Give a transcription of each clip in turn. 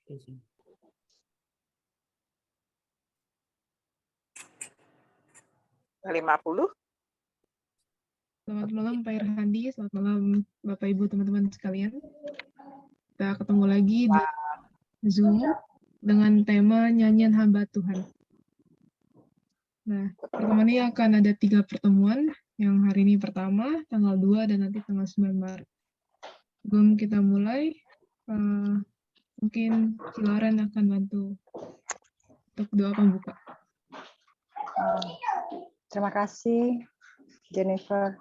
50. Selamat malam Pak Irhandi, selamat malam Bapak Ibu teman-teman sekalian. Kita ketemu lagi di Zoom dengan tema nyanyian hamba Tuhan. Nah, pertemuan ini akan ada 3 pertemuan, yang hari ini pertama, tanggal 2, dan nanti tanggal 9 Maret. Sebelum kita mulai, mungkin Cilaren akan bantu untuk doa pembuka. Terima kasih, Jennifer.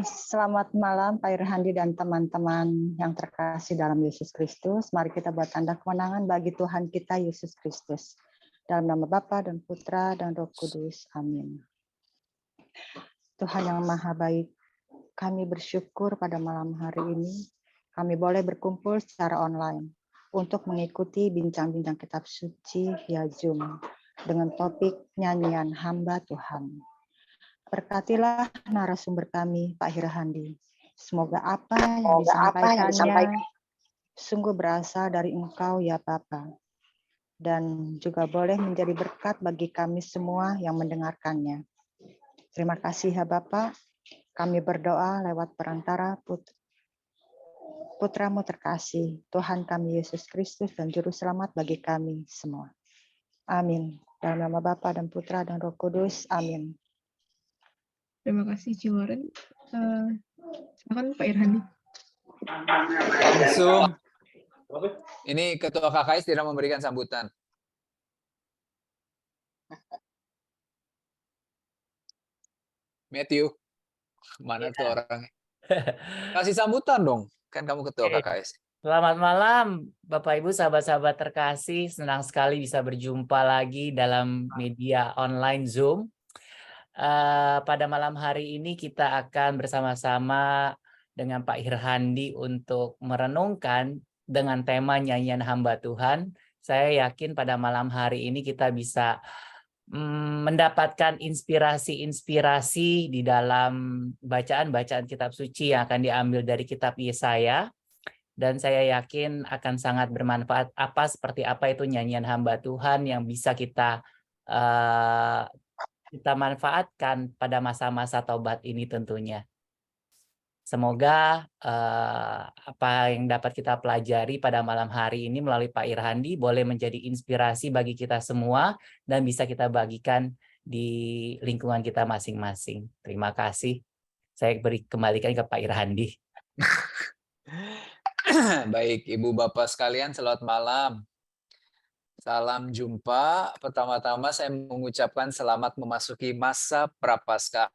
Selamat malam, Pak Irhandi dan teman-teman yang terkasih dalam Yesus Kristus. Mari kita buat tanda kemenangan bagi Tuhan kita, Yesus Kristus. Dalam nama Bapa dan Putra dan Roh Kudus. Amin. Tuhan yang Maha Baik, kami bersyukur pada malam hari ini, kami boleh berkumpul secara online untuk mengikuti bincang-bincang kitab suci via Zoom dengan topik nyanyian hamba Tuhan. Berkatilah narasumber kami, Pak Irhandi. Semoga apa yang disampaikannya sungguh berasal dari Engkau ya Bapa. Dan juga boleh menjadi berkat bagi kami semua yang mendengarkannya. Terima kasih ya Bapa. Kami berdoa lewat perantara Putramu terkasih, Tuhan kami Yesus Kristus dan Juru Selamat bagi kami semua. Amin. Dalam nama Bapa dan Putra dan Roh Kudus. Amin. Terima kasih Cilaren. Silakan Pak Irhandi. Langsung. Ini Ketua KKS tidak memberikan sambutan. Matthew, mana tuh orangnya? Kasih sambutan dong, kan kamu Ketua KKS. Selamat malam, Bapak Ibu, sahabat-sahabat terkasih. Senang sekali bisa berjumpa lagi dalam media online Zoom. Pada malam hari ini kita akan bersama-sama dengan Pak Irhandi untuk merenungkan dengan tema nyanyian hamba Tuhan. Saya yakin pada malam hari ini kita bisa mendapatkan inspirasi-inspirasi di dalam bacaan-bacaan kitab suci yang akan diambil dari kitab Yesaya. Dan saya yakin akan sangat bermanfaat seperti apa itu nyanyian hamba Tuhan yang bisa kita manfaatkan pada masa-masa taubat ini tentunya. Semoga apa yang dapat kita pelajari pada malam hari ini melalui Pak Irhandi boleh menjadi inspirasi bagi kita semua dan bisa kita bagikan di lingkungan kita masing-masing. Terima kasih. Saya kembalikan ke Pak Irhandi. Baik, Ibu Bapak sekalian, selamat malam. Salam jumpa. Pertama-tama saya mengucapkan selamat memasuki masa Prapaskah.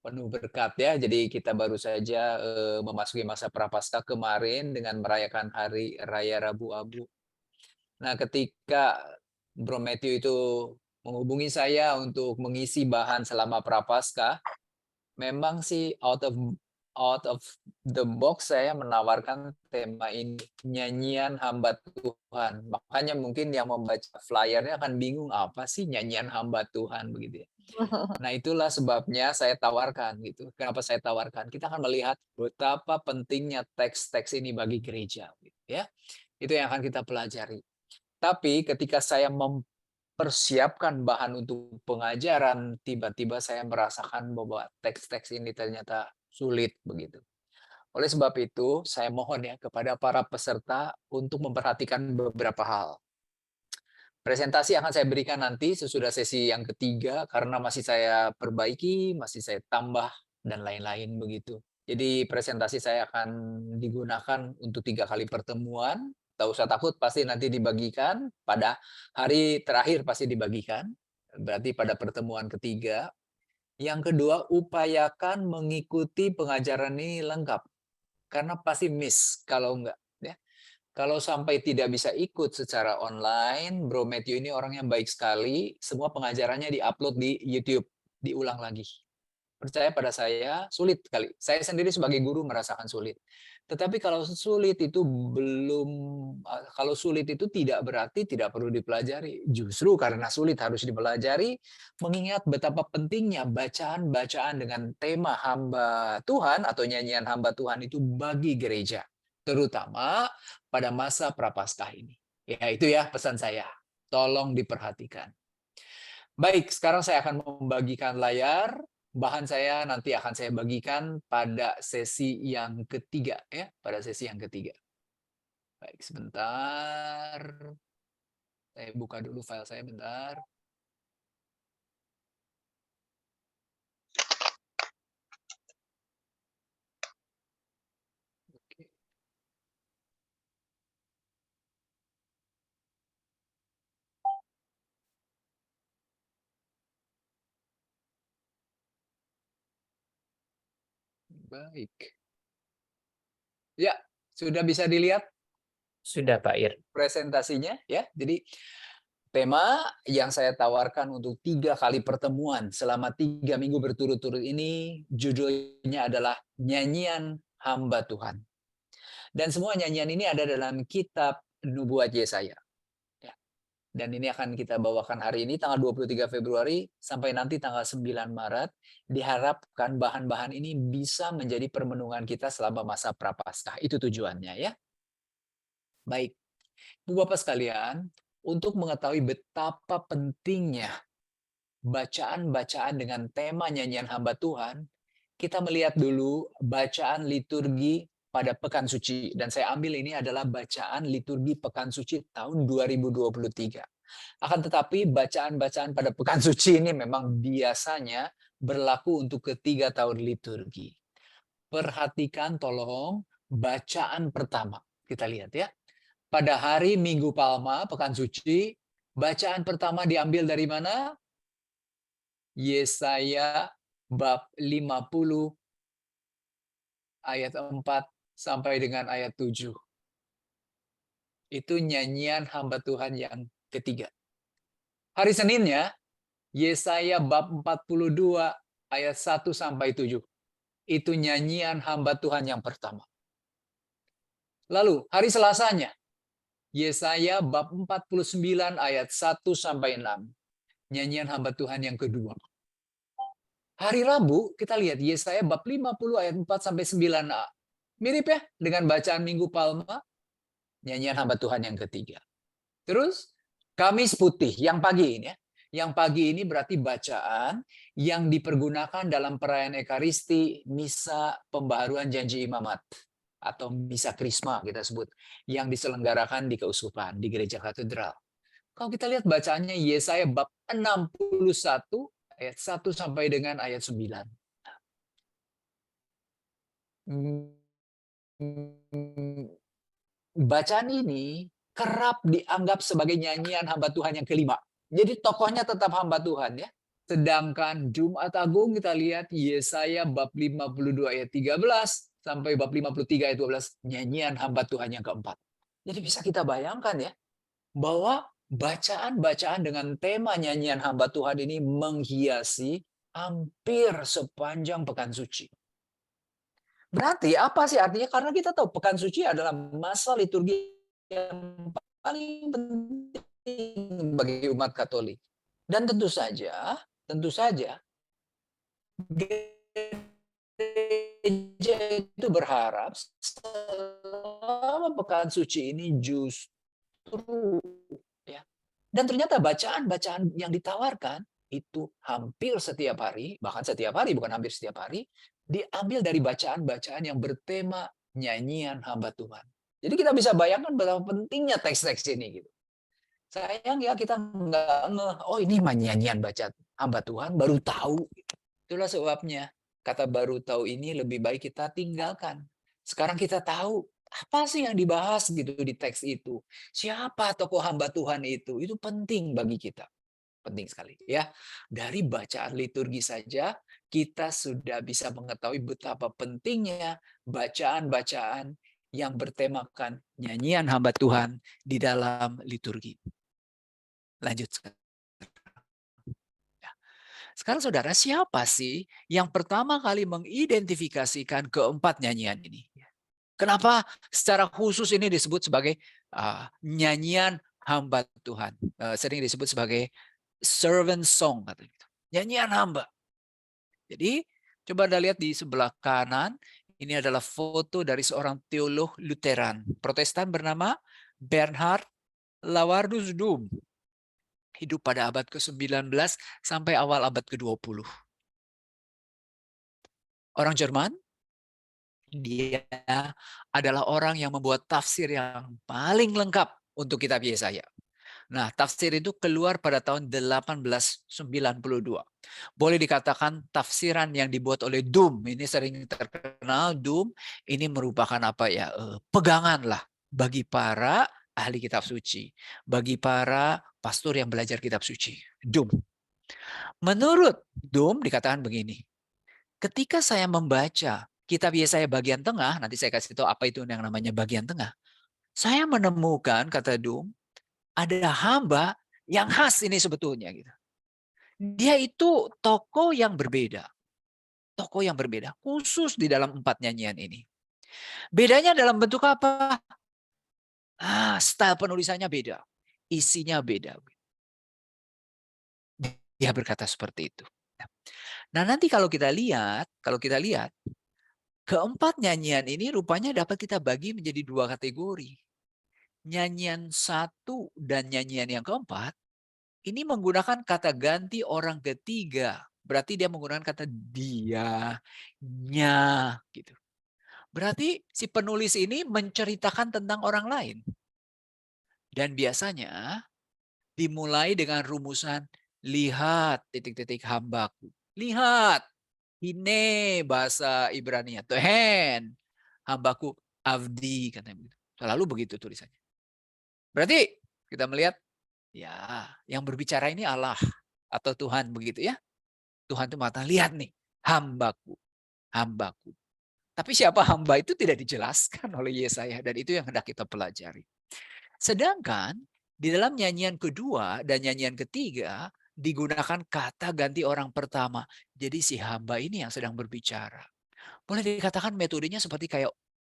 Penuh berkat ya. Jadi kita baru saja memasuki masa Prapaskah kemarin dengan merayakan Hari Raya Rabu Abu. Nah, ketika Bro Matthew itu menghubungi saya untuk mengisi bahan selama Prapaskah, memang sih out of the box saya menawarkan tema ini, nyanyian hamba Tuhan. Makanya mungkin yang membaca flyernya akan bingung, apa sih nyanyian hamba Tuhan begitu ya. Nah, itulah sebabnya saya tawarkan gitu. Kenapa saya tawarkan? Kita akan melihat betapa pentingnya teks-teks ini bagi gereja gitu ya. Itu yang akan kita pelajari. Tapi ketika saya mempersiapkan bahan untuk pengajaran, tiba-tiba saya merasakan bahwa teks-teks ini ternyata sulit begitu. Oleh sebab itu, saya mohon ya kepada para peserta untuk memperhatikan beberapa hal. Presentasi akan saya berikan nanti sesudah sesi yang ketiga karena masih saya perbaiki, masih saya tambah dan lain-lain begitu. Jadi presentasi saya akan digunakan untuk 3 kali pertemuan. Tak usah takut, pasti nanti dibagikan pada hari terakhir, pasti dibagikan. Berarti pada pertemuan ketiga. Yang kedua, upayakan mengikuti pengajaran ini lengkap. Karena pasti miss kalau enggak. Ya. Kalau sampai tidak bisa ikut secara online, Bro Matthew ini orang yang baik sekali. Semua pengajarannya diupload di YouTube, diulang lagi. Percaya pada saya, sulit sekali. Saya sendiri sebagai guru merasakan sulit. Tetapi kalau sulit itu tidak berarti tidak perlu dipelajari. Justru karena sulit harus dipelajari, mengingat betapa pentingnya bacaan-bacaan dengan tema hamba Tuhan atau nyanyian hamba Tuhan itu bagi gereja. Terutama pada masa Prapaskah ini. Ya, itu ya pesan saya. Tolong diperhatikan. Baik, sekarang saya akan membagikan layar. Bahan saya nanti akan saya bagikan pada sesi yang ketiga ya, pada sesi yang ketiga. Baik, sebentar. Saya buka dulu file saya bentar. Oke. Baik. Ya, sudah bisa dilihat Sudah Pak Ir. presentasinya ya. Jadi tema yang saya tawarkan untuk 3 kali pertemuan selama 3 minggu berturut-turut ini judulnya adalah Nyanyian Hamba Tuhan. Dan semua nyanyian ini ada dalam kitab Nubuat Yesaya. Ya. Dan ini akan kita bawakan hari ini tanggal 23 Februari sampai nanti tanggal 9 Maret. Diharapkan bahan-bahan ini bisa menjadi permenungan kita selama masa Prapaskah. Itu tujuannya ya. Baik. Ibu Bapak sekalian, untuk mengetahui betapa pentingnya bacaan-bacaan dengan tema nyanyian hamba Tuhan, kita melihat dulu bacaan liturgi pada Pekan Suci. Dan saya ambil ini adalah bacaan liturgi Pekan Suci tahun 2023. Akan tetapi bacaan-bacaan pada Pekan Suci ini memang biasanya berlaku untuk ketiga tahun liturgi. Perhatikan tolong bacaan pertama. Kita lihat ya. Pada hari Minggu Palma, Pekan Suci, bacaan pertama diambil dari mana? Yesaya bab 50 ayat 4 sampai dengan ayat 7. Itu nyanyian hamba Tuhan yang ketiga. Hari Seninnya, Yesaya bab 42 ayat 1 sampai 7. Itu nyanyian hamba Tuhan yang pertama. Lalu, hari Selasanya, Yesaya bab 49 ayat 1 sampai 6. Nyanyian hamba Tuhan yang kedua. Hari Rabu kita lihat Yesaya bab 50 ayat 4 sampai 9a. Mirip ya dengan bacaan Minggu Palma, nyanyian hamba Tuhan yang ketiga. Terus Kamis Putih yang pagi ini ya. Yang pagi ini berarti bacaan yang dipergunakan dalam perayaan Ekaristi Misa Pembaharuan Janji Imamat atau Misa Krisma kita sebut yang diselenggarakan di keuskupan di Gereja Katedral. Kalau kita lihat bacaannya Yesaya bab 61 ayat 1 sampai dengan ayat 9. Bacaan ini kerap dianggap sebagai nyanyian hamba Tuhan yang kelima. Jadi tokohnya tetap hamba Tuhan ya. Sedangkan Jumat Agung kita lihat Yesaya bab 52 ayat 13 sampai bab 53 ayat 12 nyanyian hamba Tuhan yang keempat. Jadi bisa kita bayangkan ya bahwa bacaan-bacaan dengan tema nyanyian hamba Tuhan ini menghiasi hampir sepanjang Pekan Suci. Berarti apa sih artinya? Karena kita tahu Pekan Suci adalah masa liturgi yang paling penting bagi umat Katolik. Dan tentu saja gereja itu berharap selama Pekan Suci ini justru ya. Dan ternyata bacaan-bacaan yang ditawarkan itu hampir setiap hari, bahkan setiap hari bukan hampir setiap hari, diambil dari bacaan-bacaan yang bertema nyanyian hamba Tuhan. Jadi kita bisa bayangkan betapa pentingnya teks-teks ini gitu. Sayang ya kita nggak ngeh, oh ini mah nyanyian baca hamba Tuhan baru tahu. Itulah sebabnya kata baru tahu ini lebih baik kita tinggalkan. Sekarang kita tahu apa sih yang dibahas gitu di teks itu. Siapa tokoh hamba Tuhan itu? Itu penting bagi kita. Penting sekali ya. Dari bacaan liturgi saja kita sudah bisa mengetahui betapa pentingnya bacaan-bacaan yang bertemakan nyanyian hamba Tuhan di dalam liturgi. Lanjut sekarang. Sekarang saudara, siapa sih yang pertama kali mengidentifikasikan keempat nyanyian ini? Kenapa secara khusus ini disebut sebagai nyanyian hamba Tuhan? Sering disebut sebagai servant song, katanya. Nyanyian hamba. Jadi coba Anda lihat di sebelah kanan, ini adalah foto dari seorang teolog Lutheran Protestan bernama Bernhard Lawardus Dum hidup pada abad ke-19 sampai awal abad ke-20. Orang Jerman, dia adalah orang yang membuat tafsir yang paling lengkap untuk kitab Yesaya. Nah, tafsir itu keluar pada tahun 1892. Boleh dikatakan tafsiran yang dibuat oleh Dum. Ini sering terkenal, Dum ini merupakan apa ya? Pegangan lah bagi para ahli kitab suci, bagi para pastor yang belajar kitab suci. Dum. Menurut Dum dikatakan begini. Ketika saya membaca kitab Yesaya bagian tengah, nanti saya kasih tahu apa itu yang namanya bagian tengah. Saya menemukan, kata Dum, ada hamba yang khas ini sebetulnya. Gitu. Dia itu tokoh yang berbeda. Tokoh yang berbeda, khusus di dalam 4 nyanyian ini. Bedanya dalam bentuk apa? Style penulisannya beda. Isinya beda. Dia berkata seperti itu. Nah, nanti kalau kita lihat, keempat nyanyian ini rupanya dapat kita bagi menjadi 2 kategori. Nyanyian 1 dan nyanyian yang keempat, ini menggunakan kata ganti orang ketiga. Berarti dia menggunakan kata dia, nya, gitu. Berarti si penulis ini menceritakan tentang orang lain. Dan biasanya dimulai dengan rumusan, lihat, titik-titik hambaku. Lihat, ini bahasa Ibrani, Tuhan, hambaku Avdi, katanya begitu. Selalu begitu tulisannya. Berarti kita melihat, ya, yang berbicara ini Allah atau Tuhan begitu ya. Tuhan itu mengatakan, lihat nih, hambaku, hambaku. Tapi siapa hamba itu tidak dijelaskan oleh Yesaya, dan itu yang hendak kita pelajari. Sedangkan di dalam nyanyian kedua dan nyanyian ketiga digunakan kata ganti orang pertama. Jadi si hamba ini yang sedang berbicara. Boleh dikatakan metodenya seperti kayak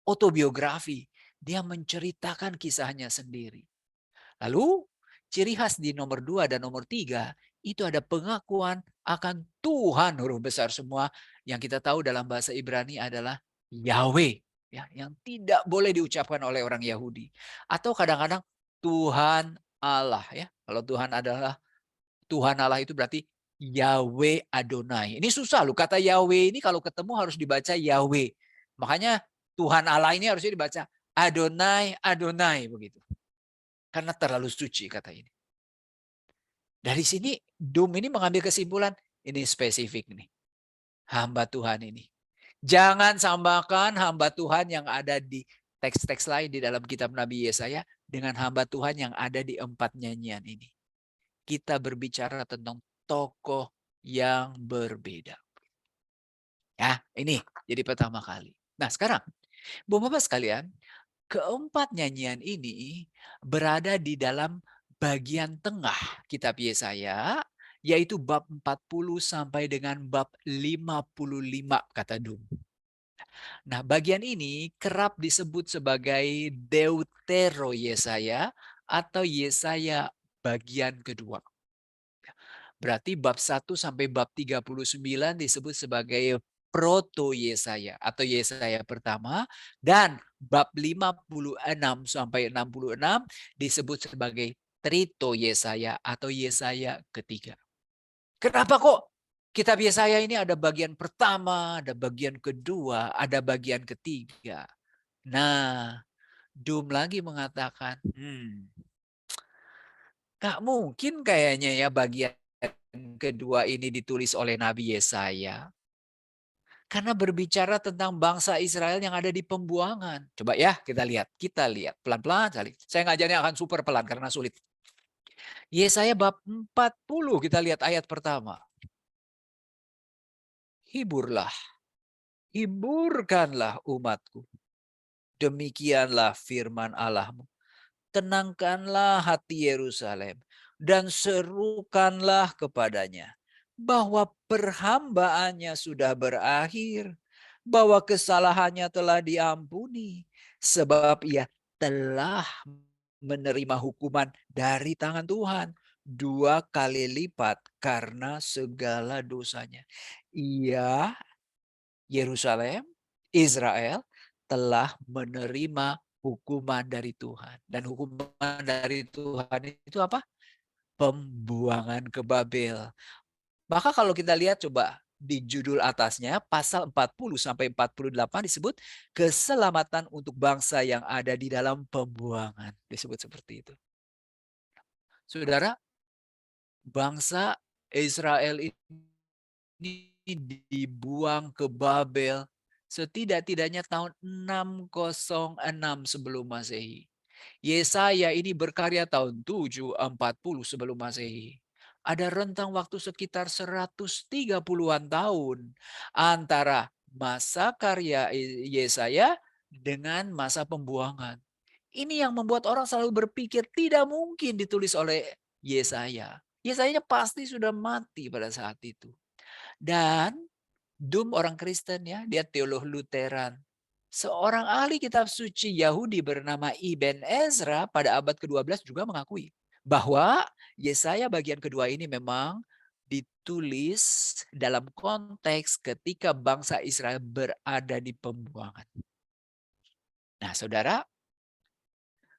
autobiografi. Dia menceritakan kisahnya sendiri. Lalu ciri khas di nomor 2 dan nomor 3 itu ada pengakuan akan Tuhan, huruf besar semua, yang kita tahu dalam bahasa Ibrani adalah Yahweh, ya, yang tidak boleh diucapkan oleh orang Yahudi. Atau kadang-kadang Tuhan Allah, ya. Kalau Tuhan Allah itu berarti Yahweh Adonai. Ini susah loh, kata Yahweh ini kalau ketemu harus dibaca Yahweh. Makanya Tuhan Allah ini harusnya dibaca Adonai, Adonai begitu. Karena terlalu suci kata ini. Dari sini Dum ini mengambil kesimpulan, ini spesifik nih. Hamba Tuhan ini. Jangan samakan hamba Tuhan yang ada di teks-teks lain di dalam kitab Nabi Yesaya dengan hamba Tuhan yang ada di 4 nyanyian ini. Kita berbicara tentang tokoh yang berbeda. Ya, ini jadi pertama kali. Nah, sekarang Bapak-Bapak sekalian, keempat nyanyian ini berada di dalam bagian tengah kitab Yesaya, yaitu bab 40 sampai dengan bab 55 kata Dum. Nah, bagian ini kerap disebut sebagai Deutero Yesaya atau Yesaya bagian kedua. Berarti bab 1 sampai bab 39 disebut sebagai Proto Yesaya atau Yesaya pertama, dan bab 56 sampai 66 disebut sebagai Trito Yesaya atau Yesaya ketiga. Kenapa kok kitab Yesaya ini ada bagian pertama, ada bagian kedua, ada bagian ketiga? Nah, Dum lagi mengatakan, gak mungkin kayaknya ya bagian kedua ini ditulis oleh Nabi Yesaya. Karena berbicara tentang bangsa Israel yang ada di pembuangan. Coba ya kita lihat pelan-pelan sekali. Saya ngajarnya akan super pelan karena sulit. Yesaya bab 40 kita lihat ayat pertama. Hiburkanlah umatku. Demikianlah firman Allahmu. Tenangkanlah hati Yerusalem dan serukanlah kepadanya bahwa perhambaannya sudah berakhir, bahwa kesalahannya telah diampuni, sebab ia telah menerima hukuman dari tangan Tuhan 2 kali lipat karena segala dosanya. Ia, Yerusalem, Israel, telah menerima hukuman dari Tuhan. Dan hukuman dari Tuhan itu apa? Pembuangan ke Babel. Maka kalau kita lihat coba di judul atasnya pasal 40 sampai 48 disebut keselamatan untuk bangsa yang ada di dalam pembuangan. Disebut seperti itu. Saudara, bangsa Israel ini dibuang ke Babel setidak-tidaknya tahun 606 sebelum Masehi. Yesaya ini berkarya tahun 740 sebelum Masehi. Ada rentang waktu sekitar 130-an tahun antara masa karya Yesaya dengan masa pembuangan. Ini yang membuat orang selalu berpikir tidak mungkin ditulis oleh Yesaya. Yesayanya pasti sudah mati pada saat itu. Dan Dum orang Kristen ya, dia teolog Lutheran. Seorang ahli kitab suci Yahudi bernama Ibn Ezra pada abad ke-12 juga mengakui bahwa Yesaya bagian kedua ini memang ditulis dalam konteks ketika bangsa Israel berada di pembuangan. Nah, saudara,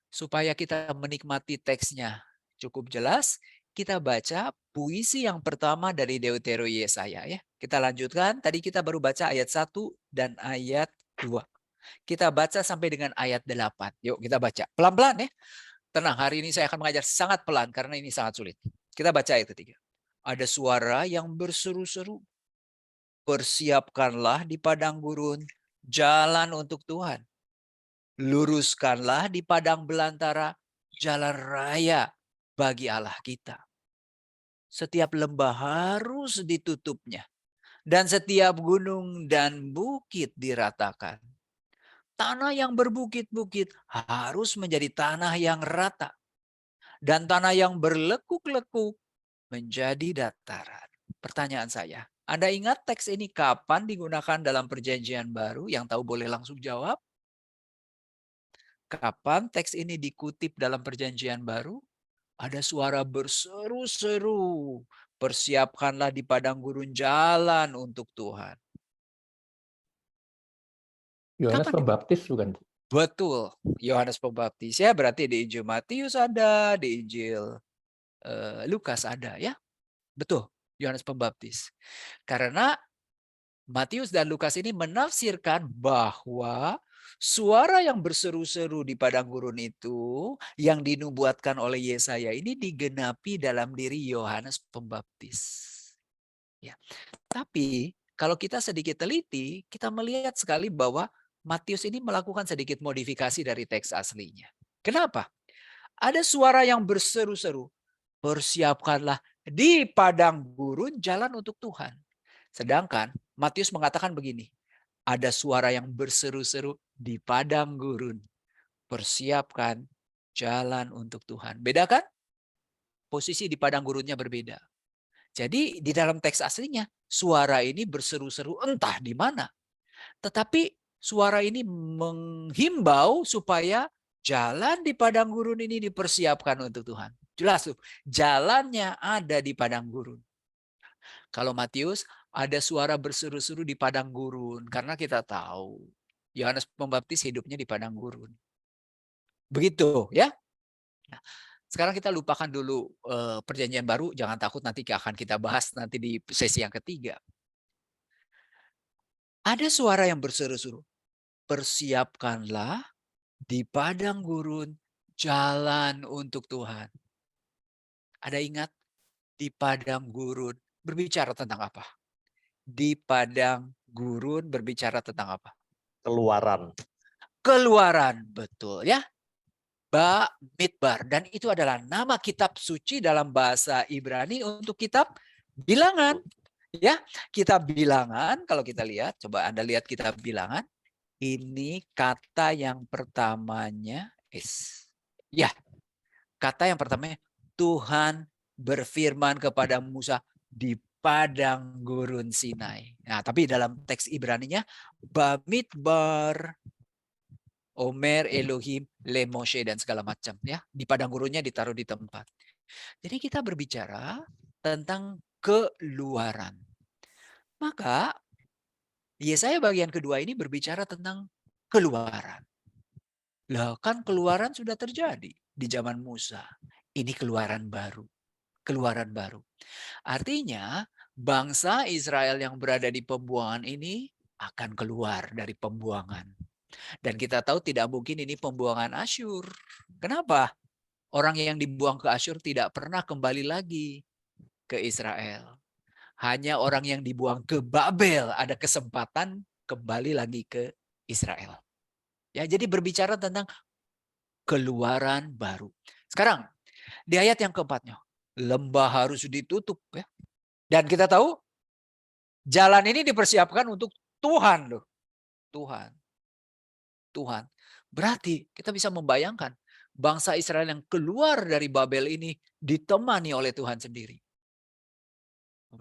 supaya kita menikmati teksnya cukup jelas, kita baca puisi yang pertama dari Deuteronomi Yesaya ya. Kita lanjutkan, tadi kita baru baca ayat 1 dan ayat 2. Kita baca sampai dengan ayat 8. Yuk kita baca. Pelan-pelan ya. Tenang, hari ini saya akan mengajar sangat pelan karena ini sangat sulit. Kita baca ayat ketiga. Ada suara yang berseru-seru. Persiapkanlah di padang gurun jalan untuk Tuhan. Luruskanlah di padang belantara jalan raya bagi Allah kita. Setiap lembah harus ditutupnya. Dan setiap gunung dan bukit diratakan. Tanah yang berbukit-bukit harus menjadi tanah yang rata. Dan tanah yang berlekuk-lekuk menjadi dataran. Pertanyaan saya, Anda ingat teks ini kapan digunakan dalam perjanjian baru? Yang tahu boleh langsung jawab. Kapan teks ini dikutip dalam perjanjian baru? Ada suara berseru-seru. Persiapkanlah di padang gurun jalan untuk Tuhan. Yohanes Kapan? Pembaptis bukan? Betul, Yohanes Pembaptis ya, berarti di Injil Matius ada, di Injil Lukas ada ya. Betul, Yohanes Pembaptis. Karena Matius dan Lukas ini menafsirkan bahwa suara yang berseru-seru di padang gurun itu yang dinubuatkan oleh Yesaya ini digenapi dalam diri Yohanes Pembaptis. Ya. Tapi kalau kita sedikit teliti, kita melihat sekali bahwa Matius ini melakukan sedikit modifikasi dari teks aslinya. Kenapa? Ada suara yang berseru-seru, persiapkanlah di padang gurun jalan untuk Tuhan. Sedangkan Matius mengatakan begini, ada suara yang berseru-seru di padang gurun, persiapkan jalan untuk Tuhan. Beda kan? Posisi di padang gurunnya berbeda. Jadi di dalam teks aslinya, suara ini berseru-seru entah di mana. Tetapi suara ini menghimbau supaya jalan di padang gurun ini dipersiapkan untuk Tuhan. Jelas tuh, jalannya ada di padang gurun. Kalau Matius, ada suara berseru-seru di padang gurun. Karena kita tahu, Yohanes Pembaptis hidupnya di padang gurun. Begitu ya. Nah, sekarang kita lupakan dulu perjanjian baru. Jangan takut nanti akan kita bahas nanti di sesi yang ketiga. Ada suara yang berseru-seru. Persiapkanlah di padang gurun jalan untuk Tuhan. Ada ingat di padang gurun berbicara tentang apa? Di padang gurun berbicara tentang apa? Keluaran. Keluaran, betul ya. Bamidbar, dan itu adalah nama kitab suci dalam bahasa Ibrani untuk kitab bilangan. Ya, kitab bilangan kalau kita lihat, coba Anda lihat kitab bilangan. Ini kata yang pertamanya is. Ya, kata yang pertamanya Tuhan berfirman kepada Musa di padang gurun Sinai. Nah, tapi dalam teks Ibraninya Bamidbar, Omer, Elohim, Le Moshe dan segala macam ya. Di padang gurunnya ditaruh di tempat. Jadi kita berbicara tentang keluaran. Maka Yesaya bagian kedua ini berbicara tentang keluaran. Lah kan keluaran sudah terjadi di zaman Musa. Ini keluaran baru. Keluaran baru. Artinya bangsa Israel yang berada di pembuangan ini akan keluar dari pembuangan. Dan kita tahu tidak mungkin ini pembuangan Asyur. Kenapa? Orang yang dibuang ke Asyur tidak pernah kembali lagi ke Israel. Hanya orang yang dibuang ke Babel ada kesempatan kembali lagi ke Israel. Ya, jadi berbicara tentang keluaran baru. Sekarang di ayat yang keempatnya, lembah harus ditutup ya. Dan kita tahu jalan ini dipersiapkan untuk Tuhan loh. Tuhan. Tuhan. Berarti kita bisa membayangkan bangsa Israel yang keluar dari Babel ini ditemani oleh Tuhan sendiri.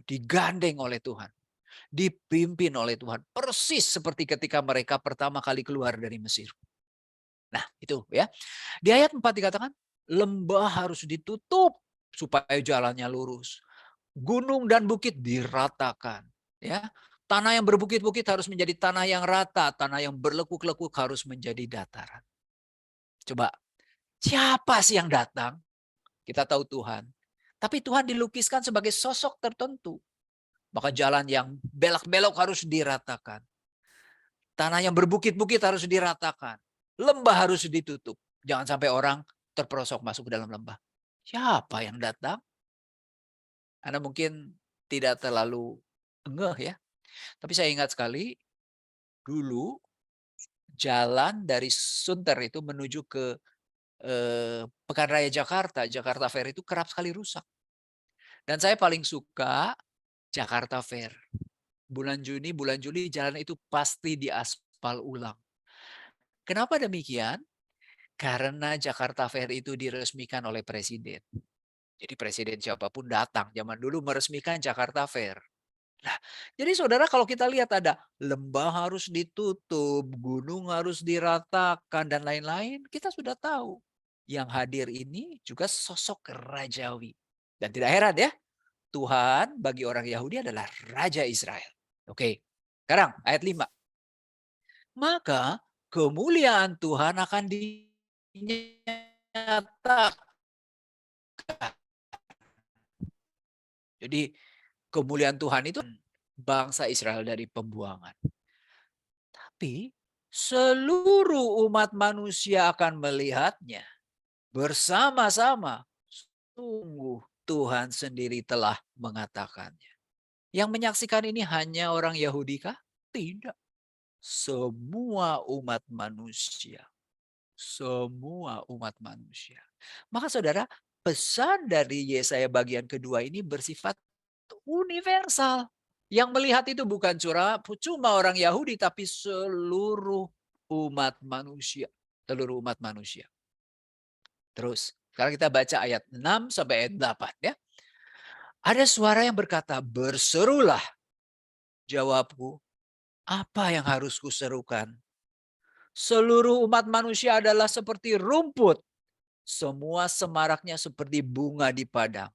Digandeng oleh Tuhan. Dipimpin oleh Tuhan. Persis seperti ketika mereka pertama kali keluar dari Mesir. Nah itu ya. Di ayat 4 dikatakan lembah harus ditutup supaya jalannya lurus. Gunung dan bukit diratakan. Ya, tanah yang berbukit-bukit harus menjadi tanah yang rata. Tanah yang berlekuk-lekuk harus menjadi dataran. Coba, siapa sih yang datang? Kita tahu Tuhan. Tapi Tuhan dilukiskan sebagai sosok tertentu. Maka jalan yang belok-belok harus diratakan. Tanah yang berbukit-bukit harus diratakan. Lembah harus ditutup. Jangan sampai orang terperosok masuk ke dalam lembah. Siapa yang datang? Anda mungkin tidak terlalu ngeh ya. Tapi saya ingat sekali dulu jalan dari Sunter itu menuju ke Pekan Raya Jakarta, Jakarta Fair itu kerap sekali rusak. Dan saya paling suka Jakarta Fair. Bulan Juni, bulan Juli jalan itu pasti diaspal ulang. Kenapa demikian? Karena Jakarta Fair itu diresmikan oleh presiden. Jadi presiden siapapun datang. Zaman dulu meresmikan Jakarta Fair. Nah, jadi saudara kalau kita lihat ada lembah harus ditutup, gunung harus diratakan, dan lain-lain, kita sudah tahu. Yang hadir ini juga sosok rajawi. Dan tidak heran ya, Tuhan bagi orang Yahudi adalah Raja Israel. Oke, sekarang ayat 5. Maka kemuliaan Tuhan akan dinyatakan. Jadi kemuliaan Tuhan itu bangsa Israel dari pembuangan. Tapi seluruh umat manusia akan melihatnya bersama-sama. Sungguh Tuhan sendiri telah mengatakannya. Yang menyaksikan ini hanya orang Yahudi kah? Tidak. Semua umat manusia. Semua umat manusia. Maka saudara, pesan dari Yesaya bagian kedua ini bersifat universal. Yang melihat itu bukan cuma orang Yahudi, tapi seluruh umat manusia. Seluruh umat manusia. Terus, sekarang kita baca ayat 6 sampai ayat 8 ya. Ada suara yang berkata, berserulah. Jawabku, apa yang harus kuserukan? Seluruh umat manusia adalah seperti rumput. Semua semaraknya seperti bunga di padang.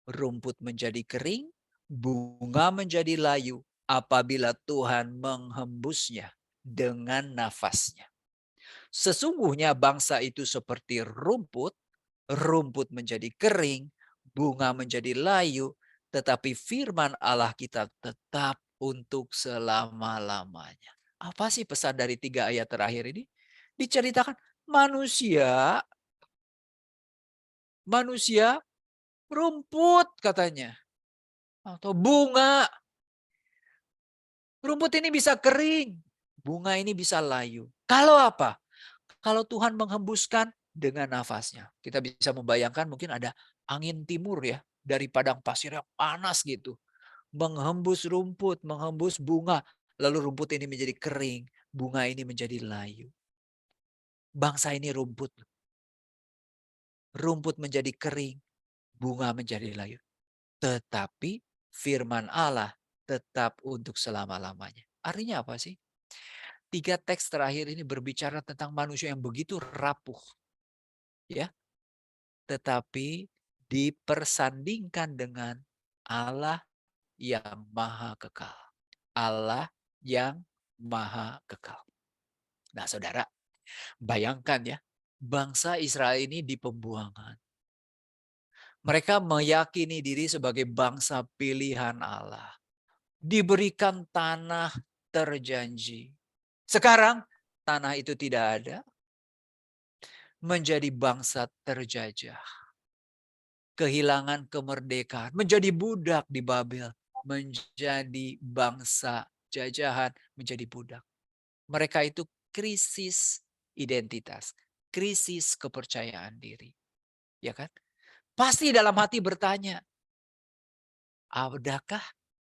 Rumput menjadi kering, bunga menjadi layu apabila Tuhan menghembusnya dengan nafasnya. Sesungguhnya bangsa itu seperti rumput, rumput menjadi kering, bunga menjadi layu, tetapi firman Allah kita tetap untuk selama-lamanya. Apa sih pesan dari 3 ayat terakhir ini? Diceritakan manusia rumput katanya. Atau bunga. Rumput ini bisa kering, bunga ini bisa layu. Kalau apa? Kalau Tuhan menghembuskan dengan nafasnya. Kita bisa membayangkan mungkin ada angin timur ya, dari padang pasir yang panas gitu. Menghembus rumput, menghembus bunga. Lalu rumput ini menjadi kering, bunga ini menjadi layu. Bangsa ini rumput. Rumput menjadi kering, bunga menjadi layu. Tetapi firman Allah tetap untuk selama-lamanya. Artinya apa sih? 3 teks terakhir ini berbicara tentang manusia yang begitu rapuh. Ya. Tetapi dipersandingkan dengan Allah yang maha kekal. Allah yang maha kekal. Nah saudara, Bayangkan ya, bangsa Israel ini di pembuangan. Mereka meyakini diri sebagai bangsa pilihan Allah. Diberikan tanah terjanji. Sekarang tanah itu tidak ada. Menjadi bangsa terjajah. Kehilangan kemerdekaan. Menjadi budak di Babel. Menjadi bangsa jajahan. Menjadi budak. Mereka itu krisis identitas. Krisis kepercayaan diri. Ya kan? Pasti dalam hati bertanya, adakah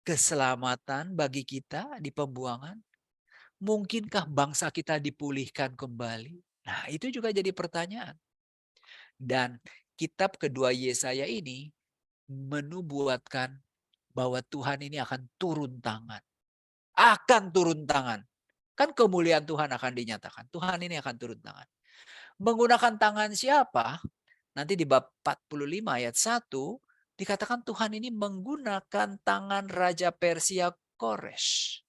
keselamatan bagi kita di pembuangan? Mungkinkah bangsa kita dipulihkan kembali? Nah, itu juga jadi pertanyaan. Dan kitab kedua Yesaya ini menubuatkan bahwa Tuhan ini akan turun tangan. Akan turun tangan. Kan kemuliaan Tuhan akan dinyatakan. Tuhan ini akan turun tangan. Menggunakan tangan siapa? Nanti di bab 45 ayat 1 dikatakan Tuhan ini menggunakan tangan Raja Persia Koresh.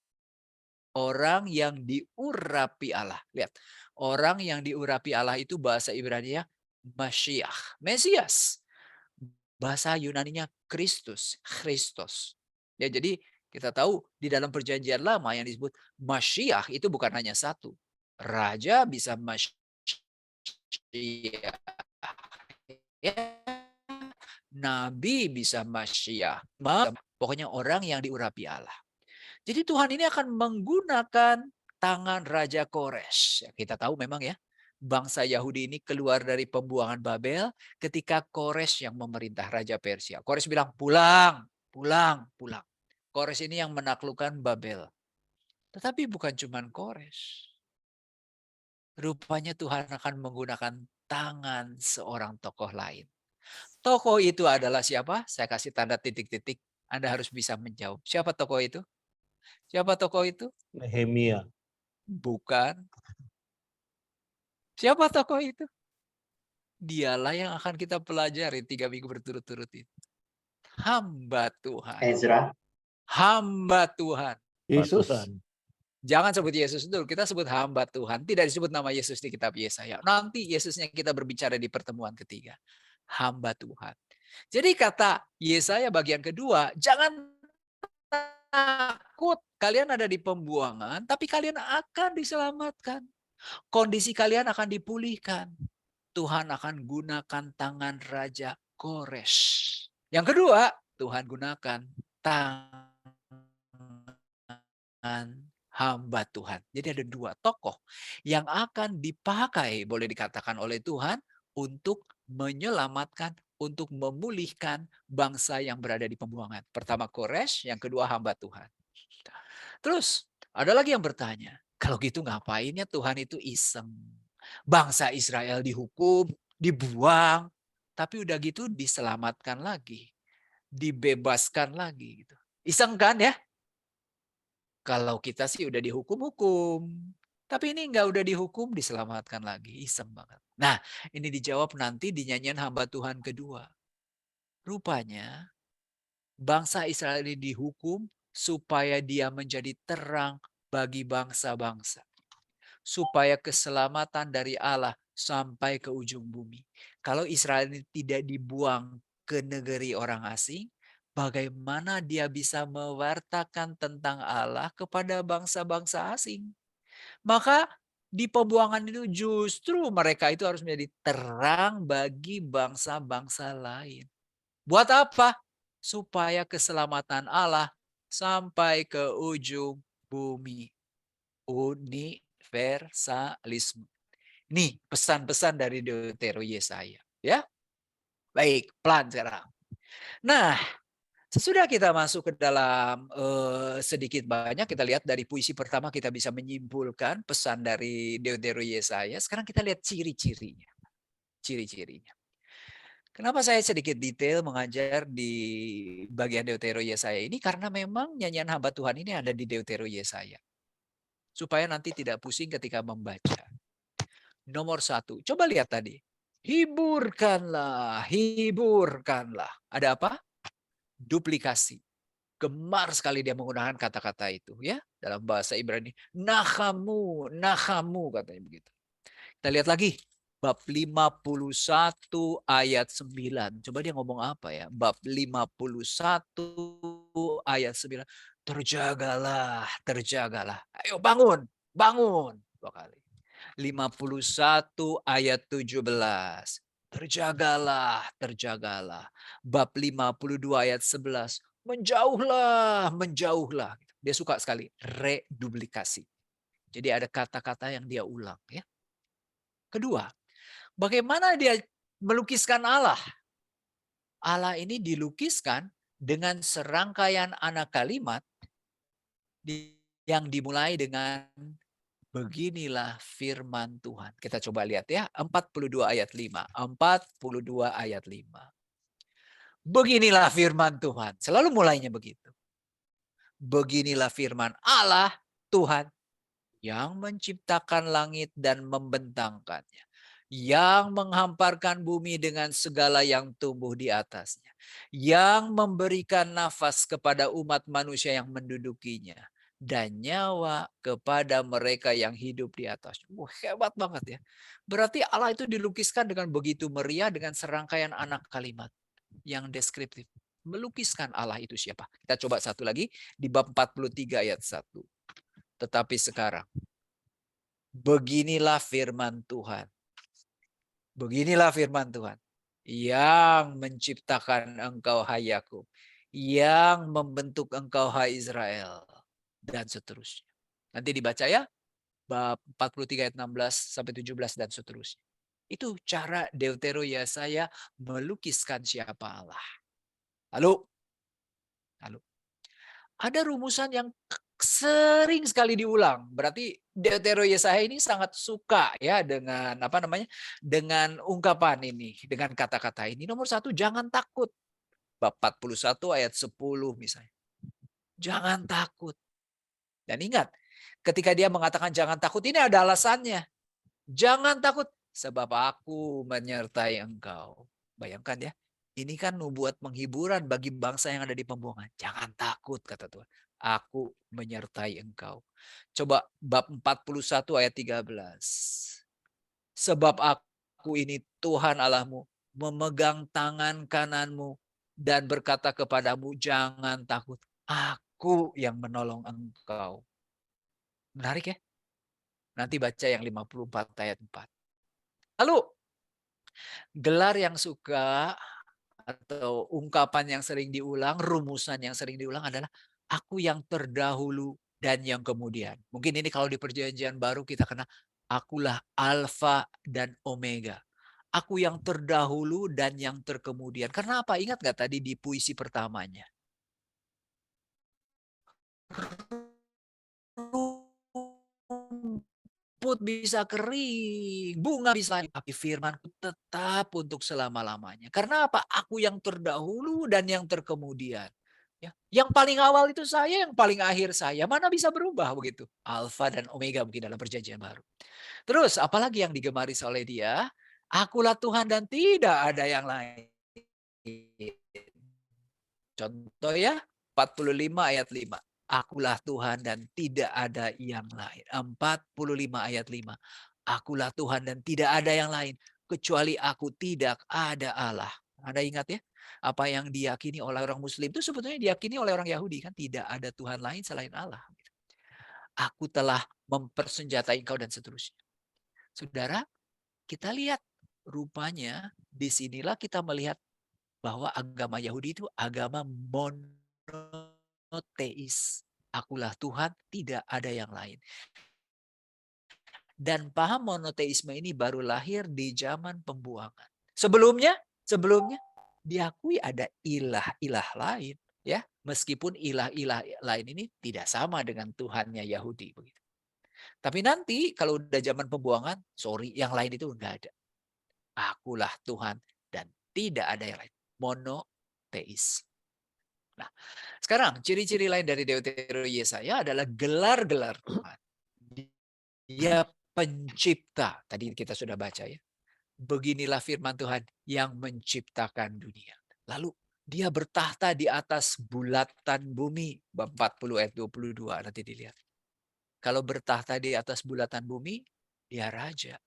Orang yang diurapi Allah. Lihat, orang yang diurapi Allah itu bahasa Ibrani-nya Mashiach, Mesias. Bahasa Yunani-nya Kristus, Christos. Ya, jadi kita tahu di dalam perjanjian lama yang disebut Mashiach itu bukan hanya satu. Raja bisa Mashiach. Ya, nabi bisa Mashiach. Pokoknya orang yang diurapi Allah. Jadi Tuhan ini akan menggunakan tangan Raja Koresh. Ya, kita tahu memang ya, bangsa Yahudi ini keluar dari pembuangan Babel ketika Koresh yang memerintah Raja Persia. Koresh bilang pulang, pulang, pulang. Koresh ini yang menaklukkan Babel. Tetapi bukan cuma Koresh. Rupanya Tuhan akan menggunakan tangan seorang tokoh lain. Tokoh itu adalah siapa? Saya kasih tanda titik-titik. Anda harus bisa menjawab. Siapa tokoh itu? Siapa tokoh itu? Nehemia. Bukan. Siapa tokoh itu? Dialah yang akan kita pelajari 3 minggu berturut-turut itu. Hamba Tuhan. Ezra. Hamba Tuhan. Yesus. Jangan sebut Yesus dulu, kita sebut hamba Tuhan. Tidak disebut nama Yesus di kitab Yesaya. Nanti Yesusnya kita berbicara di pertemuan ketiga. Hamba Tuhan. Jadi kata Yesaya bagian kedua, jangan takut. Kalian ada di pembuangan, tapi kalian akan diselamatkan. Kondisi kalian akan dipulihkan. Tuhan akan gunakan tangan Raja Koresh. Yang kedua, Tuhan gunakan tangan hamba Tuhan. Jadi ada 2 tokoh yang akan dipakai, boleh dikatakan oleh Tuhan, untuk menyelamatkan, untuk memulihkan bangsa yang berada di pembuangan. Pertama Koresh, yang kedua hamba Tuhan. Terus ada lagi yang bertanya, kalau gitu ngapainnya Tuhan itu iseng? Bangsa Israel dihukum, dibuang, tapi udah gitu diselamatkan lagi, dibebaskan lagi. Gitu. Iseng kan ya? Kalau kita sih udah dihukum-hukum. Tapi ini enggak udah dihukum, diselamatkan lagi. Iseng banget. Nah, ini dijawab nanti di nyanyian hamba Tuhan kedua. Rupanya, bangsa Israel ini dihukum supaya dia menjadi terang bagi bangsa-bangsa. Supaya keselamatan dari Allah sampai ke ujung bumi. Kalau Israel ini tidak dibuang ke negeri orang asing, bagaimana dia bisa mewartakan tentang Allah kepada bangsa-bangsa asing? Maka di pembuangan itu justru mereka itu harus menjadi terang bagi bangsa-bangsa lain. Buat apa? Supaya keselamatan Allah sampai ke ujung bumi. Universalisme. Nih pesan-pesan dari Deutero Yesaya. Ya, baik, pelan sekarang. Nah, sesudah kita masuk ke dalam sedikit banyak, kita lihat dari puisi pertama kita bisa menyimpulkan pesan dari Deutero Yesaya. Sekarang kita lihat ciri-cirinya. Ciri-cirinya. Kenapa saya sedikit detail mengajar di bagian Deutero Yesaya ini? Karena memang nyanyian hamba Tuhan ini ada di Deutero Yesaya. Supaya nanti tidak pusing ketika membaca. Nomor 1, coba lihat tadi. Hiburkanlah, hiburkanlah. Ada apa? Duplikasi. Gemar sekali dia menggunakan kata-kata itu ya dalam bahasa Ibrani. Nahamu, nahamu katanya begitu. Kita lihat lagi. Bab 51 ayat 9. Coba dia ngomong apa ya? Bab 51 ayat 9. Terjagalah, terjagalah. Ayo bangun, bangun. 2 kali. 51 ayat 17. Terjagalah, terjagalah. Bab 52 ayat 11. Menjauhlah, menjauhlah. Dia suka sekali reduplikasi. Jadi ada kata-kata yang dia ulang ya. Kedua, bagaimana dia melukiskan Allah? Allah ini dilukiskan dengan serangkaian anak kalimat yang dimulai dengan beginilah firman Tuhan. Kita coba lihat ya, 42 ayat 5. 42 ayat 5. Beginilah firman Tuhan. Selalu mulainya begitu. Beginilah firman Allah Tuhan yang menciptakan langit dan membentangkannya, yang menghamparkan bumi dengan segala yang tumbuh di atasnya, yang memberikan nafas kepada umat manusia yang mendudukinya, dan nyawa kepada mereka yang hidup di atasnya. Hebat banget ya. Berarti Allah itu dilukiskan dengan begitu meriah dengan serangkaian anak kalimat yang deskriptif. Melukiskan Allah itu siapa? Kita coba satu lagi di bab 43 ayat 1. Tetapi sekarang, beginilah firman Tuhan. Beginilah firman Tuhan. Yang menciptakan engkau hai Yakub. Yang membentuk engkau hai Israel. Dan seterusnya. Nanti dibaca ya. Bab 43 ayat 16 sampai 17 dan seterusnya. Itu cara Deutero Yesaya melukiskan siapa Allah. Lalu ada rumusan yang sering sekali diulang. Berarti Deutero Yesaya ini sangat suka ya dengan dengan ungkapan ini, dengan kata-kata ini. Nomor 1, jangan takut. Bab 41 ayat 10 misalnya. Jangan takut. Dan ingat, ketika dia mengatakan jangan takut, ini ada alasannya. Jangan takut sebab aku menyertai engkau. Bayangkan ya. Ini kan nubuat penghiburan bagi bangsa yang ada di pembuangan. Jangan takut, kata Tuhan. Aku menyertai engkau. Coba bab 41 ayat 13. Sebab aku ini Tuhan Allahmu, memegang tangan kananmu dan berkata kepadamu, jangan takut. Aku yang menolong engkau. Menarik ya? Nanti baca yang 54 ayat 4. Lalu, gelar yang suka atau ungkapan yang sering diulang, rumusan yang sering diulang adalah aku yang terdahulu dan yang kemudian. Mungkin ini kalau di perjanjian baru kita kenal, akulah Alfa dan Omega. Aku yang terdahulu dan yang terkemudian. Karena apa? Ingat nggak tadi di puisi pertamanya? Rumput bisa kering, bunga bisa, tapi firmanku tetap untuk selama-lamanya. Karena apa? Aku yang terdahulu dan yang terkemudian. Ya, yang paling awal itu saya, yang paling akhir saya. Mana bisa berubah begitu? Alfa dan Omega mungkin dalam perjanjian baru. Terus apalagi yang digemari oleh dia? Akulah Tuhan dan tidak ada yang lain. Contoh ya, 45 ayat 5. Akulah Tuhan dan tidak ada yang lain. 45 ayat 5. Akulah Tuhan dan tidak ada yang lain. Kecuali aku tidak ada Allah. Anda ingat ya? Apa yang diyakini oleh orang Muslim itu sebetulnya diyakini oleh orang Yahudi kan. Tidak ada Tuhan lain selain Allah. Aku telah mempersenjatai engkau dan seterusnya. Saudara, kita lihat rupanya disinilah kita melihat bahwa agama Yahudi itu agama monoteis. Akulah Tuhan, tidak ada yang lain. Dan paham monoteisme ini baru lahir di zaman pembuangan. Sebelumnya diakui ada ilah-ilah lain, ya. Meskipun ilah-ilah lain ini tidak sama dengan Tuhannya Yahudi begitu. Tapi nanti kalau udah zaman pembuangan, yang lain itu enggak ada. Akulah Tuhan dan tidak ada yang lain. Monoteis. Nah, sekarang ciri-ciri lain dari Deutero Yesaya adalah gelar-gelar Tuhan. Dia pencipta. Tadi kita sudah baca ya. Beginilah firman Tuhan yang menciptakan dunia. Lalu dia bertahta di atas bulatan bumi. Bab 40 ayat 22 nanti dilihat. Kalau bertahta di atas bulatan bumi, dia raja.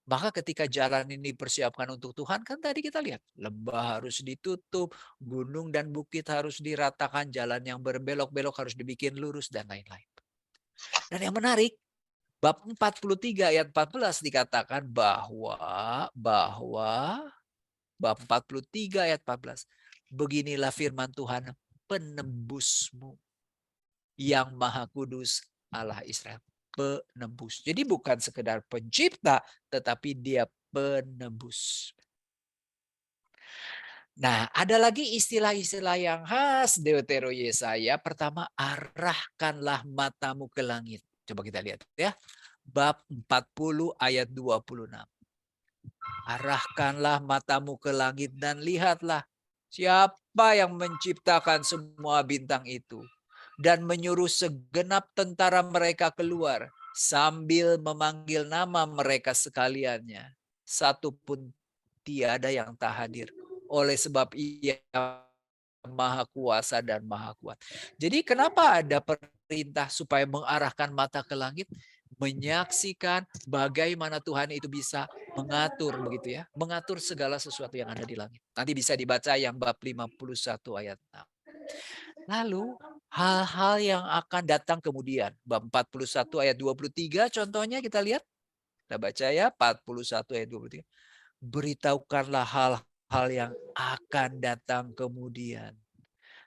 Maka ketika jalan ini dipersiapkan untuk Tuhan, kan tadi kita lihat, lembah harus ditutup, gunung dan bukit harus diratakan, jalan yang berbelok-belok harus dibikin lurus, dan lain-lain. Dan yang menarik, bab 43 ayat 14 dikatakan bahwa bab 43 ayat 14, beginilah firman Tuhan penembusmu yang Maha Kudus Allah Israel. Penebus. Jadi bukan sekedar pencipta, tetapi dia penebus. Nah, ada lagi istilah-istilah yang khas Deuteronomi Yesaya. Pertama, arahkanlah matamu ke langit. Coba kita lihat ya. Bab 40 ayat 26. Arahkanlah matamu ke langit dan lihatlah siapa yang menciptakan semua bintang itu dan menyuruh segenap tentara mereka keluar sambil memanggil nama mereka sekaliannya. Satu pun tiada yang tak hadir. Oleh sebab ia Maha Kuasa dan Maha Kuat. Jadi kenapa ada perintah supaya mengarahkan mata ke langit? Menyaksikan bagaimana Tuhan itu bisa mengatur begitu ya. Mengatur segala sesuatu yang ada di langit. Nanti bisa dibaca yang bab 51 ayat 6. Lalu hal-hal yang akan datang kemudian. Bab 41 ayat 23 contohnya kita lihat. Kita baca ya 41 ayat 23. Beritahukanlah hal-hal yang akan datang kemudian.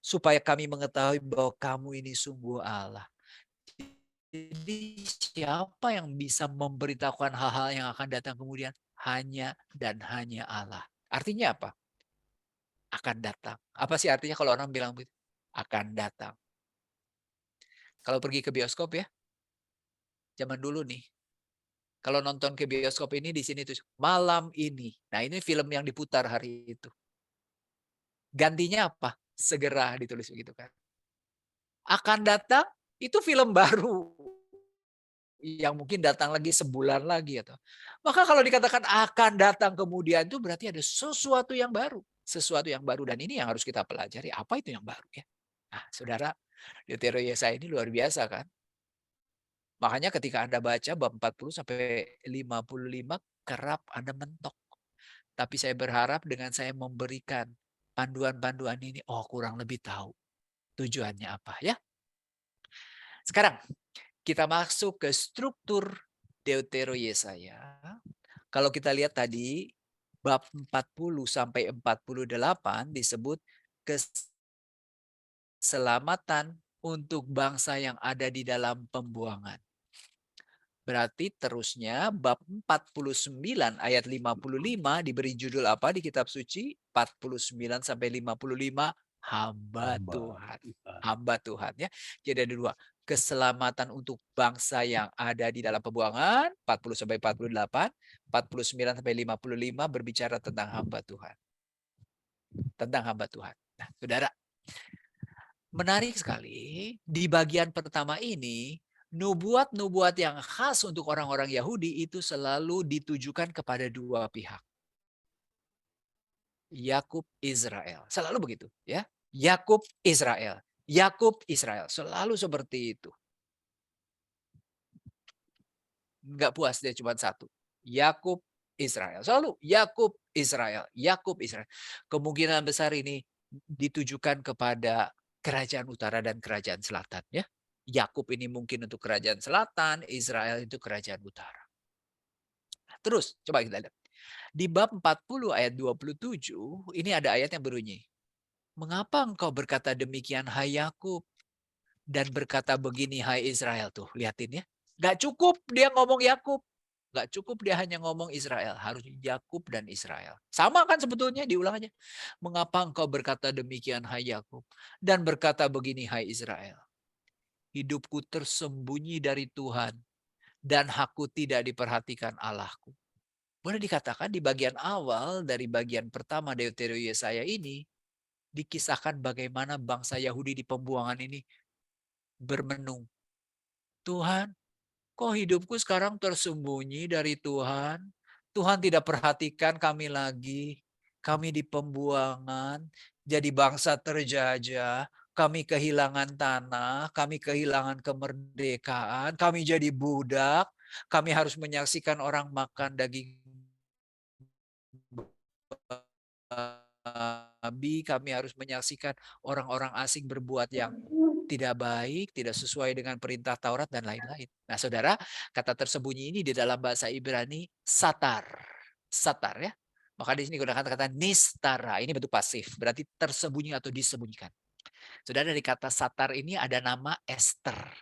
Supaya kami mengetahui bahwa kamu ini sungguh Allah. Jadi siapa yang bisa memberitahukan hal-hal yang akan datang kemudian? Hanya dan hanya Allah. Artinya apa? Akan datang. Apa sih artinya kalau orang bilang begitu? Akan datang. Kalau pergi ke bioskop ya, zaman dulu nih. Kalau nonton ke bioskop ini di sini tuh malam ini. Nah, ini film yang diputar hari itu. Gantinya apa? Segera ditulis begitu kan. Akan datang itu film baru yang mungkin datang lagi sebulan lagi atau. Maka kalau dikatakan akan datang kemudian itu berarti ada sesuatu yang baru, sesuatu yang baru dan ini yang harus kita pelajari. Apa itu yang baru ya? Nah, Saudara, Deuteronomi Yesaya ini luar biasa kan? Makanya ketika Anda baca bab 40 sampai 55 kerap Anda mentok. Tapi saya berharap dengan saya memberikan panduan-panduan ini, oh kurang lebih tahu tujuannya apa ya. Sekarang kita masuk ke struktur Deuteronomi Yesaya. Kalau kita lihat tadi bab 40 sampai 48 disebut keselamatan untuk bangsa yang ada di dalam pembuangan. Berarti terusnya bab 49 ayat 55 diberi judul apa di kitab suci? 49 sampai 55 hamba Tuhan. Hamba Tuhan ya. Jadi ada dua. Keselamatan untuk bangsa yang ada di dalam pembuangan 40 sampai 48, 49 sampai 55 berbicara tentang hamba Tuhan. Tentang hamba Tuhan. Nah, Saudara, menarik sekali di bagian pertama ini nubuat-nubuat yang khas untuk orang-orang Yahudi itu selalu ditujukan kepada dua pihak. Yakub, Israel. Selalu begitu ya. Yakub, Israel. Yakub, Israel. Selalu seperti itu. Enggak puas dia cuma satu. Yakub, Israel. Selalu Yakub, Israel. Yakub, Israel. Kemungkinan besar ini ditujukan kepada kerajaan utara dan kerajaan selatan ya. Yakub ini mungkin untuk kerajaan selatan, Israel itu kerajaan utara. Terus coba kita lihat. Di bab 40 ayat 27 ini ada ayat yang berbunyi. Mengapa engkau berkata demikian hai Yakub dan berkata begini hai Israel tuh, lihatin ya. Gak cukup dia ngomong Yakub. Gak cukup dia hanya ngomong Israel. Harus Yakub dan Israel. Sama kan sebetulnya diulang aja. Mengapa engkau berkata demikian hai Yakub dan berkata begini hai Israel. Hidupku tersembunyi dari Tuhan dan hakku tidak diperhatikan Allahku. Boleh dikatakan di bagian awal dari bagian pertama Deuteronomi Yesaya ini dikisahkan bagaimana bangsa Yahudi di pembuangan ini bermenung. Tuhan, kok hidupku sekarang tersembunyi dari Tuhan? Tuhan tidak perhatikan kami lagi. Kami di pembuangan, jadi bangsa terjajah. Kami kehilangan tanah, kami kehilangan kemerdekaan, kami jadi budak, kami harus menyaksikan orang makan daging babi, kami harus menyaksikan orang-orang asing berbuat yang tidak baik, tidak sesuai dengan perintah Taurat dan lain-lain. Nah, saudara, kata tersembunyi ini di dalam bahasa Ibrani satar. Satar ya. Maka di sini gunakan kata nistara. Ini bentuk pasif, berarti tersembunyi atau disembunyikan. Saudara, dari kata satar ini ada nama Esther.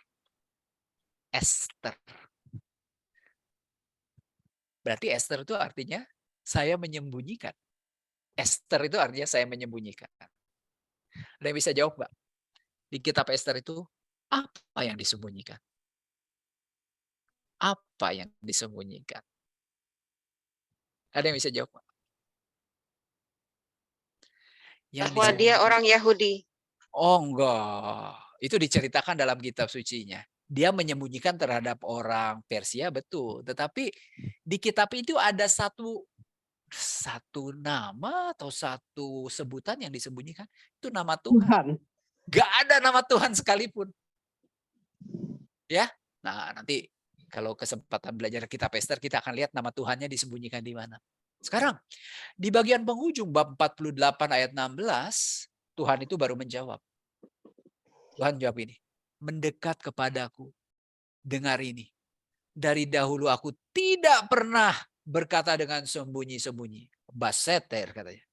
Esther. Berarti Esther itu artinya saya menyembunyikan. Esther itu artinya saya menyembunyikan. Ada yang bisa jawab, Mbak? Di kitab Esther itu apa yang disembunyikan? Apa yang disembunyikan? Ada yang bisa jawab, Mbak? Bahwa dia orang Yahudi. Oh enggak, itu diceritakan dalam kitab sucinya. Dia menyembunyikan terhadap orang Persia, betul. Tetapi di kitab itu ada satu nama atau satu sebutan yang disembunyikan. Itu nama Tuhan. Gak ada nama Tuhan sekalipun. Ya, nah nanti kalau kesempatan belajar kitab Esther, kita akan lihat nama Tuhannya disembunyikan di mana. Sekarang, di bagian penghujung bab 48 ayat 16, Tuhan itu baru menjawab. Tuhan jawab ini, mendekat kepadaku, dengar ini. Dari dahulu aku tidak pernah berkata dengan sembunyi-sembunyi. Baseter katanya.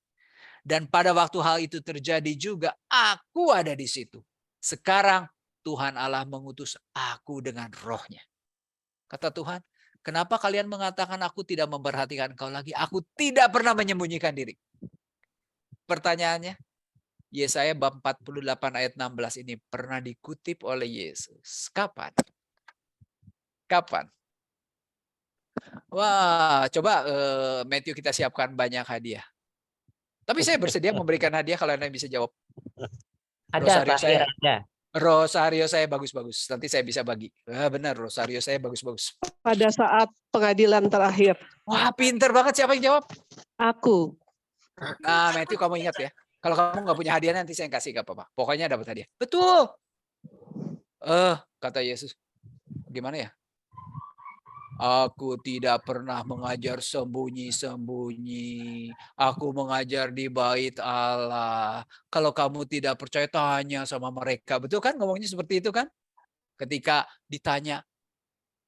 Dan pada waktu hal itu terjadi juga, aku ada di situ. Sekarang Tuhan Allah mengutus aku dengan rohnya. Kata Tuhan, kenapa kalian mengatakan aku tidak memperhatikan kau lagi? Aku tidak pernah menyembunyikan diri. Pertanyaannya, Yesaya bab 48 ayat 16 ini pernah dikutip oleh Yesus. Kapan? Kapan? Wah, coba Matthew kita siapkan banyak hadiah. Tapi saya bersedia memberikan hadiah kalau Anda bisa jawab. Ada, Pak. Ya, ada. Rosario saya bagus-bagus. Nanti saya bisa bagi. Benar, Rosario saya bagus-bagus. Pada saat pengadilan terakhir. Wah, pinter banget. Siapa yang jawab? Aku. Nah, Matthew kamu ingat ya. Kalau kamu nggak punya hadiah nanti saya kasih, gak apa-apa. Pokoknya dapat hadiah. Betul. Kata Yesus. Gimana ya? Aku tidak pernah mengajar sembunyi-sembunyi. Aku mengajar di bait Allah. Kalau kamu tidak percaya, tanya sama mereka. Betul kan ngomongnya seperti itu kan? Ketika ditanya,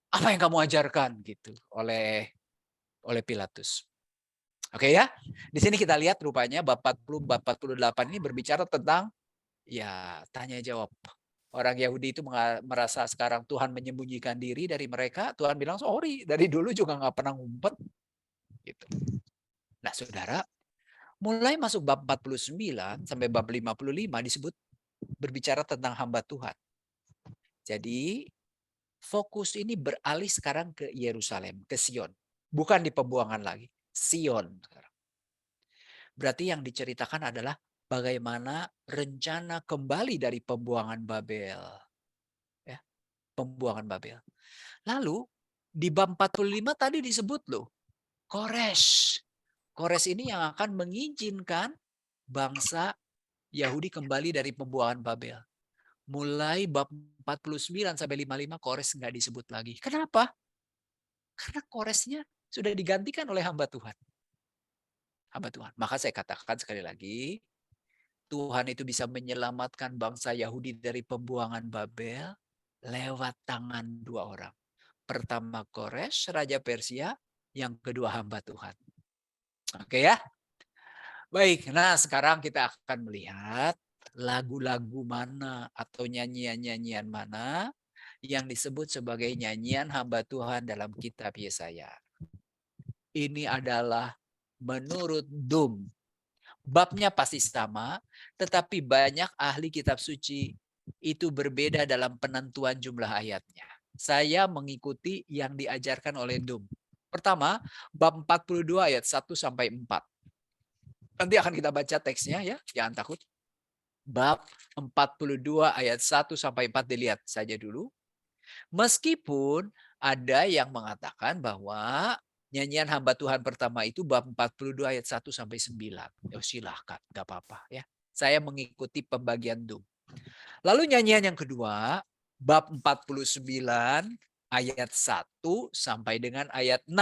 apa yang kamu ajarkan? Gitu oleh Pilatus. Oke ya. Di sini kita lihat rupanya bab 40, bab 48 ini berbicara tentang ya tanya jawab. Orang Yahudi itu merasa sekarang Tuhan menyembunyikan diri dari mereka. Tuhan bilang, sorry, dari dulu juga nggak pernah ngumpet. Gitu. Nah, saudara, mulai masuk bab 49 sampai bab 55 disebut berbicara tentang hamba Tuhan. Jadi, fokus ini beralih sekarang ke Yerusalem, ke Sion. Bukan di pembuangan lagi, Sion. Berarti yang diceritakan adalah bagaimana rencana kembali dari pembuangan Babel. Ya, pembuangan Babel. Lalu di bab 45 tadi disebut loh, Kores. Kores ini yang akan mengizinkan bangsa Yahudi kembali dari pembuangan Babel. Mulai bab 49 sampai 55 Kores nggak disebut lagi. Kenapa? Karena Koresnya sudah digantikan oleh hamba Tuhan. Hamba Tuhan. Maka saya katakan sekali lagi, Tuhan itu bisa menyelamatkan bangsa Yahudi dari pembuangan Babel lewat tangan dua orang. Pertama Kores, Raja Persia. Yang kedua hamba Tuhan. Oke ya. Baik, nah sekarang kita akan melihat lagu-lagu mana atau nyanyian-nyanyian mana yang disebut sebagai nyanyian hamba Tuhan dalam kitab Yesaya. Ini adalah menurut Dum. Babnya pasti sama, tetapi banyak ahli kitab suci itu berbeda dalam penentuan jumlah ayatnya. Saya mengikuti yang diajarkan oleh Dum. Pertama, bab 42 ayat 1 sampai 4. Nanti akan kita baca teksnya ya, jangan takut. Bab 42 ayat 1 sampai 4 dilihat saja dulu. Meskipun ada yang mengatakan bahwa nyanyian hamba Tuhan pertama itu bab 42 ayat 1 sampai 9. Oh, silahkan, enggak apa-apa ya. Saya mengikuti pembagian Dum. Lalu nyanyian yang kedua, bab 49 ayat 1 sampai dengan ayat 6.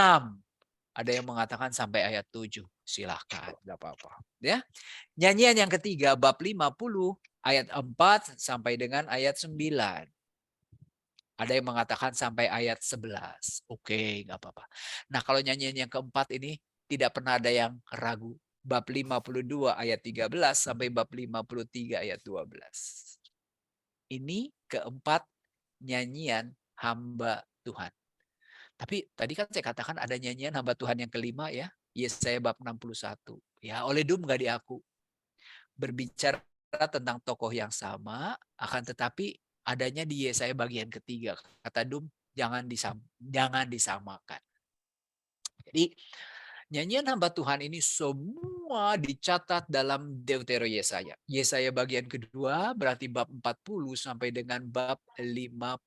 Ada yang mengatakan sampai ayat 7. Silahkan, nggak apa-apa. Ya. Nyanyian yang ketiga, bab 50, ayat 4 sampai dengan ayat 9. Ada yang mengatakan sampai ayat 11. Oke, nggak apa-apa. Nah, kalau nyanyian yang keempat ini tidak pernah ada yang ragu. Bab 52 ayat 13 sampai bab 53 ayat 12. Ini keempat nyanyian hamba Tuhan. Tapi tadi kan saya katakan ada nyanyian hamba Tuhan yang kelima ya. Yesaya bab 61. Ya, oleh Dum nggak diaku. Berbicara tentang tokoh yang sama, akan tetapi adanya di Yesaya bagian ketiga. Kata Dum, jangan disamakan. Jadi nyanyian hamba Tuhan ini semua dicatat dalam Deutero Yesaya. Yesaya bagian kedua berarti bab 40 sampai dengan bab 55.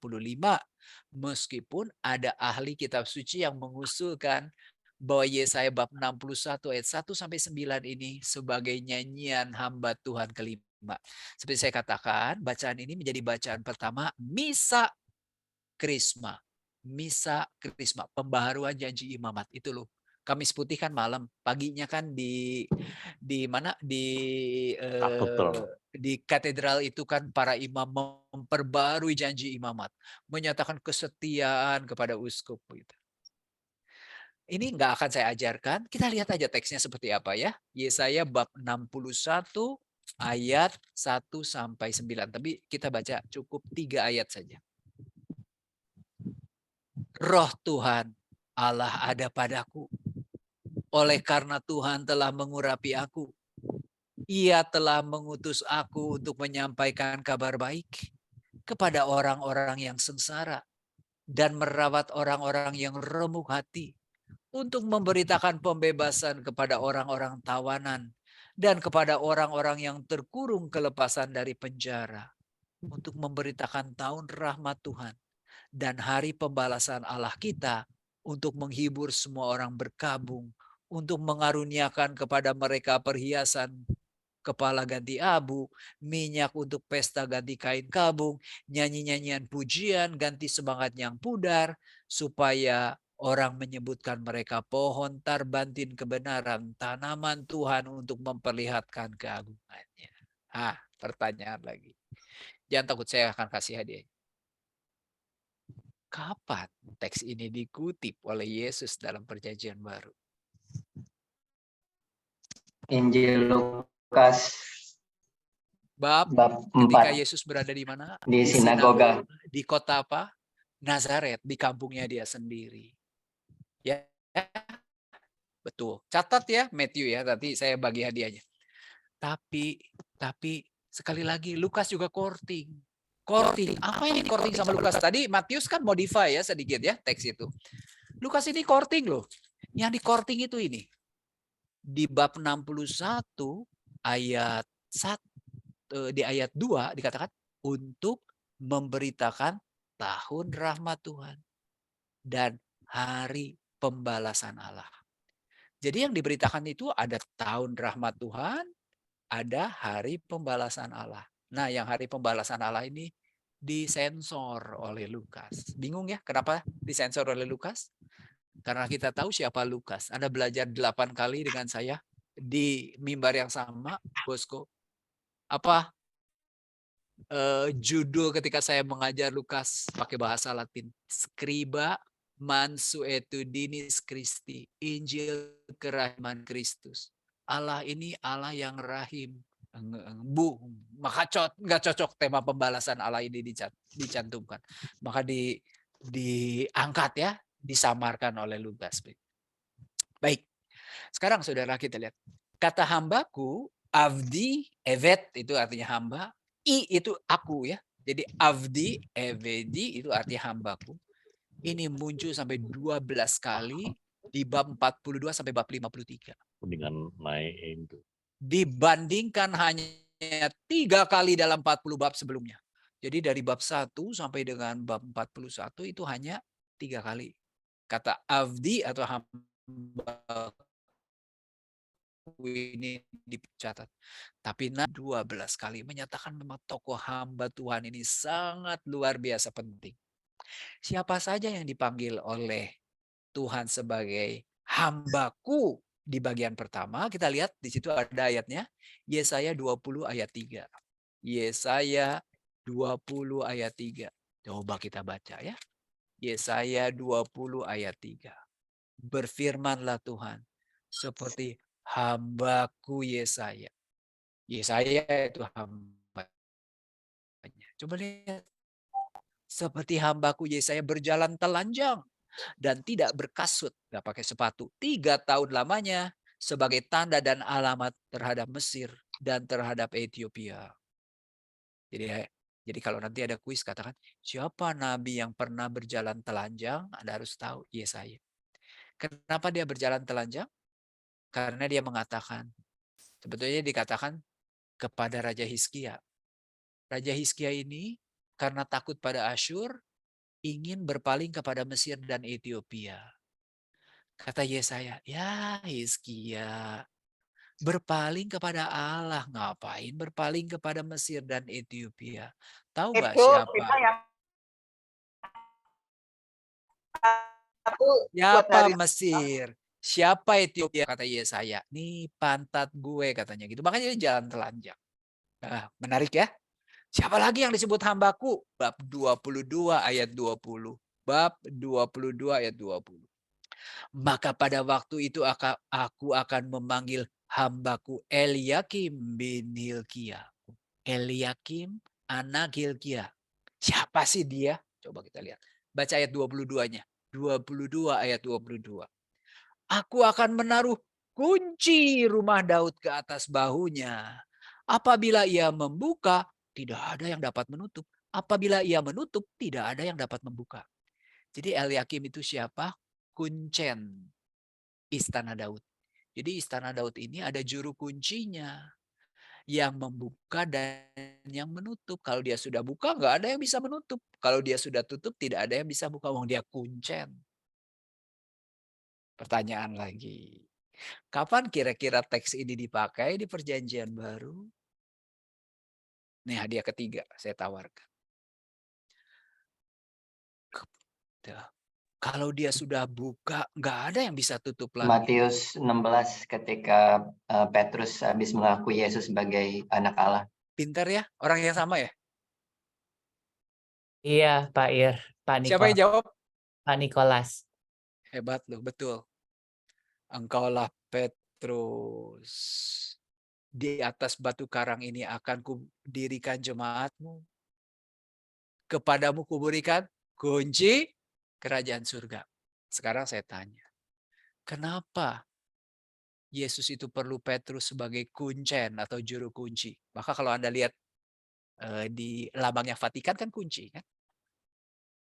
Meskipun ada ahli kitab suci yang mengusulkan bahwa Yesaya bab 61 ayat 1 sampai 9 ini sebagai nyanyian hamba Tuhan kelima. Seperti saya katakan, bacaan ini menjadi bacaan pertama Misa Krisma. Misa Krisma, pembaharuan janji imamat itu loh. Kamis Putih kan malam, paginya kan di mana di katedral itu kan para imam memperbarui janji imamat, menyatakan kesetiaan kepada uskup gitu. Ini nggak akan saya ajarkan, kita lihat aja teksnya seperti apa ya. Yesaya bab 61 ayat 1 sampai 9, tapi kita baca cukup 3 ayat saja. Roh Tuhan Allah ada padaku. Oleh karena Tuhan telah mengurapi aku, Ia telah mengutus aku untuk menyampaikan kabar baik kepada orang-orang yang sengsara dan merawat orang-orang yang remuk hati, untuk memberitakan pembebasan kepada orang-orang tawanan dan kepada orang-orang yang terkurung kelepasan dari penjara, untuk memberitakan tahun rahmat Tuhan dan hari pembalasan Allah kita, untuk menghibur semua orang berkabung, untuk mengaruniakan kepada mereka perhiasan kepala ganti abu, minyak untuk pesta ganti kain kabung, nyanyi-nyanyian pujian ganti semangat yang pudar, supaya orang menyebutkan mereka pohon tarbantin kebenaran, tanaman Tuhan untuk memperlihatkan keagungannya. Pertanyaan lagi. Jangan takut, saya akan kasih hadiah. Kapan teks ini dikutip oleh Yesus dalam Perjanjian Baru? Injil Lukas Bab ketika 4 Yesus berada di mana? di sinagoga. Di kota apa? Nazaret, di kampungnya dia sendiri. Ya, betul. Catat ya Matthew ya, nanti saya bagi hadiahnya. Tapi sekali lagi Lukas juga courting. Apa yang courting sama Lukas? Tadi Matius kan modify ya sedikit ya teks itu. Lukas ini courting loh. Yang di courting itu ini. Di bab 61 ayat 1, di ayat 2 dikatakan untuk memberitakan tahun rahmat Tuhan dan hari pembalasan Allah. Jadi yang diberitakan itu ada tahun rahmat Tuhan, ada hari pembalasan Allah. Nah, yang hari pembalasan Allah ini disensor oleh Lukas. Bingung ya kenapa disensor oleh Lukas? Karena kita tahu siapa Lukas. Anda belajar 8 kali dengan saya di mimbar yang sama, Bosco. Apa judul ketika saya mengajar Lukas pakai bahasa Latin? Scriba mansuetudinis Christi, Injil kerahiman Kristus. Allah ini Allah yang rahim. Maka nggak cocok tema pembalasan Allah ini dicantumkan. Maka diangkat ya, disamarkan oleh Lukas. Baik, sekarang saudara kita lihat. Kata hambaku, avdi, evet itu artinya hamba. I itu aku ya. Jadi avdi, evedi itu artinya hambaku. Ini muncul sampai 12 kali di bab 42 sampai bab 53. Dengan naik itu. Dibandingkan hanya 3 kali dalam 40 bab sebelumnya. Jadi dari bab 1 sampai dengan bab 41 itu hanya 3 kali. Kata avdi atau hamba ini dicatat. Tapi 12 kali menyatakan memang tokoh hamba Tuhan ini sangat luar biasa penting. Siapa saja yang dipanggil oleh Tuhan sebagai Hambaku di bagian pertama kita lihat di situ ada ayatnya Yesaya 20 ayat 3. Yesaya 20 ayat 3. Coba kita baca ya. Yesaya 20 ayat 3. Berfirmanlah Tuhan seperti hambaku Yesaya. Yesaya itu hambanya. Coba lihat. Seperti hambaku Yesaya berjalan telanjang dan tidak berkasut, nggak pakai sepatu. 3 tahun lamanya sebagai tanda dan alamat terhadap Mesir dan terhadap Ethiopia. Jadi kalau nanti ada kuis katakan, siapa nabi yang pernah berjalan telanjang? Anda harus tahu Yesaya. Kenapa dia berjalan telanjang? Karena dia mengatakan, sebetulnya dikatakan kepada Raja Hizkia. Raja Hizkia ini karena takut pada Asyur, ingin berpaling kepada Mesir dan Ethiopia. Kata Yesaya, ya Hizkia, berpaling kepada Allah. Ngapain berpaling kepada Mesir dan Ethiopia? Tahu nggak Itu siapa? kita yang satu buat Siapa hari Mesir? Siapa Ethiopia? Kata Yesaya. Nih pantat gue katanya gitu. Makanya dia jalan telanjang. Nah, menarik ya. Siapa lagi yang disebut hambaku? Bab 22 ayat 20. Bab 22 ayat 20. Maka pada waktu itu aku akan memanggil hambaku Eliakim bin Hilkia. Eliakim anak Hilkia. Siapa sih dia? Coba kita lihat. Baca ayat 22-nya. 22 ayat 22. Aku akan menaruh kunci rumah Daud ke atas bahunya. Apabila ia membuka, tidak ada yang dapat menutup. Apabila ia menutup, tidak ada yang dapat membuka. Jadi Eliakim itu siapa? Kuncen istana Daud. Jadi istana Daud ini ada juru kuncinya yang membuka dan yang menutup. Kalau dia sudah buka, nggak ada yang bisa menutup. Kalau dia sudah tutup, tidak ada yang bisa buka. Wong dia kuncen. Pertanyaan lagi. Kapan kira-kira teks ini dipakai di perjanjian baru? Nih hadiah ketiga saya tawarkan. Kalau dia sudah buka, nggak ada yang bisa tutup lagi. Matius 16 ketika Petrus habis mengaku Yesus sebagai anak Allah. Pintar ya, orang yang sama ya? Iya, Pak Ir, Siapa yang jawab? Pak Nikolas. Hebat loh, betul. Engkaulah Petrus. Di atas batu karang ini akan kudirikan jemaatmu. Kepadamu kuberikan kunci kerajaan surga. Sekarang saya tanya, kenapa Yesus itu perlu Petrus sebagai kuncen atau juru kunci? Maka kalau Anda lihat di lambangnya Vatikan kan kunci kan?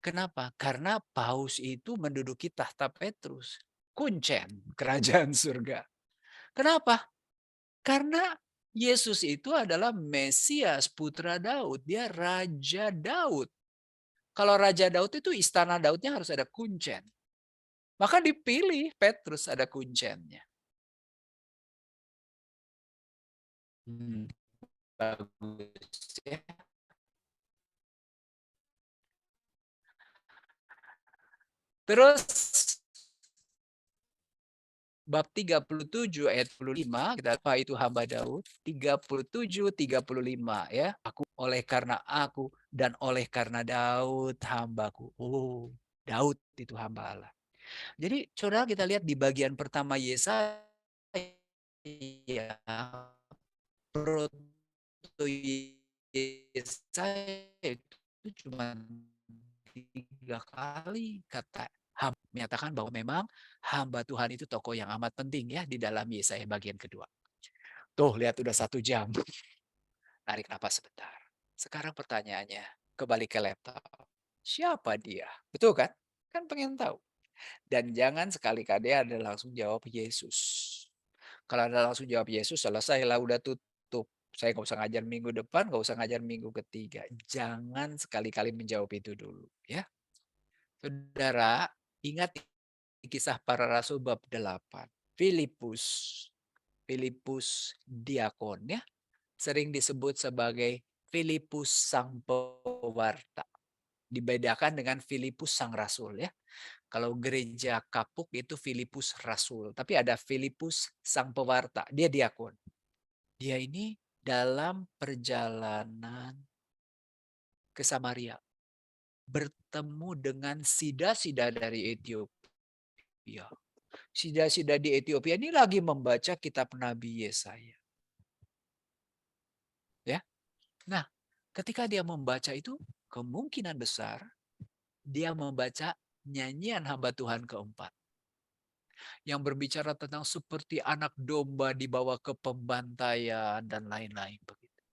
Kenapa? Karena Paus itu menduduki tahta Petrus. Kuncen kerajaan surga. Kenapa? Karena Yesus itu adalah Mesias, putra Daud. Dia Raja Daud. Kalau Raja Daud itu istana Daudnya harus ada kuncen. Maka dipilih Petrus ada kuncennya. Bagus ya. Terus bab 37 ayat 25 kita apa itu hamba Daud 37 35 ya. Aku oleh karena aku dan oleh karena Daud hambaku. Oh, Daud itu hamba Allah. Jadi saudara kita lihat di bagian pertama Yesaya proto Yesaya itu cuma 3 kali kata menyatakan bahwa memang hamba Tuhan itu tokoh yang amat penting ya di dalam Yesaya bagian kedua. Tuh lihat udah 1 jam. Tarik napas sebentar. Sekarang pertanyaannya kembali ke laptop. Siapa dia? Betul kan? Kan pengen tahu. Dan jangan sekali-kali Anda langsung jawab Yesus. Kalau Anda langsung jawab Yesus, selesai lah udah tutup. Saya nggak usah ngajar minggu depan, nggak usah ngajar minggu ketiga. Jangan sekali-kali menjawab itu dulu. Ya, saudara, ingat kisah para rasul bab 8. Filipus diakon ya. Sering disebut sebagai Filipus sang pewarta. Dibedakan dengan Filipus sang rasul ya. Kalau gereja kapuk itu Filipus Rasul. Tapi ada Filipus Sang Pewarta. Dia diakon. Dia ini dalam perjalanan ke Samaria. Bertemu dengan sida-sida dari Ethiopia. Sida-sida di Ethiopia ini lagi membaca kitab Nabi Yesaya. Ya. Nah, ketika dia membaca itu, kemungkinan besar dia membaca nyanyian hamba Tuhan keempat. Yang berbicara tentang seperti anak domba dibawa ke pembantaian dan lain-lain begitu.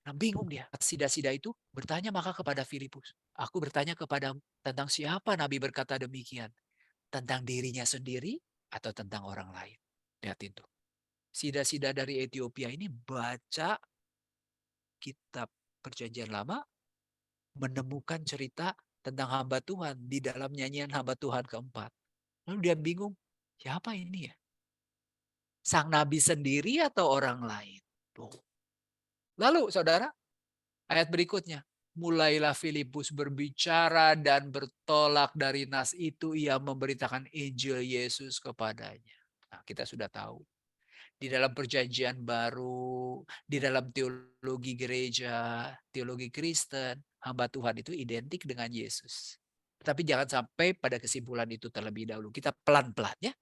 Nah, bingung dia. Sida-sida itu bertanya maka kepada Filipus. Aku bertanya kepada tentang siapa Nabi berkata demikian. Tentang dirinya sendiri atau tentang orang lain. Lihat itu. Sida-sida dari Ethiopia ini baca kitab Perjanjian Lama, menemukan cerita tentang hamba Tuhan di dalam nyanyian hamba Tuhan keempat. Lalu dia bingung, siapa ini ya? Sang Nabi sendiri atau orang lain? Tuh. Lalu saudara, ayat berikutnya. Mulailah Filipus berbicara dan bertolak dari nas itu, ia memberitakan Injil Yesus kepadanya. Nah, kita sudah tahu. Di dalam perjanjian baru, di dalam teologi gereja, teologi Kristen, hamba Tuhan itu identik dengan Yesus. Tapi jangan sampai pada kesimpulan itu terlebih dahulu. Kita pelan-pelan ya.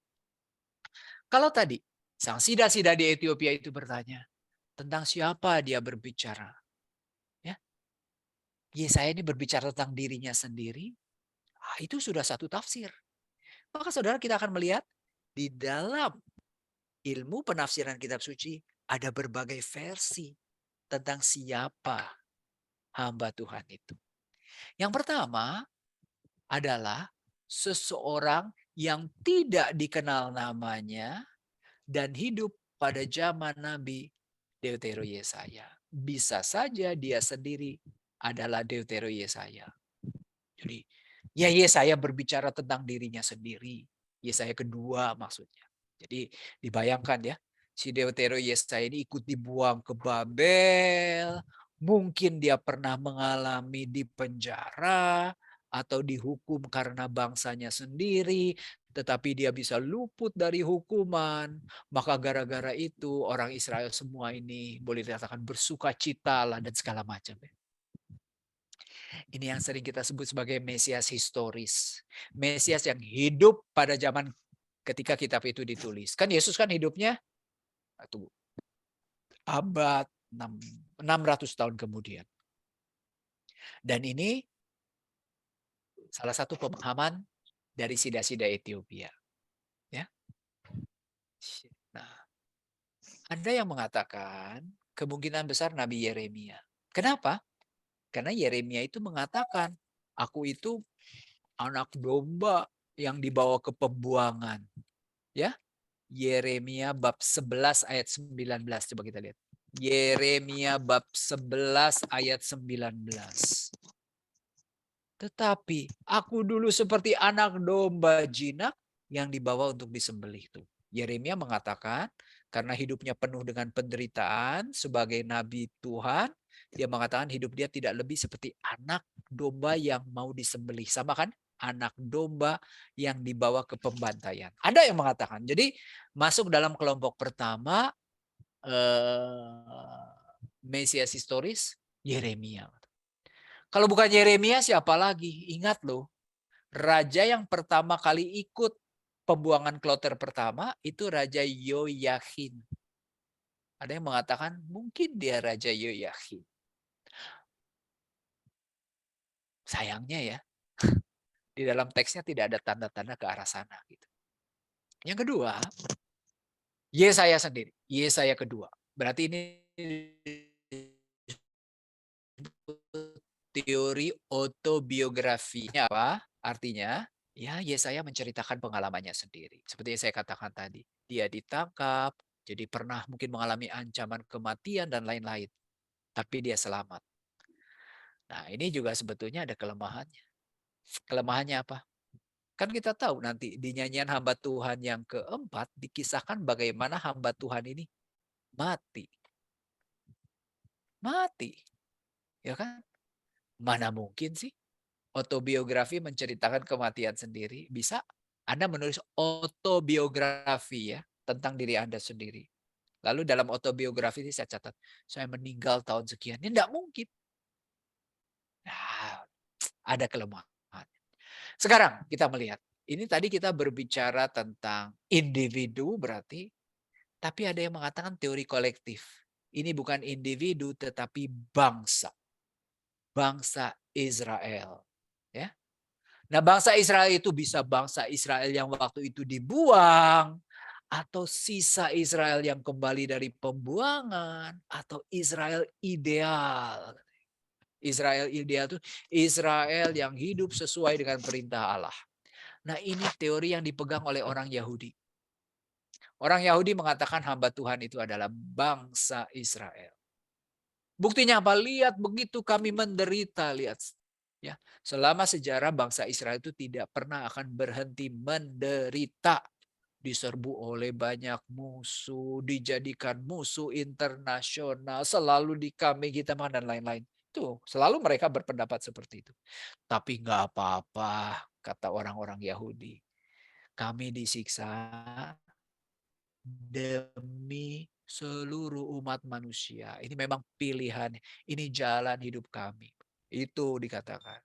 Kalau tadi, sang sida-sida di Ethiopia itu bertanya, tentang siapa dia berbicara? Ya. Yesaya ini berbicara tentang dirinya sendiri. Itu sudah satu tafsir. Maka saudara kita akan melihat di dalam ilmu penafsiran kitab suci ada berbagai versi tentang siapa hamba Tuhan itu. Yang pertama adalah seseorang yang tidak dikenal namanya dan hidup pada zaman Nabi Deutero Yesaya. Bisa saja dia sendiri adalah Deutero Yesaya. Jadi ya Yesaya berbicara tentang dirinya sendiri. Yesaya kedua maksudnya. Jadi dibayangkan ya, si Deutero Yesaya ini ikut dibuang ke Babel, mungkin dia pernah mengalami di penjara atau dihukum karena bangsanya sendiri, tetapi dia bisa luput dari hukuman. Maka gara-gara itu orang Israel semua ini boleh dikatakan bersuka cita lah dan segala macam. Ini yang sering kita sebut sebagai Mesias historis. Mesias yang hidup pada zaman ketika kitab itu ditulis. Kan Yesus kan hidupnya abad 600 tahun kemudian. Dan ini salah satu pemahaman dari sida-sida Ethiopia. Ya. Nah, ada yang mengatakan kemungkinan besar Nabi Yeremia. Kenapa? Karena Yeremia itu mengatakan, aku itu anak domba yang dibawa ke pembuangan. Ya. Yeremia bab 11 ayat 19. Coba kita lihat. Yeremia bab 11 ayat 19. Tetapi aku dulu seperti anak domba jinak yang dibawa untuk disembelih itu. Yeremia mengatakan karena hidupnya penuh dengan penderitaan sebagai nabi Tuhan, dia mengatakan hidup dia tidak lebih seperti anak domba yang mau disembelih. Sama kan? Anak domba yang dibawa ke pembantaian. Ada yang mengatakan. Jadi masuk dalam kelompok pertama Mesias historis Yeremia. Kalau bukan Yeremia siapa lagi? Ingat loh. Raja yang pertama kali ikut pembuangan kloter pertama itu Raja Yoyakin. Ada yang mengatakan mungkin dia Raja Yoyakin. Sayangnya ya, di dalam teksnya tidak ada tanda-tanda ke arah sana. Gitu. Yang kedua, Yesaya sendiri. Yesaya kedua. Berarti ini teori autobiografinya apa? Artinya, ya Yesaya menceritakan pengalamannya sendiri. Seperti yang saya katakan tadi. Dia ditangkap, jadi pernah mungkin mengalami ancaman kematian dan lain-lain. Tapi dia selamat. Nah ini juga sebetulnya ada kelemahannya. Kelemahannya apa? Kan kita tahu nanti di nyanyian hamba Tuhan yang keempat dikisahkan bagaimana hamba Tuhan ini mati. Mati. Ya kan? Mana mungkin sih autobiografi menceritakan kematian sendiri? Bisa Anda menulis autobiografi ya tentang diri Anda sendiri. Lalu dalam autobiografi ini saya catat, saya meninggal tahun sekian. Ini enggak mungkin. Nah, ada kelemahan. Sekarang kita melihat, ini tadi kita berbicara tentang individu berarti, tapi ada yang mengatakan teori kolektif. Ini bukan individu tetapi bangsa. Bangsa Israel. Ya. Nah, bangsa Israel itu bisa bangsa Israel yang waktu itu dibuang, atau sisa Israel yang kembali dari pembuangan, atau Israel ideal. Israel ideal itu Israel yang hidup sesuai dengan perintah Allah. Nah, ini teori yang dipegang oleh orang Yahudi. Orang Yahudi mengatakan hamba Tuhan itu adalah bangsa Israel. Buktinya apa? Lihat begitu kami menderita, lihat. Ya, selama sejarah bangsa Israel itu tidak pernah akan berhenti menderita. Diserbu oleh banyak musuh, dijadikan musuh internasional, selalu dikambing hitamkan dan lain-lain. Itu selalu mereka berpendapat seperti itu. Tapi nggak apa-apa, kata orang-orang Yahudi. Kami disiksa demi seluruh umat manusia. Ini memang pilihan, ini jalan hidup kami. Itu dikatakan.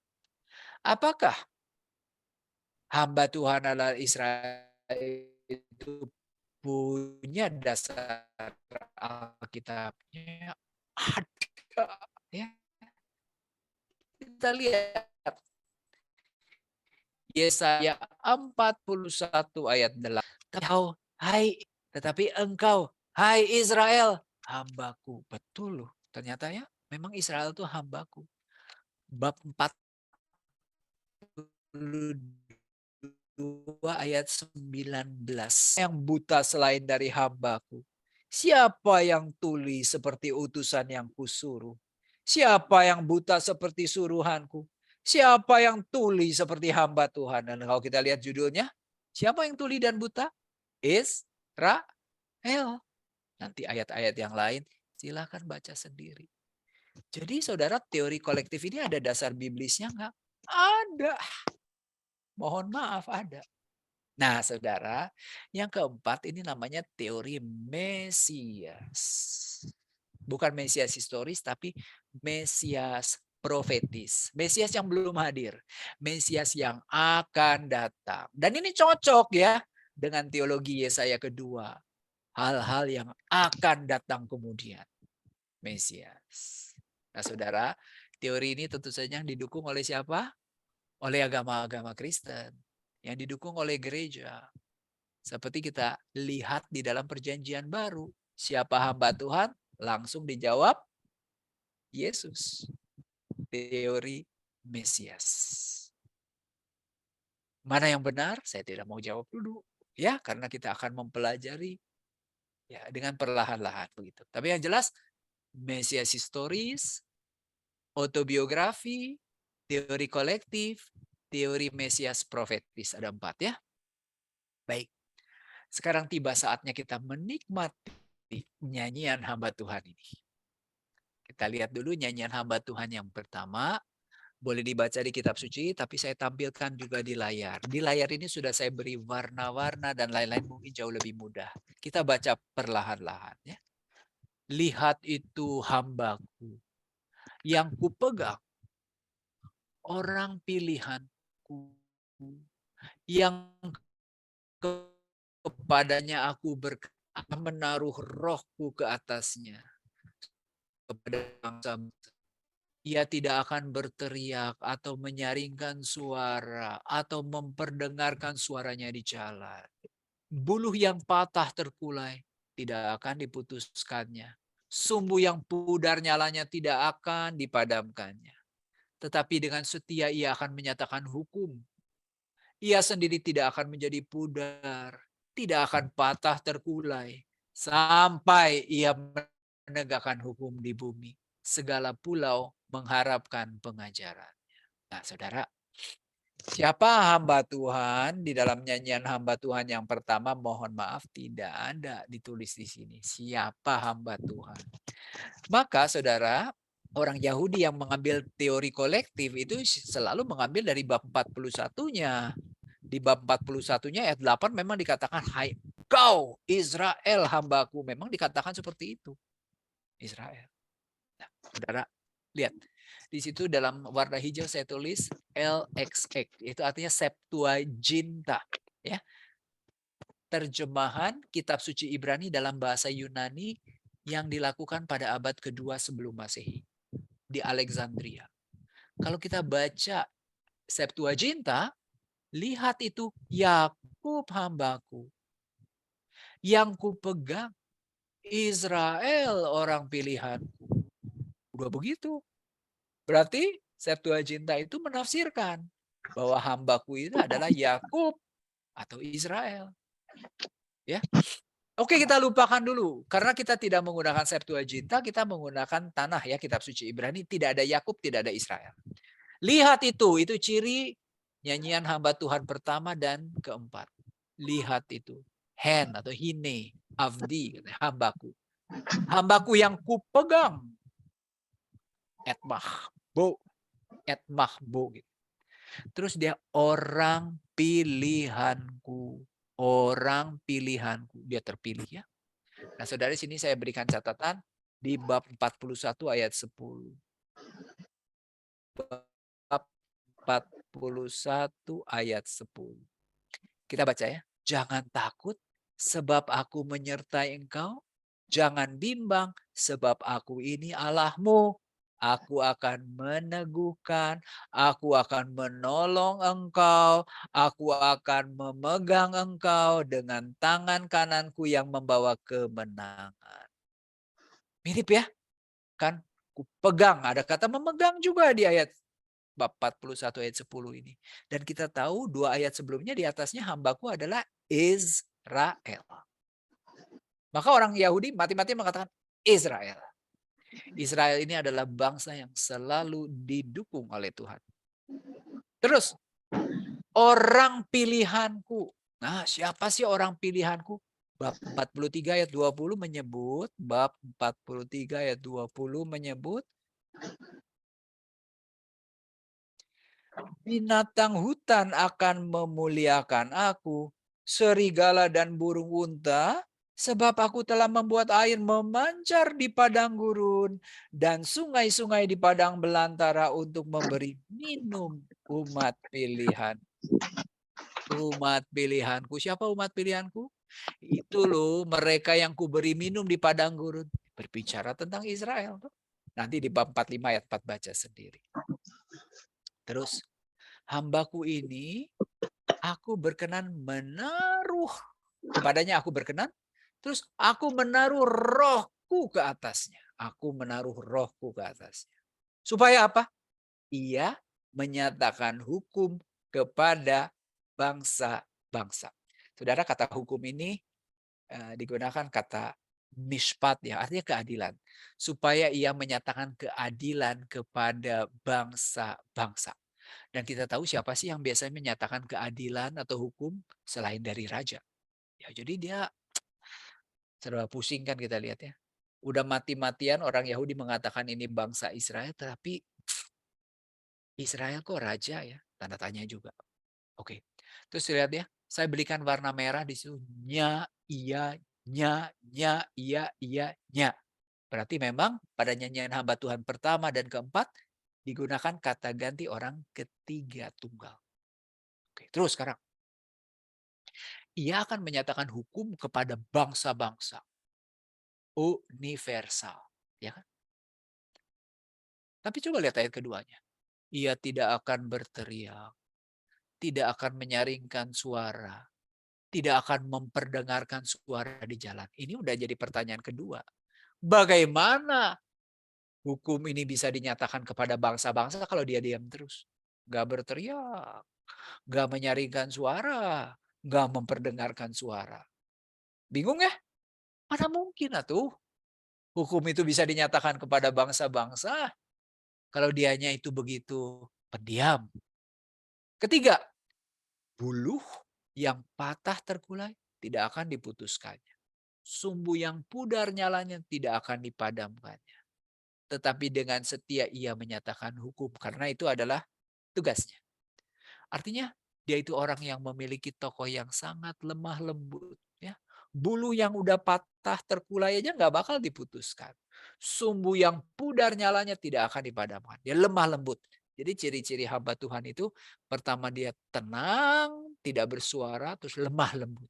Apakah hamba Tuhan adalah Israel itu punya dasar Alkitabnya? Ada. Ya. Kita lihat Yesaya 41 ayat 8. Tetapi engkau, hai Israel, hambaku. Betul loh. Ternyata ya, memang Israel itu hambaku. Bab 42 ayat 19. Yang buta selain dari hambaku. Siapa yang tuli seperti utusan yang kusuruh? Siapa yang buta seperti suruhanku? Siapa yang tuli seperti hamba Tuhan? Dan kalau kita lihat judulnya, siapa yang tuli dan buta? Israel. Nanti ayat-ayat yang lain silakan baca sendiri. Jadi saudara, teori kolektif ini ada dasar biblisnya enggak? Ada. Mohon maaf, ada. Nah saudara, yang keempat ini namanya teori Mesias. Bukan Mesias historis, tapi Mesias profetis. Mesias yang belum hadir. Mesias yang akan datang. Dan ini cocok ya dengan teologi Yesaya kedua. Hal-hal yang akan datang kemudian. Mesias. Nah saudara, teori ini tentu saja didukung oleh siapa? Oleh agama-agama Kristen. Yang didukung oleh gereja. Seperti kita lihat di dalam perjanjian baru. Siapa hamba Tuhan? Langsung dijawab Yesus. Teori Mesias. Mana yang benar? Saya tidak mau jawab dulu. Ya, karena kita akan mempelajari ya dengan perlahan-lahan begitu. Tapi yang jelas Mesias historis, autobiografi, teori kolektif, teori Mesias profetis. Ada 4 ya. Baik. Sekarang tiba saatnya kita menikmati nyanyian hamba Tuhan ini. Kita lihat dulu nyanyian hamba Tuhan yang pertama. Boleh dibaca di kitab suci, tapi saya tampilkan juga di layar. Di layar ini sudah saya beri warna-warna dan lain-lain mungkin jauh lebih mudah. Kita baca perlahan-lahan ya. Lihat itu hambaku yang kupegang, orang pilihanku, yang kepadanya aku menaruh rohku ke atasnya. Kepada bangsa ia tidak akan berteriak atau menyaringkan suara atau memperdengarkan suaranya di jalan. Buluh yang patah terkulai tidak akan diputuskannya. Sumbu yang pudar nyalanya tidak akan dipadamkannya. Tetapi dengan setia ia akan menyatakan hukum. Ia sendiri tidak akan menjadi pudar, tidak akan patah terkulai, sampai ia menegakkan hukum di bumi. Segala pulau mengharapkan pengajarannya. Nah, saudara, siapa hamba Tuhan? Di dalam nyanyian hamba Tuhan yang pertama, mohon maaf tidak ada ditulis di sini. Siapa hamba Tuhan? Maka saudara, orang Yahudi yang mengambil teori kolektif itu selalu mengambil dari bab 41-nya. Di bab 41-nya ayat 8 memang dikatakan, hai kau Israel hambaku. Memang dikatakan seperti itu. Israel. Nah, saudara, lihat. Di situ dalam warna hijau saya tulis LXX. Itu artinya Septuaginta. Ya. Terjemahan kitab suci Ibrani dalam bahasa Yunani yang dilakukan pada abad kedua sebelum Masehi. Di Alexandria. Kalau kita baca Septuaginta, lihat itu Yakub hambaku. Yang kupegang Israel orang pilihanku. Udah begitu. Berarti Septuaginta itu menafsirkan bahwa hambaku itu adalah Yakub atau Israel. Ya. Oke, kita lupakan dulu. Karena kita tidak menggunakan Septuaginta, kita menggunakan tanah ya, kitab suci Ibrani. Tidak ada Yakub, tidak ada Israel. Lihat itu ciri nyanyian hamba Tuhan pertama dan keempat. Lihat itu. Hen atau hine, avdi, hambaku. Hambaku yang kupegang. Etmahbo. Etmahbo. Terus dia orang pilihanku. Orang pilihanku. Dia terpilih ya. Nah saudara, sini saya berikan catatan di bab 41 ayat 10. Bab 41 ayat 10. Kita baca ya. Jangan takut sebab aku menyertai engkau. Jangan bimbang sebab aku ini Allahmu. Aku akan meneguhkan, aku akan menolong engkau, aku akan memegang engkau dengan tangan kananku yang membawa kemenangan. Mirip ya? Kan ku pegang, ada kata memegang juga di ayat bab 41 ayat 10 ini. Dan kita tahu 2 ayat sebelumnya di atasnya hambaku adalah Israel. Maka orang Yahudi mati-mati mengatakan Israel. Israel ini adalah bangsa yang selalu didukung oleh Tuhan. Terus, orang pilihanku. Nah, siapa sih orang pilihanku? Bab 43 ayat 20 menyebut, bab 43 ayat 20 menyebut, binatang hutan akan memuliakan aku, serigala dan burung unta, sebab aku telah membuat air memancar di padang gurun dan sungai-sungai di padang belantara untuk memberi minum umat pilihan. Umat pilihanku. Siapa umat pilihanku? Itu loh mereka yang kuberi minum di padang gurun. Berbicara tentang Israel. Nanti di bab 45 ayat 4 baca sendiri. Terus, hambaku ini aku berkenan menaruh kepadanya, aku berkenan. Terus aku menaruh rohku ke atasnya. Aku menaruh rohku ke atasnya. Supaya apa? Ia menyatakan hukum kepada bangsa-bangsa. Saudara, kata hukum ini digunakan kata mishpat ya, artinya keadilan. Supaya ia menyatakan keadilan kepada bangsa-bangsa. Dan kita tahu siapa sih yang biasanya menyatakan keadilan atau hukum selain dari raja. Ya, jadi dia serba pusing kan kita lihat ya. Udah mati-matian orang Yahudi mengatakan ini bangsa Israel, tapi Israel kok raja ya? Tanda tanya juga. Oke. Terus lihat ya, saya berikan warna merah di situ. Nya, iya, nya, iya, nya. Berarti memang pada nyanyian hamba Tuhan pertama dan keempat digunakan kata ganti orang ketiga tunggal. Oke, terus sekarang. Ia akan menyatakan hukum kepada bangsa-bangsa. Universal. Ya kan? Tapi coba lihat ayat keduanya. Ia tidak akan berteriak. Tidak akan menyaringkan suara. Tidak akan memperdengarkan suara di jalan. Ini udah jadi pertanyaan kedua. Bagaimana hukum ini bisa dinyatakan kepada bangsa-bangsa kalau dia diam terus? Gak berteriak. Gak menyaringkan suara. Gak memperdengarkan suara. Bingung ya? Mana mungkin atuh hukum itu bisa dinyatakan kepada bangsa-bangsa kalau dianya itu begitu pendiam. Ketiga, buluh yang patah terkulai tidak akan diputuskannya. Sumbu yang pudar nyalanya tidak akan dipadamkannya. tetapi dengan setia ia menyatakan hukum, karena itu adalah tugasnya. Artinya dia itu orang yang memiliki tokoh yang sangat lemah lembut. Ya. Bulu yang udah patah terkulai aja nggak bakal diputuskan. Sumbu yang pudar nyalanya tidak akan dipadamkan. Dia lemah lembut. Jadi ciri-ciri hamba Tuhan itu pertama dia tenang, tidak bersuara, terus lemah lembut.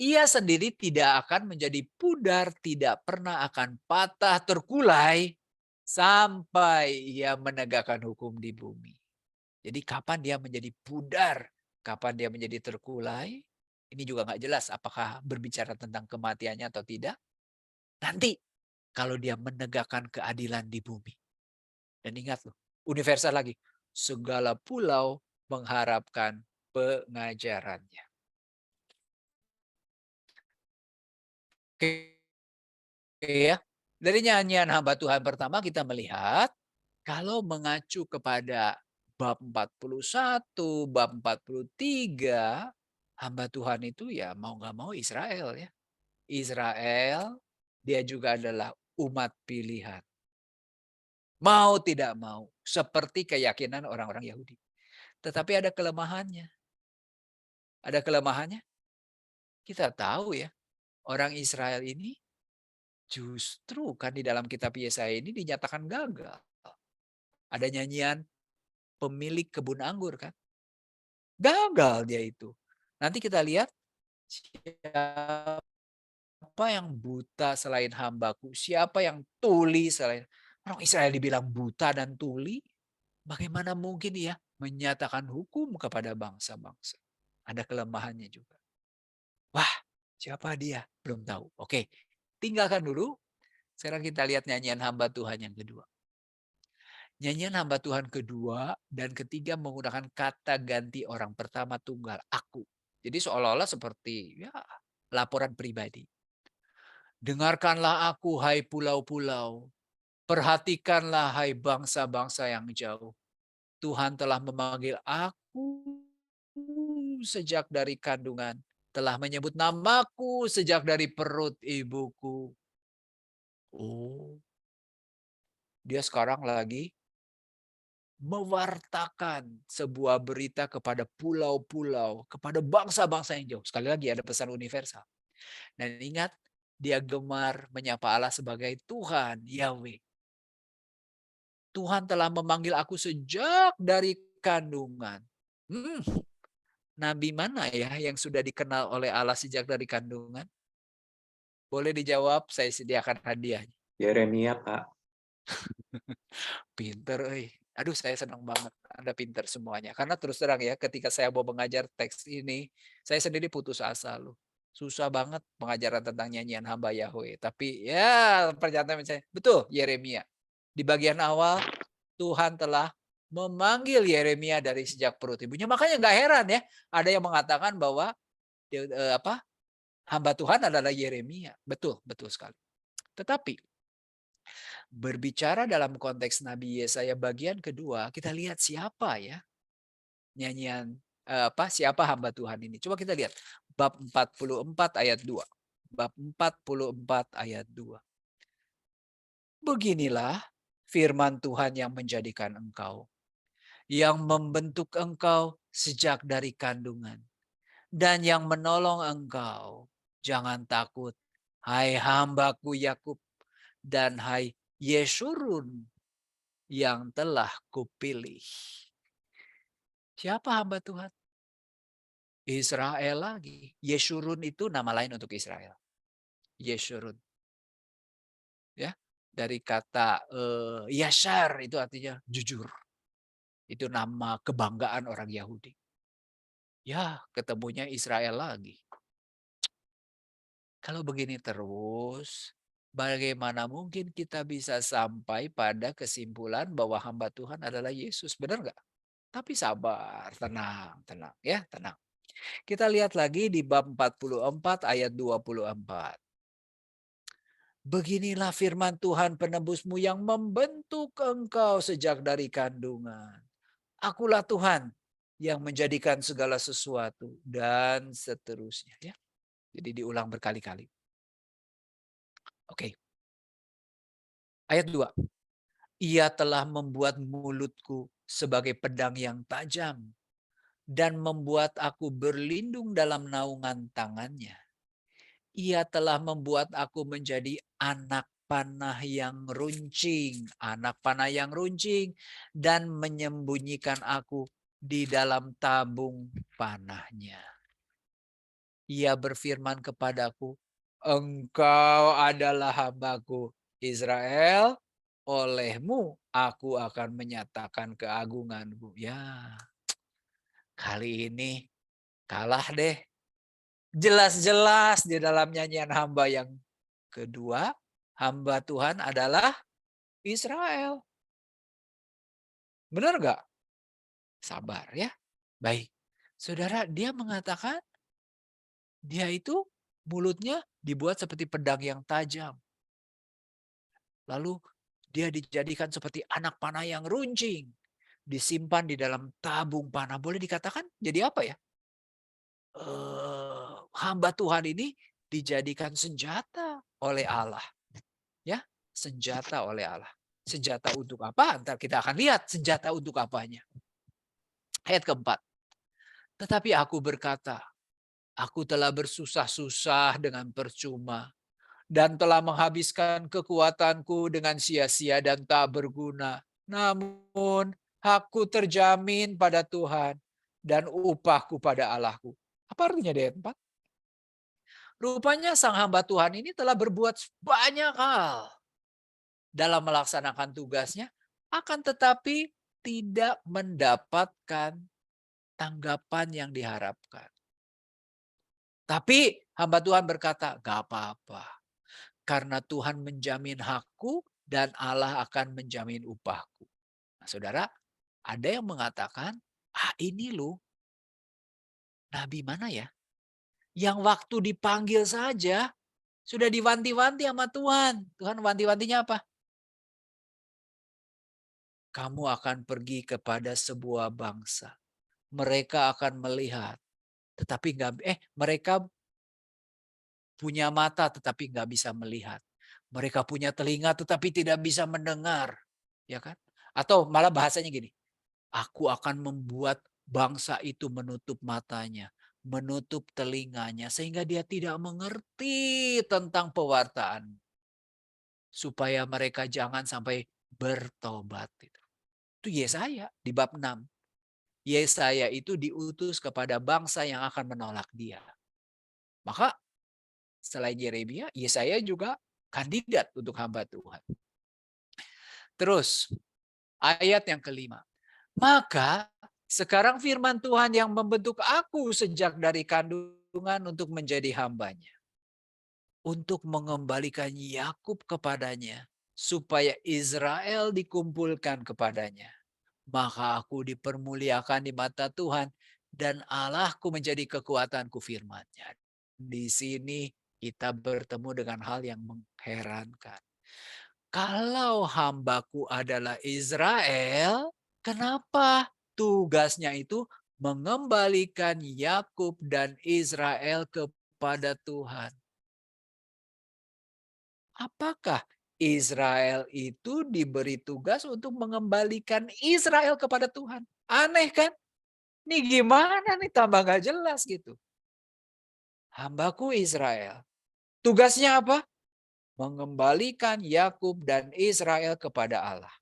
Ia sendiri tidak akan menjadi pudar, tidak pernah akan patah terkulai sampai ia menegakkan hukum di bumi. Jadi kapan dia menjadi pudar, kapan dia menjadi terkulai, ini juga nggak jelas apakah berbicara tentang kematiannya atau tidak. Nanti kalau dia menegakkan keadilan di bumi. Dan ingat loh, universal lagi, segala pulau mengharapkan pengajarannya. Oke ya. Dari nyanyian hamba Tuhan pertama kita melihat kalau mengacu kepada bab 41, bab 43, hamba Tuhan itu ya mau nggak mau Israel ya. Israel, dia juga adalah umat pilihan. Mau tidak mau, seperti keyakinan orang-orang Yahudi. Tetapi ada kelemahannya. Ada kelemahannya. Kita tahu ya, orang Israel ini justru kan di dalam kitab Yesaya ini dinyatakan gagal. Ada nyanyian pemilik kebun anggur kan. Gagal dia itu. Nanti kita lihat siapa yang buta selain hambaku, siapa yang tuli selain orang Israel dibilang buta dan tuli, bagaimana mungkin ya menyatakan hukum kepada bangsa-bangsa? Ada kelemahannya juga. Wah, siapa dia? Belum tahu. Oke, tinggalkan dulu. Sekarang kita lihat nyanyian hamba Tuhan yang kedua. Nyanyian hamba Tuhan kedua dan ketiga menggunakan kata ganti orang pertama tunggal, aku. Jadi seolah-olah seperti ya laporan pribadi. Dengarkanlah aku hai pulau-pulau, perhatikanlah hai bangsa-bangsa yang jauh. Tuhan telah memanggil aku sejak dari kandungan, telah menyebut namaku sejak dari perut ibuku. Oh, dia sekarang lagi mewartakan sebuah berita kepada pulau-pulau, kepada bangsa-bangsa yang jauh. Sekali lagi ada pesan universal. Dan ingat, dia gemar menyapa Allah sebagai Tuhan, Yahweh. Tuhan telah memanggil aku sejak dari kandungan. Nabi mana ya yang sudah dikenal oleh Allah sejak dari kandungan? Boleh dijawab, saya sediakan hadiahnya. Yeremia, Pak. Pinter, aduh saya senang banget Anda pinter semuanya. Karena terus terang ya, ketika saya mau mengajar teks ini, saya sendiri putus asa loh. Susah banget pengajaran tentang nyanyian hamba Yahweh. Tapi ya pernyataan saya, betul Yeremia. Di bagian awal, Tuhan telah memanggil Yeremia dari sejak perut ibunya. Makanya nggak heran ya, ada yang mengatakan bahwa hamba Tuhan adalah Yeremia. Betul, betul sekali. Tetapi berbicara dalam konteks Nabi Yesaya bagian kedua, kita lihat siapa ya nyanyian siapa hamba Tuhan ini. Coba kita lihat bab 44 ayat 2. Bab 44 ayat 2. Beginilah firman Tuhan yang menjadikan engkau, yang membentuk engkau sejak dari kandungan, dan yang menolong engkau. Jangan takut, hai hambaku Yakub, dan hai Yeshurun yang telah kupilih. Siapa hamba Tuhan? Israel lagi. Yeshurun itu nama lain untuk Israel. Yeshurun. Ya, dari kata Yashar itu artinya jujur. Itu nama kebanggaan orang Yahudi. Ya, ketemunya Israel lagi. Kalau begini terus, bagaimana mungkin kita bisa sampai pada kesimpulan bahwa hamba Tuhan adalah Yesus? Benar nggak? Tapi sabar, tenang, tenang ya, tenang. Kita lihat lagi di bab 44 ayat 24. Beginilah firman Tuhan penebusmu yang membentuk engkau sejak dari kandungan. Akulah Tuhan yang menjadikan segala sesuatu dan seterusnya ya. Jadi diulang berkali-kali. Oke. Ayat 2. Ia telah membuat mulutku sebagai pedang yang tajam dan membuat aku berlindung dalam naungan tangannya. Ia telah membuat aku menjadi anak panah yang runcing, dan menyembunyikan aku di dalam tabung panahnya. Ia berfirman kepadaku, engkau adalah hambaku Israel, olehmu aku akan menyatakan keagunganku. Ya, kali ini kalah deh. Jelas-jelas di dalam nyanyian hamba yang kedua, hamba Tuhan adalah Israel. Benar nggak? Sabar ya. Baik. Saudara, dia mengatakan dia itu mulutnya dibuat seperti pedang yang tajam. Lalu dia dijadikan seperti anak panah yang runcing. Disimpan di dalam tabung panah. Boleh dikatakan jadi apa ya? Hamba Tuhan ini dijadikan senjata oleh Allah. Ya, senjata oleh Allah. Senjata untuk apa? Ntar kita akan lihat senjata untuk apanya. Ayat keempat. Tetapi aku berkata, aku telah bersusah-susah dengan percuma dan telah menghabiskan kekuatanku dengan sia-sia dan tak berguna. Namun hakku terjamin pada Tuhan dan upahku pada Allahku. Apa artinya di ayat 4? Rupanya sang hamba Tuhan ini telah berbuat banyak hal dalam melaksanakan tugasnya, akan tetapi tidak mendapatkan tanggapan yang diharapkan. Tapi hamba Tuhan berkata, gak apa-apa. Karena Tuhan menjamin hakku dan Allah akan menjamin upahku. Nah, saudara, ada yang mengatakan, ini loh, nabi mana ya? Yang waktu dipanggil saja, sudah diwanti-wanti sama Tuhan. Tuhan wanti-wantinya apa? Kamu akan pergi kepada sebuah bangsa. Mereka akan melihat, tetapi mereka punya mata tetapi nggak bisa melihat. Mereka punya telinga tetapi tidak bisa mendengar, ya kan? Atau malah bahasanya gini, aku akan membuat bangsa itu menutup matanya, menutup telinganya sehingga dia tidak mengerti tentang pewartaan, supaya mereka jangan sampai bertobat. Itu Yesaya di bab 6. Yesaya itu diutus kepada bangsa yang akan menolak dia. Maka selain Yeremia, Yesaya juga kandidat untuk hamba Tuhan. Terus ayat yang kelima. Maka sekarang firman Tuhan yang membentuk aku sejak dari kandungan untuk menjadi hambanya. Untuk mengembalikan Yakub kepadanya. Supaya Israel dikumpulkan kepadanya. Maka aku dipermuliakan di mata Tuhan. Dan Allahku menjadi kekuatanku, firman-Nya. Di sini kita bertemu dengan hal yang mengherankan. Kalau hambaku adalah Israel, kenapa tugasnya itu mengembalikan Yakub dan Israel kepada Tuhan? Apakah Israel itu diberi tugas untuk mengembalikan Israel kepada Tuhan? Aneh kan? Ini gimana nih, tambah gak jelas gitu. Hambaku Israel. Tugasnya apa? Mengembalikan Yakub dan Israel kepada Allah.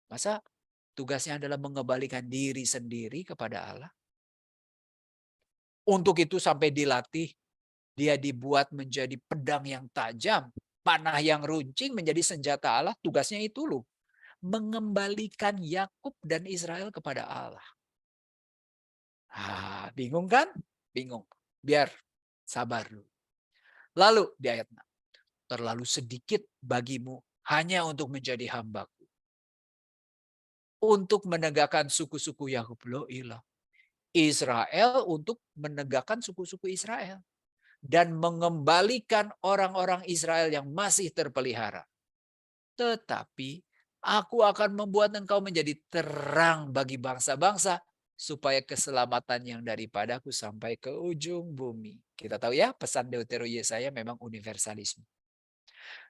Masa tugasnya adalah mengembalikan diri sendiri kepada Allah? Untuk itu sampai dilatih, dia dibuat menjadi pedang yang tajam, panah yang runcing menjadi senjata Allah. Tugasnya itu loh, mengembalikan Yakub dan Israel kepada Allah. Bingung kan? Bingung. Biar sabar dulu. Lalu di ayat 6. Terlalu sedikit bagimu hanya untuk menjadi hambaku. Untuk menegakkan suku-suku Yakub. Loh ilah. Israel untuk menegakkan suku-suku Israel. Dan mengembalikan orang-orang Israel yang masih terpelihara. Tetapi aku akan membuat engkau menjadi terang bagi bangsa-bangsa. Supaya keselamatan yang daripadaku sampai ke ujung bumi. Kita tahu ya, pesan Deutero Yesaya memang universalisme.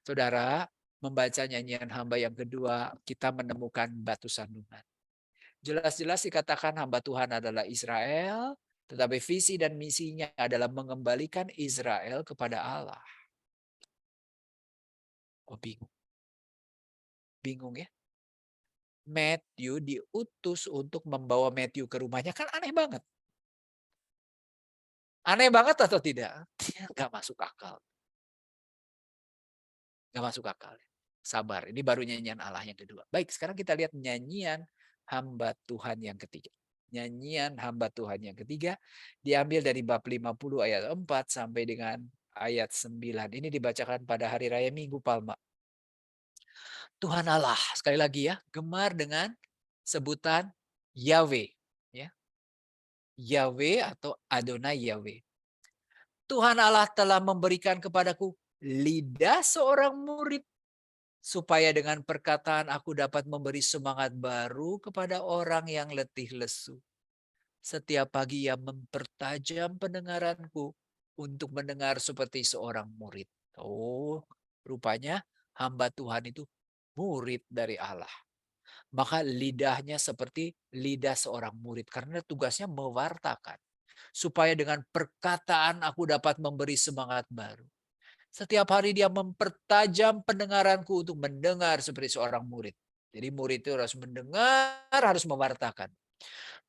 Saudara, membaca nyanyian hamba yang kedua, kita menemukan batu sandungan. Jelas-jelas dikatakan hamba Tuhan adalah Israel, tetapi visi dan misinya adalah mengembalikan Israel kepada Allah. Oh, bingung. Bingung ya? Matthew diutus untuk membawa Matthew ke rumahnya, kan aneh banget. Aneh banget atau tidak? Nggak masuk akal. Nggak masuk akal. Sabar, ini baru nyanyian Allah yang kedua. Baik, sekarang kita lihat nyanyian hamba Tuhan yang ketiga. Nyanyian hamba Tuhan yang ketiga diambil dari bab 50 ayat 4 sampai dengan ayat 9. Ini dibacakan pada hari raya Minggu Palma. Tuhan Allah, sekali lagi ya, gemar dengan sebutan Yahweh. Ya. Yahweh atau Adonai Yahweh. Tuhan Allah telah memberikan kepadaku lidah seorang murid, supaya dengan perkataan aku dapat memberi semangat baru kepada orang yang letih lesu. Setiap pagi ia mempertajam pendengaranku untuk mendengar seperti seorang murid. Oh, rupanya hamba Tuhan itu murid dari Allah. Maka lidahnya seperti lidah seorang murid karena tugasnya mewartakan. Supaya dengan perkataan aku dapat memberi semangat baru. Setiap hari dia mempertajam pendengaranku untuk mendengar seperti seorang murid. Jadi murid itu harus mendengar, harus mewartakan.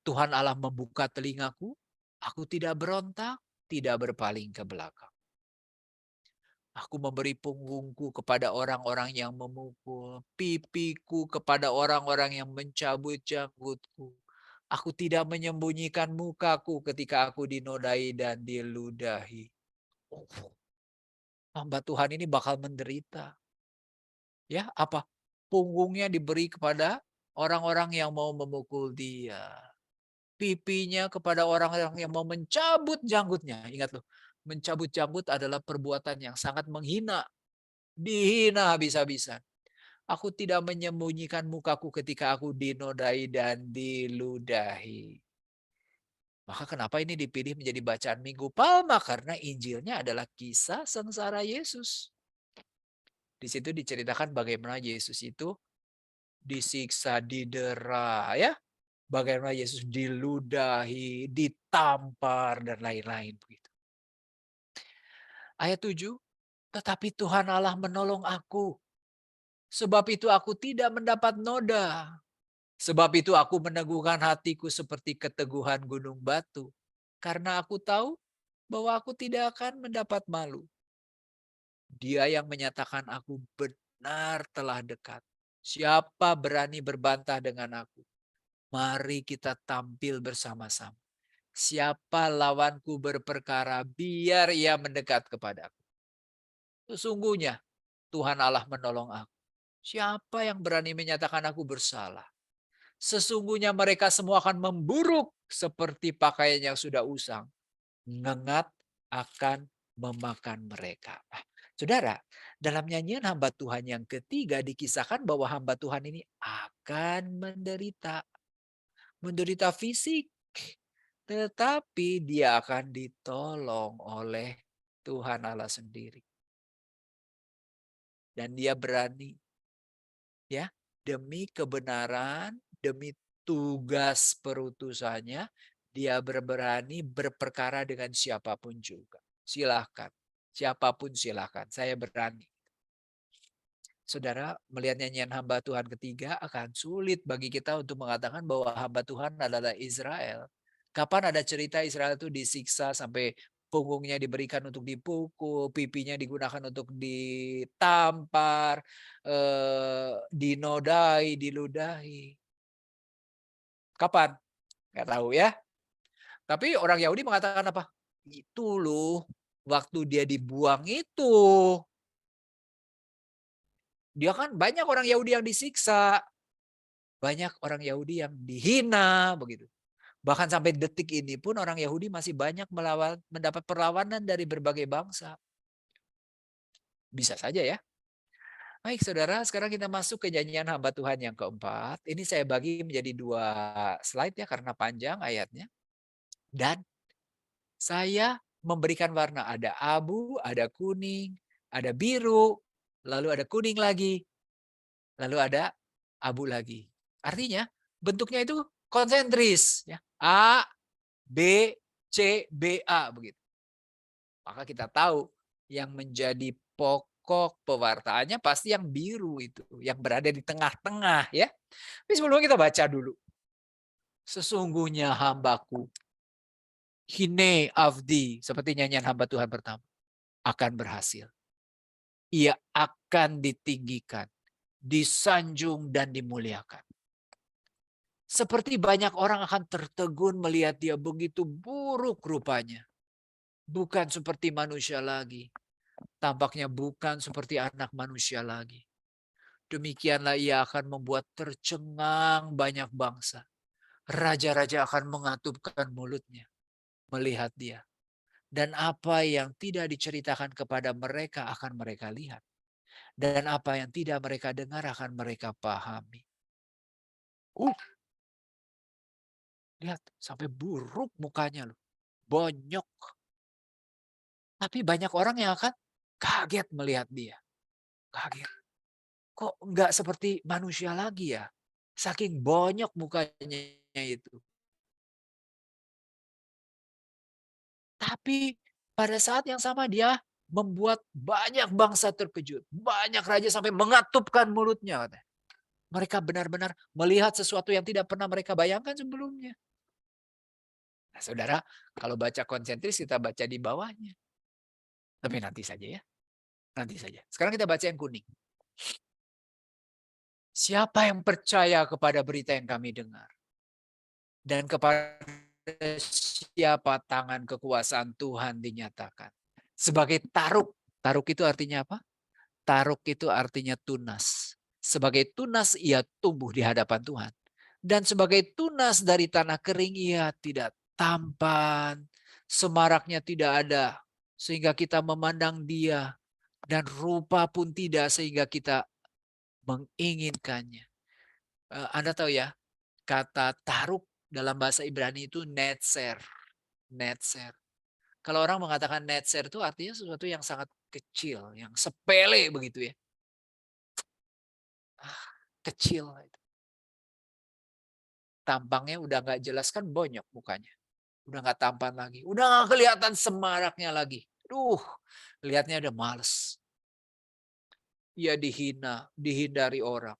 Tuhan Allah membuka telingaku, aku tidak berontak, tidak berpaling ke belakang. Aku memberi punggungku kepada orang-orang yang memukul, pipiku kepada orang-orang yang mencabut janggutku. Aku tidak menyembunyikan mukaku ketika aku dinodai dan diludahi. Oh, hamba Tuhan ini bakal menderita. Ya, apa? Punggungnya diberi kepada orang-orang yang mau memukul dia. Pipinya kepada orang-orang yang mau mencabut janggutnya. Ingat loh, mencabut janggut adalah perbuatan yang sangat menghina. Dihina habis-habisan. Aku tidak menyembunyikan mukaku ketika aku dinodai dan diludahi. Maka kenapa ini dipilih menjadi bacaan Minggu Palma? Karena Injilnya adalah kisah sengsara Yesus. Di situ diceritakan bagaimana Yesus itu disiksa, didera, ya. Bagaimana Yesus diludahi, ditampar, dan lain-lain. Begitu. Ayat 7, tetapi Tuhan Allah menolong aku. Sebab itu aku tidak mendapat noda. Sebab itu aku meneguhkan hatiku seperti keteguhan gunung batu. Karena aku tahu bahwa aku tidak akan mendapat malu. Dia yang menyatakan aku benar telah dekat. Siapa berani berbantah dengan aku? Mari kita tampil bersama-sama. Siapa lawanku berperkara, biar ia mendekat kepadaku. Sesungguhnya Tuhan Allah menolong aku. Siapa yang berani menyatakan aku bersalah? Sesungguhnya mereka semua akan memburuk seperti pakaian yang sudah usang. Ngengat akan memakan mereka. Saudara, dalam nyanyian hamba Tuhan yang ketiga dikisahkan bahwa hamba Tuhan ini akan menderita. Menderita fisik. Tetapi dia akan ditolong oleh Tuhan Allah sendiri. Dan dia berani. Ya, demi kebenaran, demi tugas perutusannya, dia berani berperkara dengan siapapun juga. Silahkan. Siapapun silahkan. Saya berani. Saudara, melihat nyanyian hamba Tuhan ketiga akan sulit bagi kita untuk mengatakan bahwa hamba Tuhan adalah Israel. Kapan ada cerita Israel itu disiksa sampai punggungnya diberikan untuk dipukul, pipinya digunakan untuk ditampar, dinodai, diludahi. Kapan? Nggak tahu ya. Tapi orang Yahudi mengatakan apa? Itu loh, waktu dia dibuang itu. Dia kan banyak orang Yahudi yang disiksa. Banyak orang Yahudi yang dihina begitu. Bahkan sampai detik ini pun orang Yahudi masih banyak mendapat perlawanan dari berbagai bangsa. Bisa saja ya. Baik saudara, sekarang kita masuk ke nyanyian hamba Tuhan yang keempat. Ini saya bagi menjadi 2 slide ya karena panjang ayatnya. Dan saya memberikan warna, ada abu, ada kuning, ada biru, lalu ada kuning lagi, lalu ada abu lagi. Artinya bentuknya itu konsentris, ya. A, B, C, B, A begitu. Maka kita tahu yang menjadi pokok pewartaannya pasti yang biru itu, yang berada di tengah-tengah, ya. Tapi sebelumnya kita baca dulu. Sesungguhnya hambaku, hine avdi, seperti nyanyian hamba Tuhan pertama, akan berhasil. Ia akan ditinggikan, disanjung dan dimuliakan. Seperti banyak orang akan tertegun melihat dia begitu buruk rupanya. Bukan seperti manusia lagi. Tampaknya bukan seperti anak manusia lagi. Demikianlah ia akan membuat tercengang banyak bangsa. Raja-raja akan mengatupkan mulutnya melihat dia. Dan apa yang tidak diceritakan kepada mereka akan mereka lihat. Dan apa yang tidak mereka dengar akan mereka pahami. Lihat, sampai buruk mukanya loh. Bonyok. Tapi banyak orang yang akan kaget melihat dia. Kaget. Kok nggak seperti manusia lagi ya? Saking bonyok mukanya itu. Tapi pada saat yang sama dia membuat banyak bangsa terkejut. Banyak raja sampai mengatupkan mulutnya. Mereka benar-benar melihat sesuatu yang tidak pernah mereka bayangkan sebelumnya. Nah, saudara, kalau baca konsentris kita baca di bawahnya. Tapi nanti saja ya. Nanti saja. Sekarang kita baca yang kuning. Siapa yang percaya kepada berita yang kami dengar? Dan kepada siapa tangan kekuasaan Tuhan dinyatakan? Sebagai taruk. Taruk itu artinya apa? Taruk itu artinya tunas. Sebagai tunas ia tumbuh di hadapan Tuhan. Dan sebagai tunas dari tanah kering ia tidak tampan. Semaraknya tidak ada. Sehingga kita memandang dia. Dan rupa pun tidak sehingga kita menginginkannya. Anda tahu ya, kata taruk dalam bahasa Ibrani itu netzer. Netzer. Kalau orang mengatakan netzer itu artinya sesuatu yang sangat kecil, yang sepele begitu ya. Kecil. Tampangnya udah nggak jelas kan bonyok mukanya. Udah nggak tampan lagi. Udah nggak kelihatan semaraknya lagi. Lihatnya udah males. Ia dihina, dihindari orang.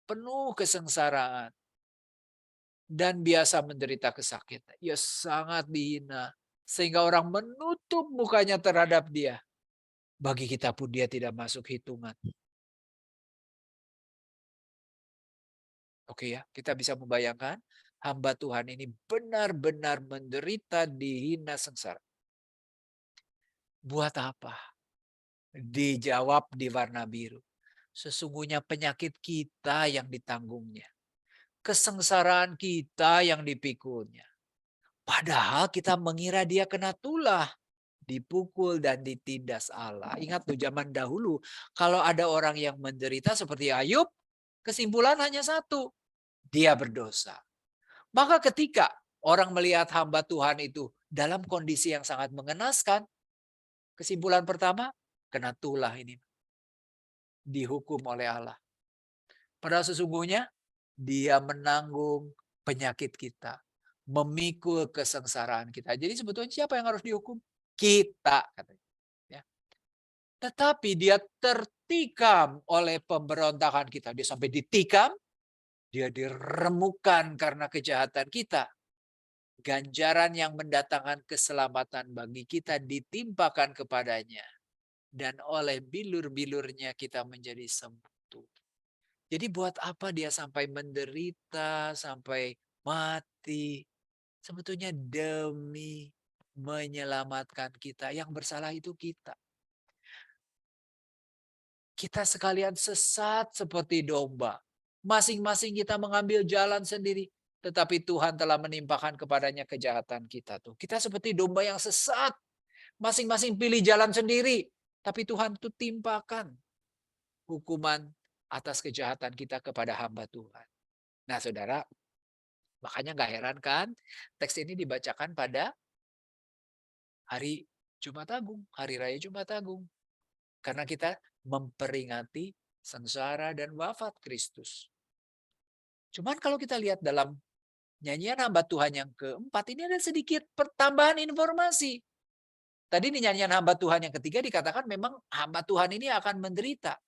Penuh kesengsaraan. Dan biasa menderita kesakitan. Ia sangat dihina. Sehingga orang menutup mukanya terhadap dia. Bagi kita pun dia tidak masuk hitungan. Oke ya, kita bisa membayangkan hamba Tuhan ini benar-benar menderita, dihina, sengsara. Buat apa? Dijawab di warna biru. Sesungguhnya penyakit kita yang ditanggungnya. Kesengsaraan kita yang dipikulnya. Padahal kita mengira dia kena tulah. Dipukul dan ditindas Allah. Ingat tuh zaman dahulu. Kalau ada orang yang menderita seperti Ayub. Kesimpulan hanya satu. Dia berdosa. Maka ketika orang melihat hamba Tuhan itu dalam kondisi yang sangat mengenaskan. Kesimpulan pertama. Kena tulah ini. Dihukum oleh Allah. Padahal sesungguhnya dia menanggung penyakit kita. Memikul kesengsaraan kita. Jadi sebetulnya siapa yang harus dihukum? Kita. Katanya. Ya. Tetapi dia tertikam oleh pemberontakan kita. Dia sampai ditikam. Dia diremukan karena kejahatan kita. Ganjaran yang mendatangkan keselamatan bagi kita ditimpakan kepadanya. Dan oleh bilur-bilurnya kita menjadi sembuh. Jadi buat apa dia sampai menderita, sampai mati? Sebetulnya demi menyelamatkan kita. Yang bersalah itu kita. Kita sekalian sesat seperti domba. Masing-masing kita mengambil jalan sendiri. Tetapi Tuhan telah menimpakan kepadanya kejahatan kita. Kita seperti domba yang sesat. Masing-masing pilih jalan sendiri. Tapi Tuhan itu timpakan hukuman atas kejahatan kita kepada hamba Tuhan. Nah saudara, makanya gak heran kan teks ini dibacakan pada hari Jumat Agung, hari raya Jumat Agung. Karena kita memperingati sengsara dan wafat Kristus. Cuman kalau kita lihat dalam nyanyian hamba Tuhan yang keempat, ini ada sedikit pertambahan informasi. Tadi di nyanyian hamba Tuhan yang ketiga dikatakan memang hamba Tuhan ini akan menderita.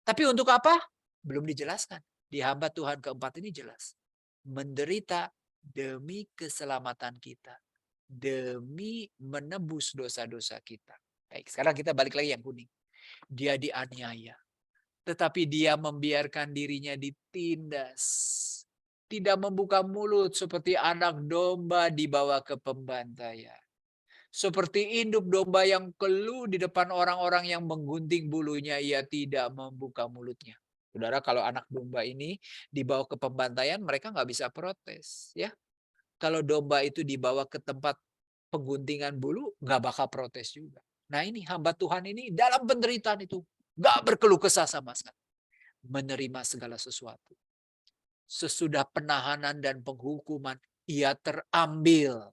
Tapi untuk apa? Belum dijelaskan. Di hamba Tuhan keempat ini jelas. Menderita demi keselamatan kita. Demi menebus dosa-dosa kita. Baik, sekarang kita balik lagi yang kuning. Dia dianiaya. Tetapi dia membiarkan dirinya ditindas. Tidak membuka mulut seperti anak domba dibawa ke pembantaian. Seperti induk domba yang keluh di depan orang-orang yang menggunting bulunya, ia tidak membuka mulutnya. Saudara, kalau anak domba ini dibawa ke pembantaian, mereka nggak bisa protes. Ya, kalau domba itu dibawa ke tempat pengguntingan bulu, nggak bakal protes juga. Nah ini hamba Tuhan ini dalam penderitaan itu nggak berkeluh kesah sama sekali. Menerima segala sesuatu. Sesudah penahanan dan penghukuman, ia terambil.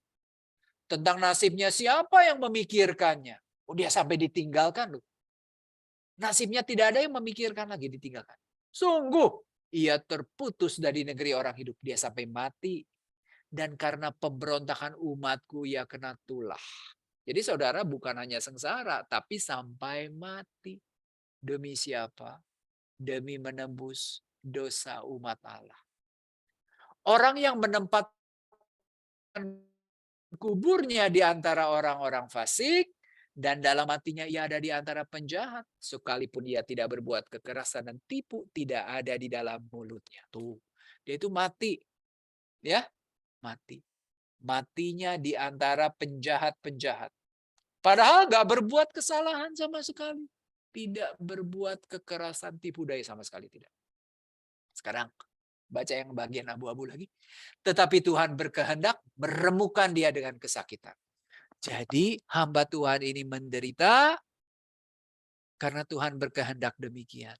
Tentang nasibnya siapa yang memikirkannya? Oh, dia sampai ditinggalkan loh. Nasibnya tidak ada yang memikirkan lagi, ditinggalkan. Sungguh, ia terputus dari negeri orang hidup. Dia sampai mati. Dan karena pemberontakan umatku, ia kena tulah. Jadi saudara bukan hanya sengsara, tapi sampai mati. Demi siapa? Demi menembus dosa umat Allah. Orang yang menempatkan kuburnya di antara orang-orang fasik, dan dalam hatinya ia ada di antara penjahat. Sekalipun ia tidak berbuat kekerasan dan tipu, tidak ada di dalam mulutnya. Tuh, dia itu mati. Ya, mati. Matinya di antara penjahat-penjahat. Padahal gak berbuat kesalahan sama sekali. Tidak berbuat kekerasan, tipu daya sama sekali tidak. Sekarang, baca yang bagian abu-abu lagi. Tetapi Tuhan berkehendak meremukkan dia dengan kesakitan. Jadi hamba Tuhan ini menderita karena Tuhan berkehendak demikian.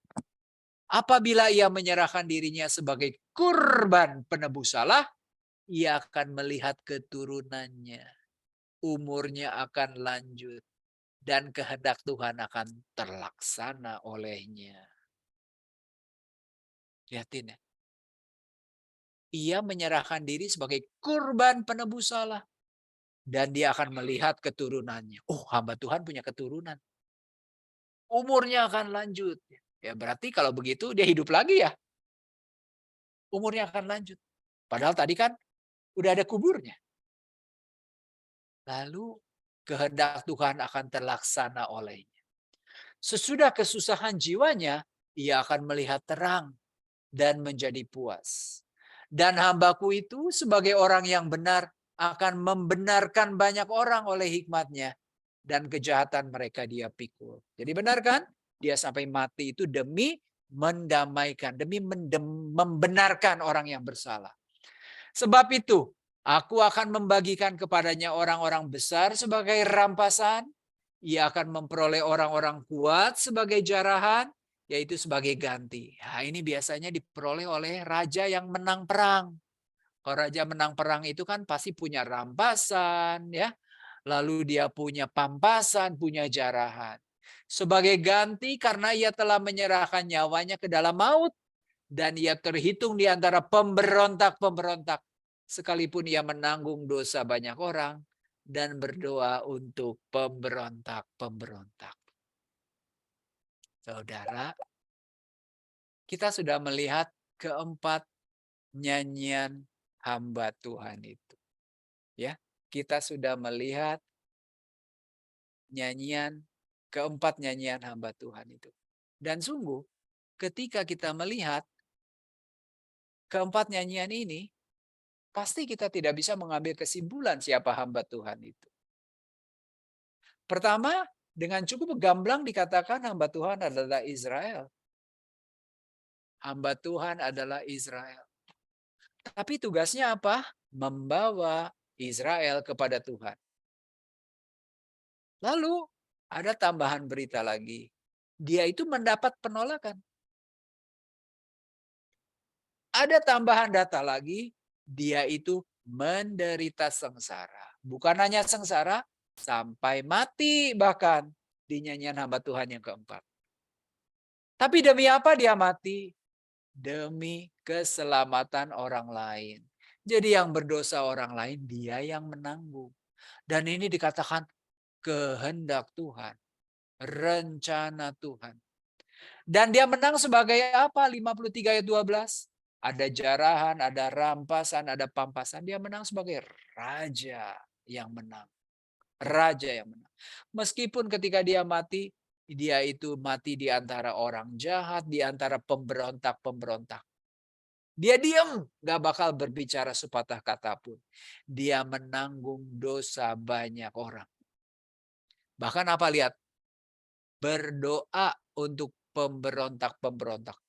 Apabila ia menyerahkan dirinya sebagai kurban penebus salah, ia akan melihat keturunannya. Umurnya akan lanjut. Dan kehendak Tuhan akan terlaksana olehnya. Lihatin ya. Ia menyerahkan diri sebagai kurban penebus salah. Dan dia akan melihat keturunannya. Oh, hamba Tuhan punya keturunan. Umurnya akan lanjut. Ya berarti kalau begitu dia hidup lagi ya. Umurnya akan lanjut. Padahal tadi kan udah ada kuburnya. Lalu kehendak Tuhan akan terlaksana olehnya. Sesudah kesusahan jiwanya, ia akan melihat terang dan menjadi puas. Dan hambaku itu sebagai orang yang benar akan membenarkan banyak orang oleh hikmatnya. Dan kejahatan mereka dia pikul. Jadi benar kan? Dia sampai mati itu demi mendamaikan. Demi membenarkan orang yang bersalah. Sebab itu, aku akan membagikan kepadanya orang-orang besar sebagai rampasan. Ia akan memperoleh orang-orang kuat sebagai jarahan. Yaitu sebagai ganti. Nah, ini biasanya diperoleh oleh raja yang menang perang. Kalau raja menang perang itu kan pasti punya rampasan, ya. Lalu dia punya pampasan, punya jarahan. Sebagai ganti karena ia telah menyerahkan nyawanya ke dalam maut. Dan ia terhitung di antara pemberontak-pemberontak. Sekalipun ia menanggung dosa banyak orang. Dan berdoa untuk pemberontak-pemberontak. Saudara, kita sudah melihat keempat nyanyian hamba Tuhan itu. Ya, kita sudah melihat keempat nyanyian hamba Tuhan itu. Dan sungguh, ketika kita melihat keempat nyanyian ini, pasti kita tidak bisa mengambil kesimpulan siapa hamba Tuhan itu. Pertama, dengan cukup gamblang dikatakan hamba Tuhan adalah Israel. Hamba Tuhan adalah Israel. Tapi tugasnya apa? Membawa Israel kepada Tuhan. Lalu ada tambahan berita lagi. Dia itu mendapat penolakan. Ada tambahan data lagi. Dia itu menderita sengsara. Bukan hanya sengsara, sampai mati bahkan di nyanyian hamba Tuhan yang keempat. Tapi demi apa dia mati? Demi keselamatan orang lain. Jadi yang berdosa orang lain dia yang menanggung. Dan ini dikatakan kehendak Tuhan, rencana Tuhan. Dan dia menang sebagai apa? 53 ayat 12. Ada jarahan, ada rampasan, ada pampasan. Dia menang sebagai raja yang menang. Raja yang menang. Meskipun ketika dia mati, dia itu mati di antara orang jahat, di antara pemberontak-pemberontak. Dia diam, gak bakal berbicara sepatah kata pun. Dia menanggung dosa banyak orang. Bahkan apa lihat? Berdoa untuk pemberontak-pemberontak.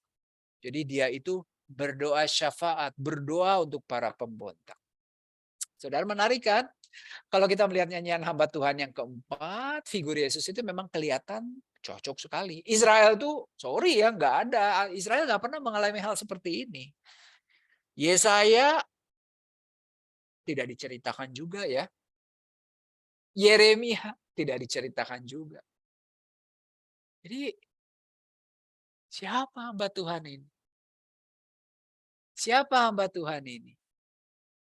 Jadi dia itu berdoa syafaat, berdoa untuk para pemberontak. Saudara, menarik kan? Kalau kita melihat nyanyian hamba Tuhan yang keempat, figur Yesus itu memang kelihatan cocok sekali. Israel tuh, sorry ya, nggak ada. Israel nggak pernah mengalami hal seperti ini. Yesaya tidak diceritakan juga ya. Yeremia tidak diceritakan juga. Jadi siapa hamba Tuhan ini? Siapa hamba Tuhan ini?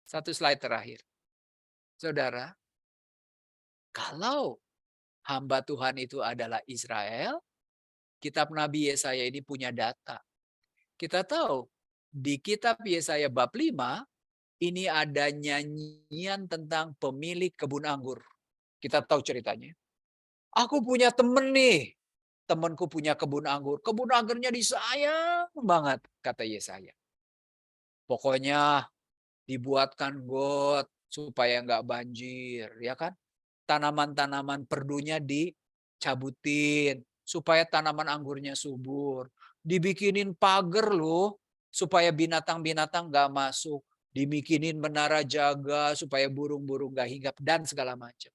Satu slide terakhir. Saudara, kalau hamba Tuhan itu adalah Israel, kitab Nabi Yesaya ini punya data. Kita tahu di kitab Yesaya bab 5 ini ada nyanyian tentang pemilik kebun anggur. Kita tahu ceritanya. Aku punya temen nih. Temanku punya kebun anggur. Kebun anggurnya disayang banget, kata Yesaya. Pokoknya dibuatkan got supaya nggak banjir, ya kan? Tanaman-tanaman perdunya dicabutin supaya tanaman anggurnya subur. Dibikinin pagar loh supaya binatang-binatang nggak masuk. Dibikinin menara jaga supaya burung-burung nggak hinggap dan segala macam.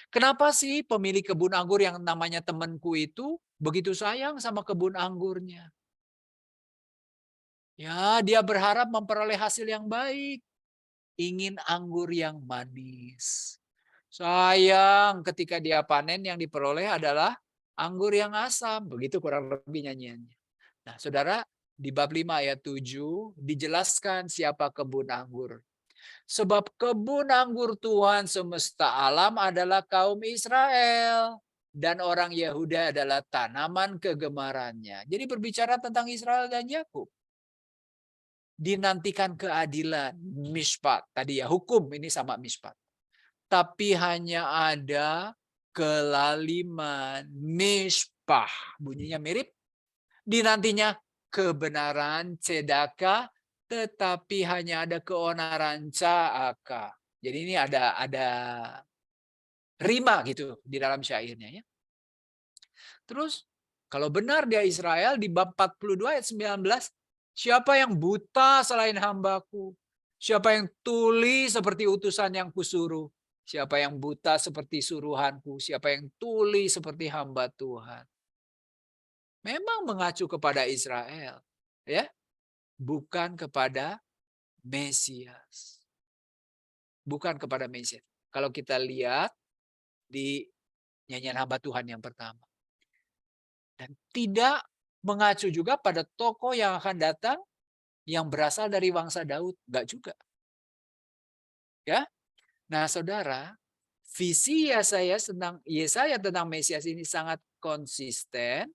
Kenapa sih pemilik kebun anggur yang namanya temanku itu begitu sayang sama kebun anggurnya? Ya, dia berharap memperoleh hasil yang baik. Ingin anggur yang manis. Sayang ketika dia panen yang diperoleh adalah anggur yang asam. Begitu kurang lebih nyanyiannya. Nah, saudara, di bab 5 ayat 7 dijelaskan siapa kebun anggur. Sebab kebun anggur Tuhan semesta alam adalah kaum Israel. Dan orang Yehuda adalah tanaman kegemarannya. Jadi berbicara tentang Israel dan Yakub. Dinantikan keadilan, mishpat. Tadi ya, hukum ini sama mishpat. Tapi hanya ada kelaliman, mishpah. Bunyinya mirip. Dinantinya kebenaran, cedaka, tetapi hanya ada keonaran, caaka. Jadi ini ada rima gitu di dalam syairnya ya. Terus kalau benar dia Israel di bab 42 ayat 19, siapa yang buta selain hambaku? Siapa yang tuli seperti utusan yang kusuruh? Siapa yang buta seperti suruhanku? Siapa yang tuli seperti hamba Tuhan? Memang mengacu kepada Israel, ya, bukan kepada Mesias. Bukan kepada Mesias. Kalau kita lihat di nyanyian hamba Tuhan yang pertama. Dan tidak mengacu juga pada tokoh yang akan datang yang berasal dari bangsa Daud. Enggak juga. Ya. Nah, saudara, visi Yesaya tentang Mesias ini sangat konsisten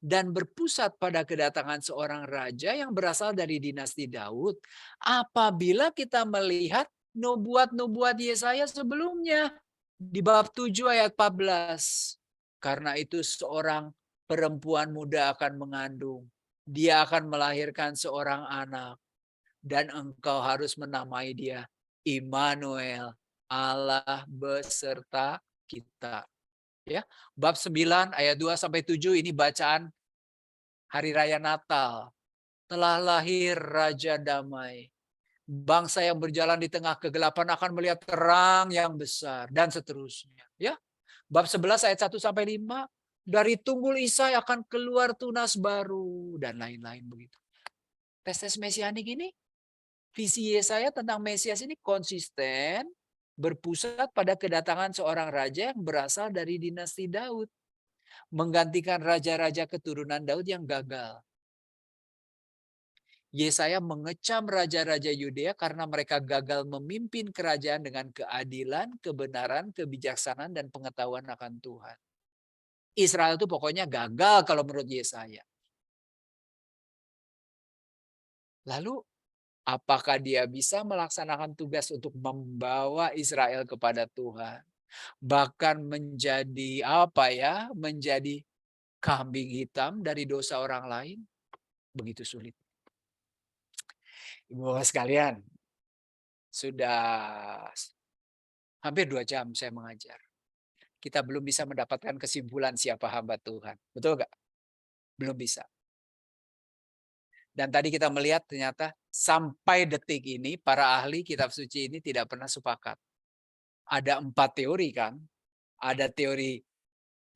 dan berpusat pada kedatangan seorang raja yang berasal dari dinasti Daud. Apabila kita melihat nubuat-nubuat Yesaya sebelumnya di bab 7 ayat 14. Karena itu seorang perempuan muda akan mengandung. Dia akan melahirkan seorang anak. Dan engkau harus menamai dia Immanuel, Allah beserta kita. Ya, bab 9 ayat 2 sampai 7 ini bacaan hari raya Natal. Telah lahir Raja Damai. Bangsa yang berjalan di tengah kegelapan akan melihat terang yang besar dan seterusnya. Ya, bab 11 ayat 1 sampai 5, dari tunggul Isai akan keluar tunas baru dan lain-lain begitu. Tes mesianik ini, visi Yesaya tentang Mesias ini konsisten, berpusat pada kedatangan seorang raja yang berasal dari dinasti Daud. menggantikan raja-raja keturunan Daud yang gagal. Yesaya mengecam raja-raja Yudea karena mereka gagal memimpin kerajaan dengan keadilan, kebenaran, kebijaksanaan, dan pengetahuan akan Tuhan. Israel itu pokoknya gagal kalau menurut Yesaya. Lalu, apakah dia bisa melaksanakan tugas untuk membawa Israel kepada Tuhan? Bahkan menjadi menjadi kambing hitam dari dosa orang lain? Begitu sulit. Ibu-bapak sekalian, sudah hampir 2 jam saya mengajar. Kita belum bisa mendapatkan kesimpulan siapa hamba Tuhan. Betul nggak? Belum bisa. Dan tadi kita melihat ternyata sampai detik ini para ahli kitab suci ini tidak pernah sepakat. Ada 4 teori kan? Ada teori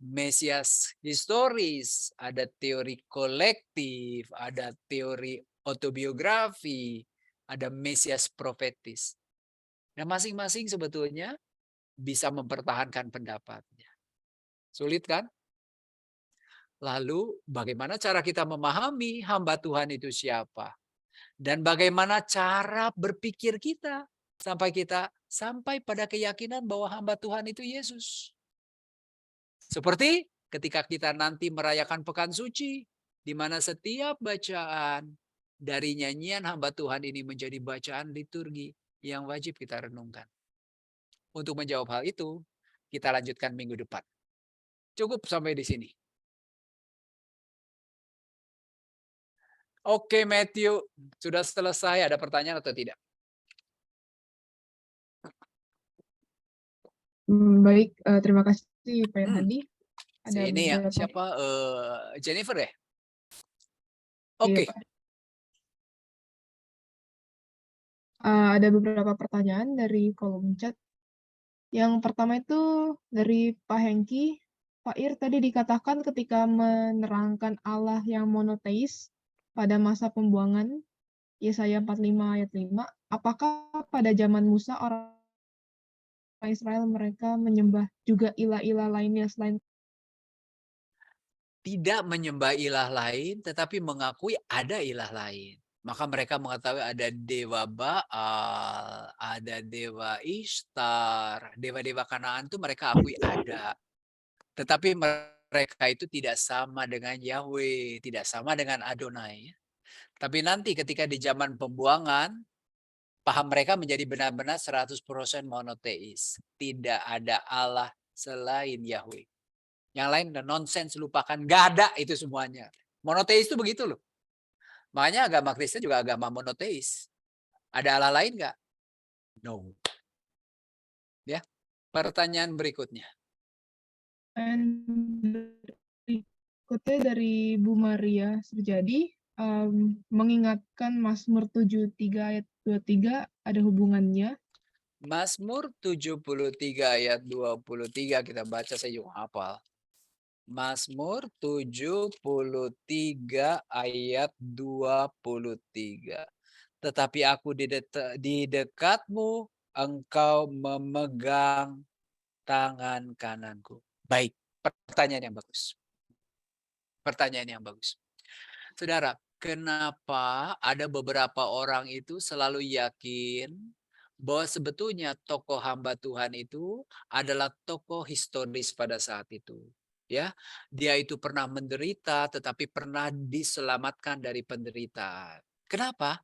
Mesias historis, ada teori kolektif, ada teori autobiografi, ada Mesias profetis. Nah, masing-masing sebetulnya bisa mempertahankan pendapatnya. Sulit kan? Lalu bagaimana cara kita memahami hamba Tuhan itu siapa? Dan bagaimana cara berpikir kita sampai pada keyakinan bahwa hamba Tuhan itu Yesus. Seperti ketika kita nanti merayakan Pekan Suci, di mana setiap bacaan dari nyanyian hamba Tuhan ini menjadi bacaan liturgi yang wajib kita renungkan. Untuk menjawab hal itu, kita lanjutkan minggu depan. Cukup sampai di sini. Oke, Matthew, sudah selesai. Ada pertanyaan atau tidak? Baik, terima kasih Pak Irhandi. Ada Ini ya, beberapa- siapa? Jennifer ya? Iya, Oke. Pak. Ada beberapa pertanyaan dari kolom chat. Yang pertama itu dari Pak Hengki. Pak Ir tadi dikatakan ketika menerangkan Allah yang monoteis pada masa pembuangan, Yesaya 45 ayat 5, apakah pada zaman Musa orang Israel mereka menyembah juga ilah-ilah lainnya selain Tidak menyembah ilah lain, tetapi mengakui ada ilah lain. Maka mereka mengetahui ada dewa Baal, ada dewa Ishtar, dewa-dewa Kanaan itu mereka akui ada. Tetapi mereka itu tidak sama dengan Yahweh, tidak sama dengan Adonai. Tapi nanti ketika di zaman pembuangan, paham mereka menjadi benar-benar 100% monoteis. Tidak ada Allah selain Yahweh. Yang lain udah nonsens, lupakan. Nggak ada itu semuanya. Monoteis itu begitu loh. Makanya agama Kristen juga agama monoteis. Ada Allah lain nggak? No. Ya. Pertanyaan berikutnya. Berikutnya dari Bu Maria Sujadi, mengingatkan Mazmur 73 ayat 23 ada hubungannya. Mazmur 73 ayat 23 kita baca, saya juga hafal. Mazmur 73 ayat 23. Tetapi aku di dekatmu, engkau memegang tangan kananku. Baik, pertanyaan yang bagus. Pertanyaan yang bagus. Saudara, kenapa ada beberapa orang itu selalu yakin bahwa sebetulnya tokoh hamba Tuhan itu adalah tokoh historis pada saat itu? Ya, dia itu pernah menderita tetapi pernah diselamatkan dari penderitaan. Kenapa?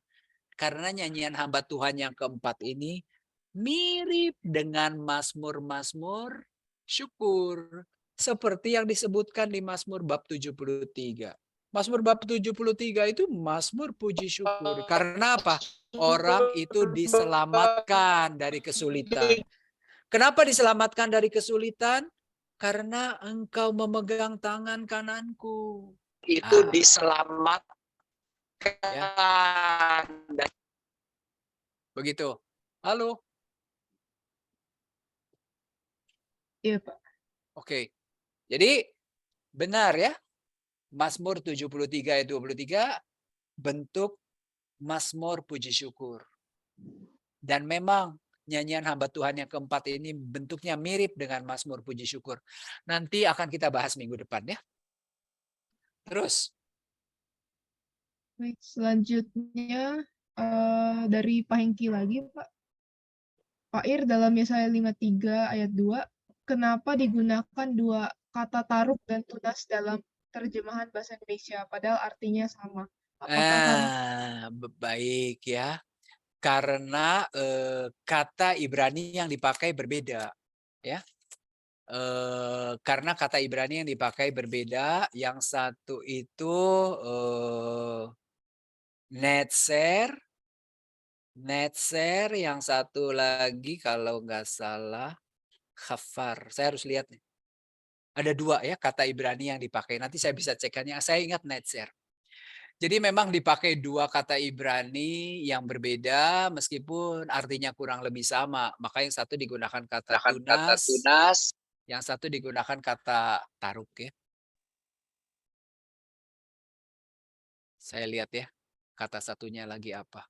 Karena nyanyian hamba Tuhan yang keempat ini mirip dengan Mazmur-Mazmur syukur. Seperti yang disebutkan di Mazmur bab 73. Mazmur bab 73 itu Mazmur puji syukur. Karena apa? Orang itu diselamatkan dari kesulitan. Kenapa diselamatkan dari kesulitan? Karena engkau memegang tangan kananku. Itu diselamatkan. Ya. Begitu. Halo. Iya, Pak. Oke. Jadi benar ya. Mazmur 73 ayat 23 bentuk Mazmur puji syukur. Dan memang nyanyian hamba Tuhan yang keempat ini bentuknya mirip dengan Mazmur puji syukur. Nanti akan kita bahas minggu depan ya. Terus. Baik, selanjutnya dari Pak Hengki lagi, Pak. Pak Ir dalam Yesaya 53 ayat 2, kenapa digunakan dua kata taruk dan tunas dalam terjemahan bahasa Indonesia, padahal artinya sama? Apakah karena Baik ya. Karena kata Ibrani yang dipakai berbeda, ya. Karena kata Ibrani yang dipakai berbeda, yang satu itu netzer, yang satu lagi kalau nggak salah khafar. Saya harus lihat nih. Ada dua ya kata Ibrani yang dipakai. Nanti saya bisa cekannya. Saya ingat netzer. Jadi memang dipakai dua kata Ibrani yang berbeda meskipun artinya kurang lebih sama. Maka yang satu digunakan kata tunas, yang satu digunakan kata taruk ya. Saya lihat ya, kata satunya lagi apa.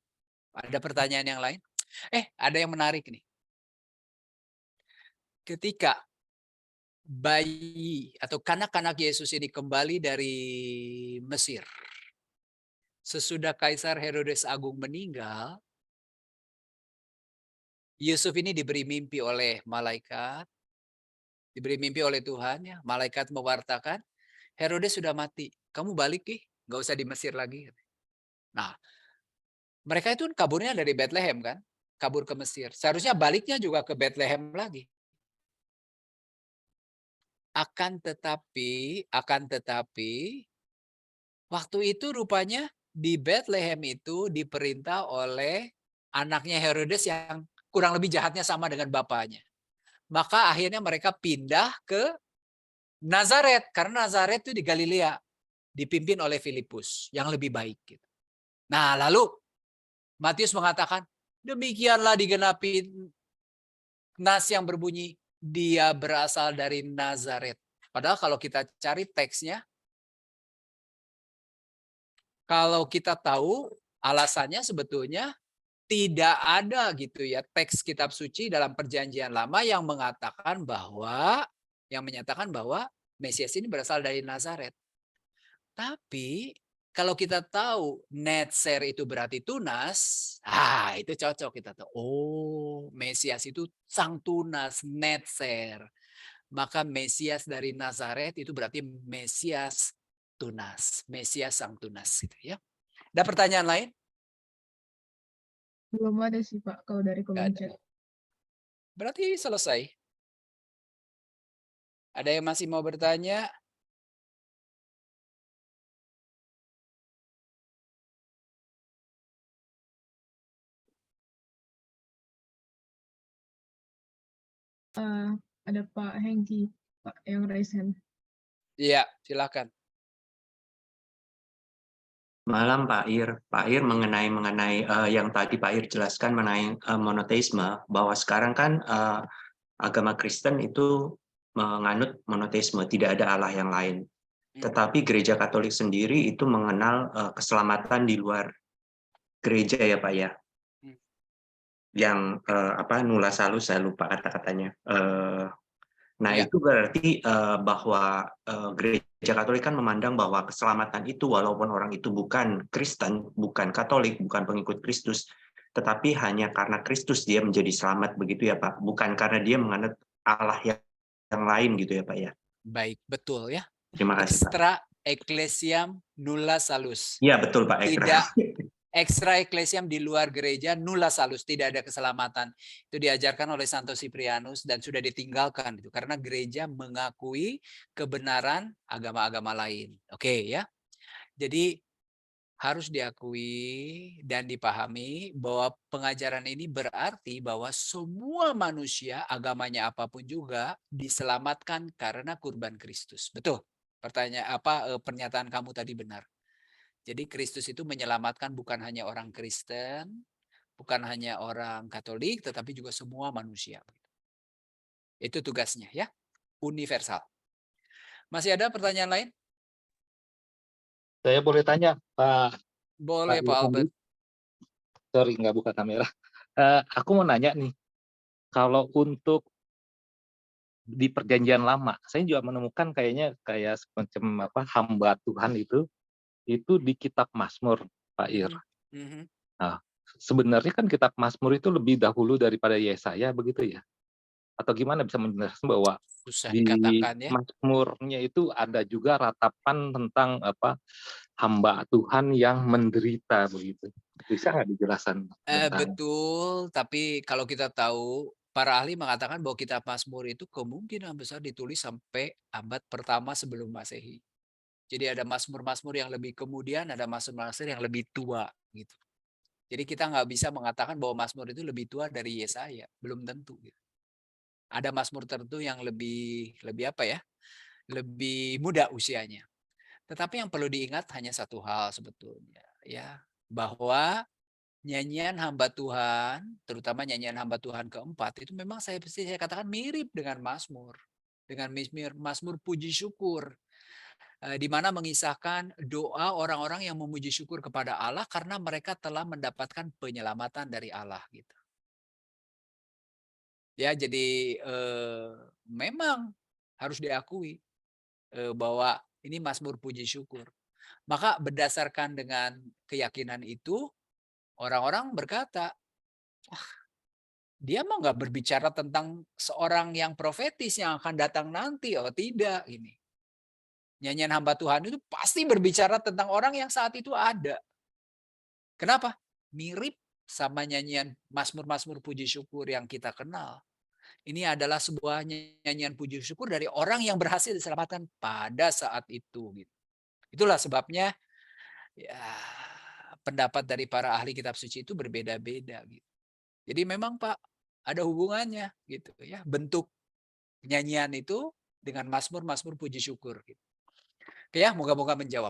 Ada pertanyaan yang lain? Ada yang menarik nih. Ketika bayi atau kanak-kanak Yesus ini kembali dari Mesir, sesudah Kaisar Herodes Agung meninggal, Yusuf ini diberi mimpi oleh malaikat, diberi mimpi oleh Tuhan ya. Malaikat mewartakan, Herodes sudah mati, kamu balik nggak usah di Mesir lagi. Nah, mereka itu kaburnya dari Bethlehem kan, kabur ke Mesir. Seharusnya baliknya juga ke Bethlehem lagi. Akan tetapi, waktu itu rupanya di Bethlehem itu diperintah oleh anaknya Herodes yang kurang lebih jahatnya sama dengan bapaknya. Maka akhirnya mereka pindah ke Nazaret, karena Nazaret itu di Galilea, dipimpin oleh Filipus yang lebih baik. Gitu. Nah, lalu Matius mengatakan, demikianlah digenapi nas yang berbunyi, dia berasal dari Nazaret. Padahal kalau kita cari teksnya, kalau kita tahu alasannya sebetulnya tidak ada gitu ya teks kitab suci dalam perjanjian lama yang mengatakan bahwa menyatakan bahwa Mesias ini berasal dari Nazaret. Tapi kalau kita tahu netzer itu berarti tunas, itu cocok kita tahu. Oh, Mesias itu sang tunas, netzer. Maka Mesias dari Nazaret itu berarti Mesias tunas, Mesias sang tunas gitu ya. Ada pertanyaan lain? belum ada sih Pak kalau dari kolom chat. Berarti selesai. Ada yang masih mau bertanya? Ada Pak Hengki, Pak yang raise hand. Iya, silakan. Malam Pak Ir. Pak Ir mengenai yang tadi Pak Ir jelaskan mengenai monoteisme, bahwa sekarang kan agama Kristen itu menganut monoteisme, tidak ada Allah yang lain. Tetapi gereja Katolik sendiri itu mengenal keselamatan di luar gereja ya Pak ya. Yang nulla salus, saya lupa kata-katanya. Nah itu berarti bahwa gereja Katolik kan memandang bahwa keselamatan itu walaupun orang itu bukan Kristen, bukan Katolik, bukan pengikut Kristus, tetapi hanya karena Kristus dia menjadi selamat begitu ya Pak, bukan karena dia menganut Allah yang lain gitu ya Pak ya. Baik, betul ya. Terima kasih Extra ecclesiam nulla salus. Iya betul Pak. Tidak extra ecclesiam di luar gereja nulla salus, tidak ada keselamatan. Itu diajarkan oleh Santo Cyprianus dan sudah ditinggalkan itu karena gereja mengakui kebenaran agama-agama lain. Oke ya. Jadi harus diakui dan dipahami bahwa pengajaran ini berarti bahwa semua manusia agamanya apapun juga diselamatkan karena kurban Kristus. Betul. Pernyataan kamu tadi benar. Jadi Kristus itu menyelamatkan bukan hanya orang Kristen, bukan hanya orang Katolik, tetapi juga semua manusia. Itu tugasnya ya, universal. Masih ada pertanyaan lain? Saya boleh tanya, Pak? Boleh, Pak Albert. Sorry, nggak buka kamera. Aku mau nanya nih, kalau untuk di perjanjian lama, saya juga menemukan kayaknya kayak semacam hamba Tuhan itu di kitab Mazmur, Pak Ir. Nah, sebenarnya kan kitab Mazmur itu lebih dahulu daripada Yesaya begitu ya? Atau gimana bisa menjelaskan bahwa Susah di dikatakan ya. Mazmurnya itu ada juga ratapan tentang hamba Tuhan yang menderita begitu. Bisa nggak dijelaskan tentang? Betul, tapi kalau kita tahu, para ahli mengatakan bahwa kitab Mazmur itu kemungkinan besar ditulis sampai abad pertama sebelum Masehi. Jadi ada Mazmur-Mazmur yang lebih kemudian, ada Mazmur-Mazmur yang lebih tua gitu. Jadi kita nggak bisa mengatakan bahwa Mazmur itu lebih tua dari Yesaya, belum tentu. Gitu. Ada Mazmur tertentu yang lebih apa ya? Lebih muda usianya. Tetapi yang perlu diingat hanya satu hal sebetulnya, ya, bahwa nyanyian hamba Tuhan, terutama nyanyian hamba Tuhan keempat, itu memang saya katakan mirip dengan Mazmur. Dengan Mazmur puji syukur. Di mana mengisahkan doa orang-orang yang memuji syukur kepada Allah karena mereka telah mendapatkan penyelamatan dari Allah. Gitu. Ya, jadi memang harus diakui bahwa ini Mazmur puji syukur. Maka berdasarkan dengan keyakinan itu, orang-orang berkata, wah, dia mah nggak berbicara tentang seorang yang profetis yang akan datang nanti. Oh tidak, ini. Nyanyian hamba Tuhan itu pasti berbicara tentang orang yang saat itu ada. Kenapa? Mirip sama nyanyian Mazmur-Mazmur puji syukur yang kita kenal. Ini adalah sebuah nyanyian puji syukur dari orang yang berhasil diselamatkan pada saat itu. Gitu. Itulah sebabnya ya, pendapat dari para ahli kitab suci itu berbeda-beda. Gitu. Jadi memang Pak ada hubungannya gitu ya, bentuk nyanyian itu dengan Mazmur puji syukur. Gitu. Oke ya, moga-moga menjawab.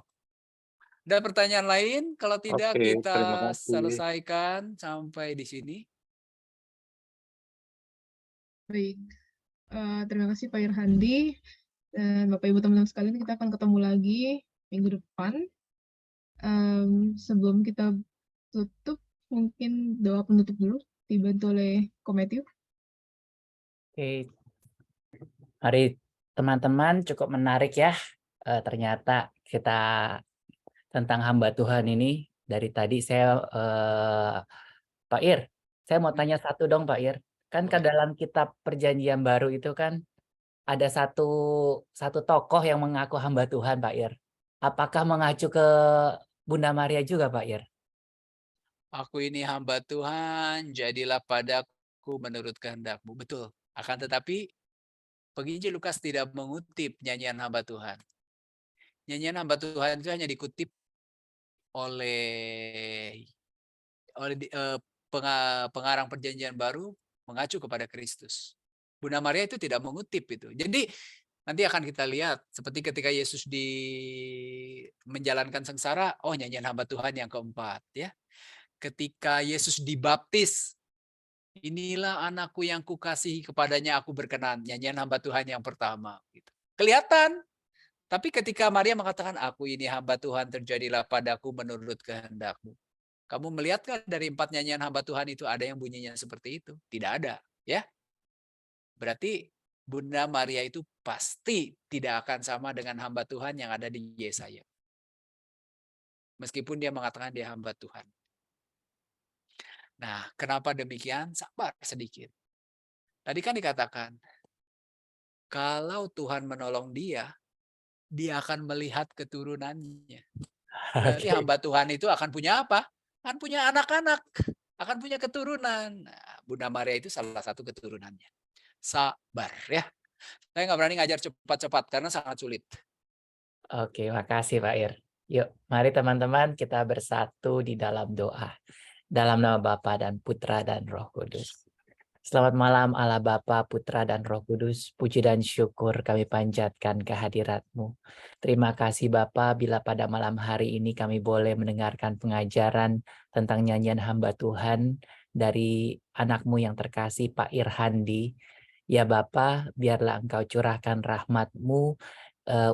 Ada pertanyaan lain? Kalau tidak Oke, kita terima kasih. selesaikan sampai di sini. Baik, terima kasih Pak Irhandi. Dan Bapak Ibu teman-teman sekalian, kita akan ketemu lagi minggu depan. Sebelum kita tutup, mungkin doa penutup dulu dibantu oleh Kometiu. Oke, mari teman-teman, cukup menarik ya. Ternyata kita tentang hamba Tuhan ini dari tadi saya Pak Ir, saya mau tanya satu dong Pak Ir. Kan dalam kitab Perjanjian Baru itu kan ada satu tokoh yang mengaku hamba Tuhan Pak Ir. Apakah mengacu ke Bunda Maria juga Pak Ir? Aku ini hamba Tuhan, jadilah padaku menurut kehendak-Mu. Betul. Akan tetapi penginjil Lukas tidak mengutip nyanyian hamba Tuhan. Nyanyian hamba Tuhan itu hanya dikutip oleh pengarang Perjanjian Baru mengacu kepada Kristus. Bunda Maria itu tidak mengutip itu. Jadi nanti akan kita lihat seperti ketika Yesus menjalankan sengsara, oh nyanyian hamba Tuhan yang keempat ya. Ketika Yesus dibaptis, inilah anakku yang kukasihi, kepadanya aku berkenan, nyanyian hamba Tuhan yang pertama. Gitu. Kelihatan. Tapi ketika Maria mengatakan, aku ini hamba Tuhan, terjadilah padaku menurut kehendak-Mu. Kamu melihat kan dari 4 nyanyian hamba Tuhan itu ada yang bunyinya seperti itu? Tidak ada. Ya. Berarti Bunda Maria itu pasti tidak akan sama dengan hamba Tuhan yang ada di Yesaya. Meskipun dia mengatakan dia hamba Tuhan. Nah, kenapa demikian? Sabar sedikit. Tadi kan dikatakan, kalau Tuhan menolong dia akan melihat keturunannya. Berarti hamba Tuhan itu akan punya apa? Akan punya anak-anak, akan punya keturunan. Nah, Bunda Maria itu salah satu keturunannya. Sabar ya. Saya nggak berani ngajar cepat-cepat karena sangat sulit. Oke, makasih Pak Ir. Yuk, mari teman-teman kita bersatu di dalam doa. Dalam nama Bapa dan Putra dan Roh Kudus. Selamat malam Allah Bapa, Putra dan Roh Kudus. Puji dan syukur kami panjatkan kehadirat-Mu. Terima kasih Bapa bila pada malam hari ini kami boleh mendengarkan pengajaran tentang nyanyian hamba Tuhan dari anak-Mu yang terkasih Pak Irhandi. Ya Bapa, biarlah Engkau curahkan rahmat-Mu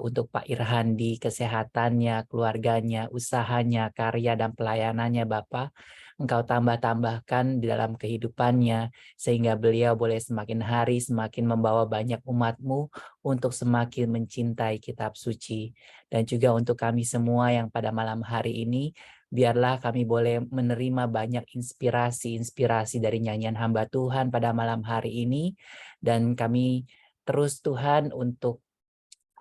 untuk Pak Irhandi, kesehatannya, keluarganya, usahanya, karya dan pelayanannya Bapa. Engkau tambah-tambahkan di dalam kehidupannya, sehingga beliau boleh semakin hari semakin membawa banyak umat-Mu untuk semakin mencintai kitab suci. Dan juga untuk kami semua yang pada malam hari ini, biarlah kami boleh menerima banyak inspirasi-inspirasi dari nyanyian hamba Tuhan pada malam hari ini. Dan kami terus Tuhan untuk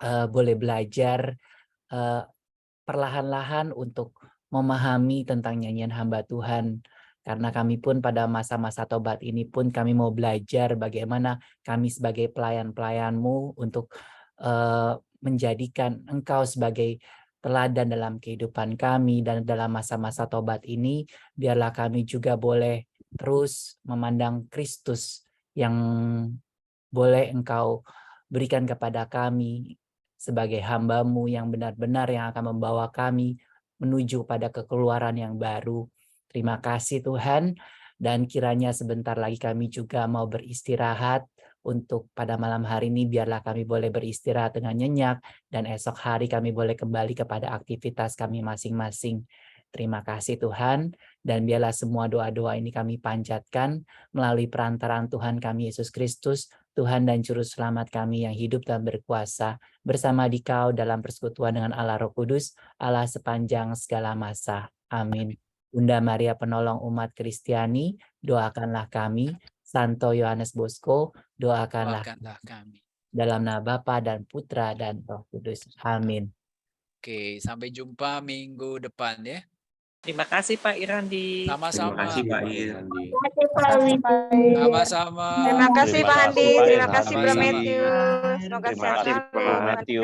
boleh belajar perlahan-lahan untuk memahami tentang nyanyian hamba Tuhan. Karena kami pun pada masa-masa tobat ini pun kami mau belajar bagaimana kami sebagai pelayan-pelayan-Mu untuk menjadikan Engkau sebagai teladan dalam kehidupan kami. Dan dalam masa-masa tobat ini, biarlah kami juga boleh terus memandang Kristus yang boleh Engkau berikan kepada kami sebagai hamba-Mu yang benar-benar yang akan membawa kami menuju pada kekeluaran yang baru. Terima kasih Tuhan, dan kiranya sebentar lagi kami juga mau beristirahat. Untuk pada malam hari ini biarlah kami boleh beristirahat dengan nyenyak, dan esok hari kami boleh kembali kepada aktivitas kami masing-masing. Terima kasih Tuhan, dan biarlah semua doa-doa ini kami panjatkan melalui perantaraan Tuhan kami Yesus Kristus, Tuhan dan Juru Selamat kami yang hidup dan berkuasa, bersama Dikau dalam persekutuan dengan Allah Roh Kudus, Allah sepanjang segala masa. Amin. Bunda Maria penolong umat Kristiani, doakanlah kami. Santo Yohanes Bosco, doakanlah kami. dalam nama Bapa dan Putra dan Roh Kudus. Amin. Oke, sampai jumpa minggu depan ya. Terima kasih Pak Irandi. Sama-sama. Terima kasih Pak Ir. Sama-sama. Terima kasih Pak Andi. Terima kasih Bro Sama-sama. Matthew. Semoga Terima sehat kasih selalu. Pak Matthew.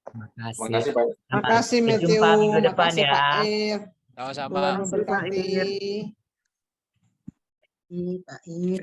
Terima kasih. Terima kasih Pak. Terima kasih Sampai Matthew. jumpa minggu Terima depan kasih ya. Pak Ir. Sama-sama. Tuhan memberkati. Pak Ir.